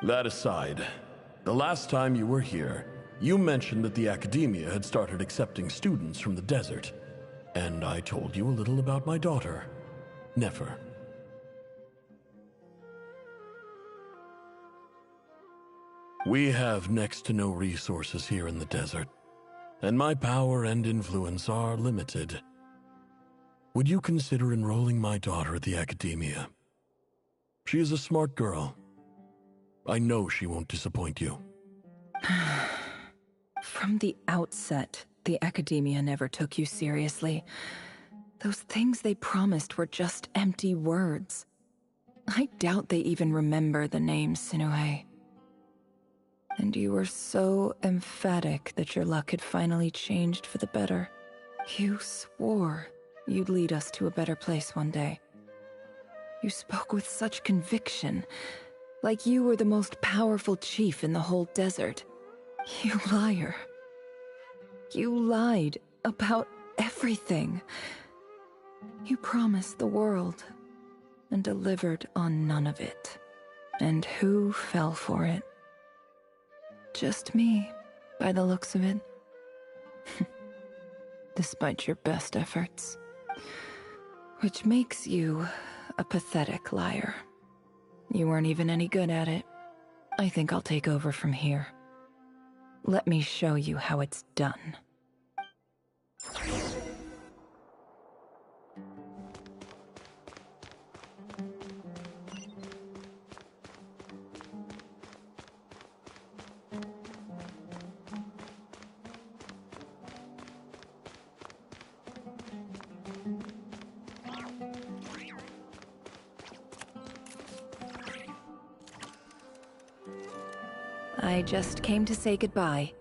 That aside, the last time you were here, you mentioned that the Academia had started accepting students from the desert. And I told you a little about my daughter, Nefer. We have next to no resources here in the desert, and my power and influence are limited. Would you consider enrolling my daughter at the Academia? She is a smart girl. I know she won't disappoint you. From the outset, the Academia never took you seriously. Those things they promised were just empty words. I doubt they even remember the name Sinuhe. And you were so emphatic that your luck had finally changed for the better. You swore you'd lead us to a better place one day. You spoke with such conviction, like you were the most powerful chief in the whole desert. You liar. You lied about everything. You promised the world and delivered on none of it. And who fell for it? Just me, by the looks of it. Despite your best efforts. Which makes you a pathetic liar. You weren't even any good at it. I think I'll take over from here. Let me show you how it's done. I just came to say goodbye.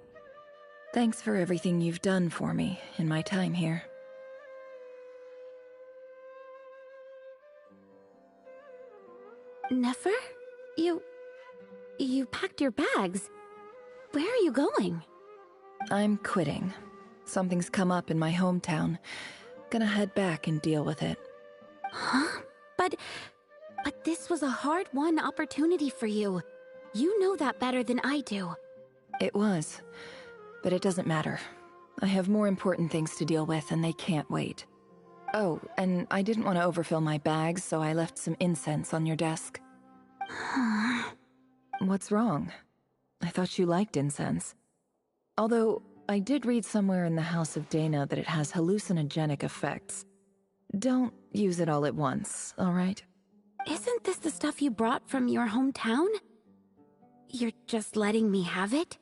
Thanks for everything you've done for me in my time here. Nefer? You packed your bags. Where are you going? I'm quitting. Something's come up in my hometown. Gonna head back and deal with it. Huh? But this was a hard-won opportunity for you. You know that better than I do. It was, but it doesn't matter. I have more important things to deal with and they can't wait. Oh, and I didn't want to overfill my bags, so I left some incense on your desk. What's wrong? I thought you liked incense. Although, I did read somewhere in the House of Dana that it has hallucinogenic effects. Don't use it all at once, all right? Isn't this the stuff you brought from your hometown? You're just letting me have it?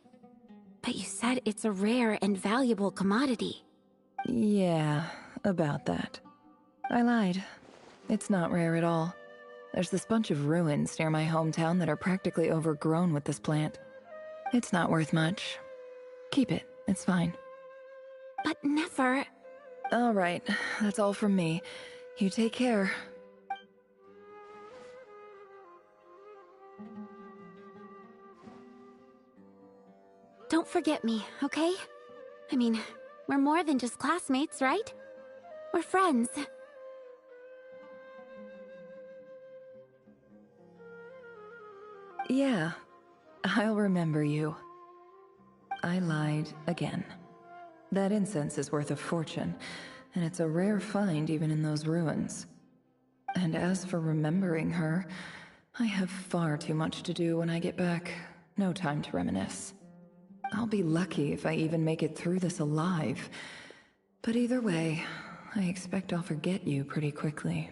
But you said it's a rare and valuable commodity. Yeah, about that. I lied. It's not rare at all. There's this bunch of ruins near my hometown that are practically overgrown with this plant. It's not worth much. Keep it, it's fine. But Nefer... All right, that's all from me. You take care. Don't forget me, okay? I mean, we're more than just classmates, right? We're friends. Yeah, I'll remember you. I lied again. That incense is worth a fortune, and it's a rare find even in those ruins. And as for remembering her, I have far too much to do when I get back. No time to reminisce. I'll be lucky if I even make it through this alive. But either way, I expect I'll forget you pretty quickly.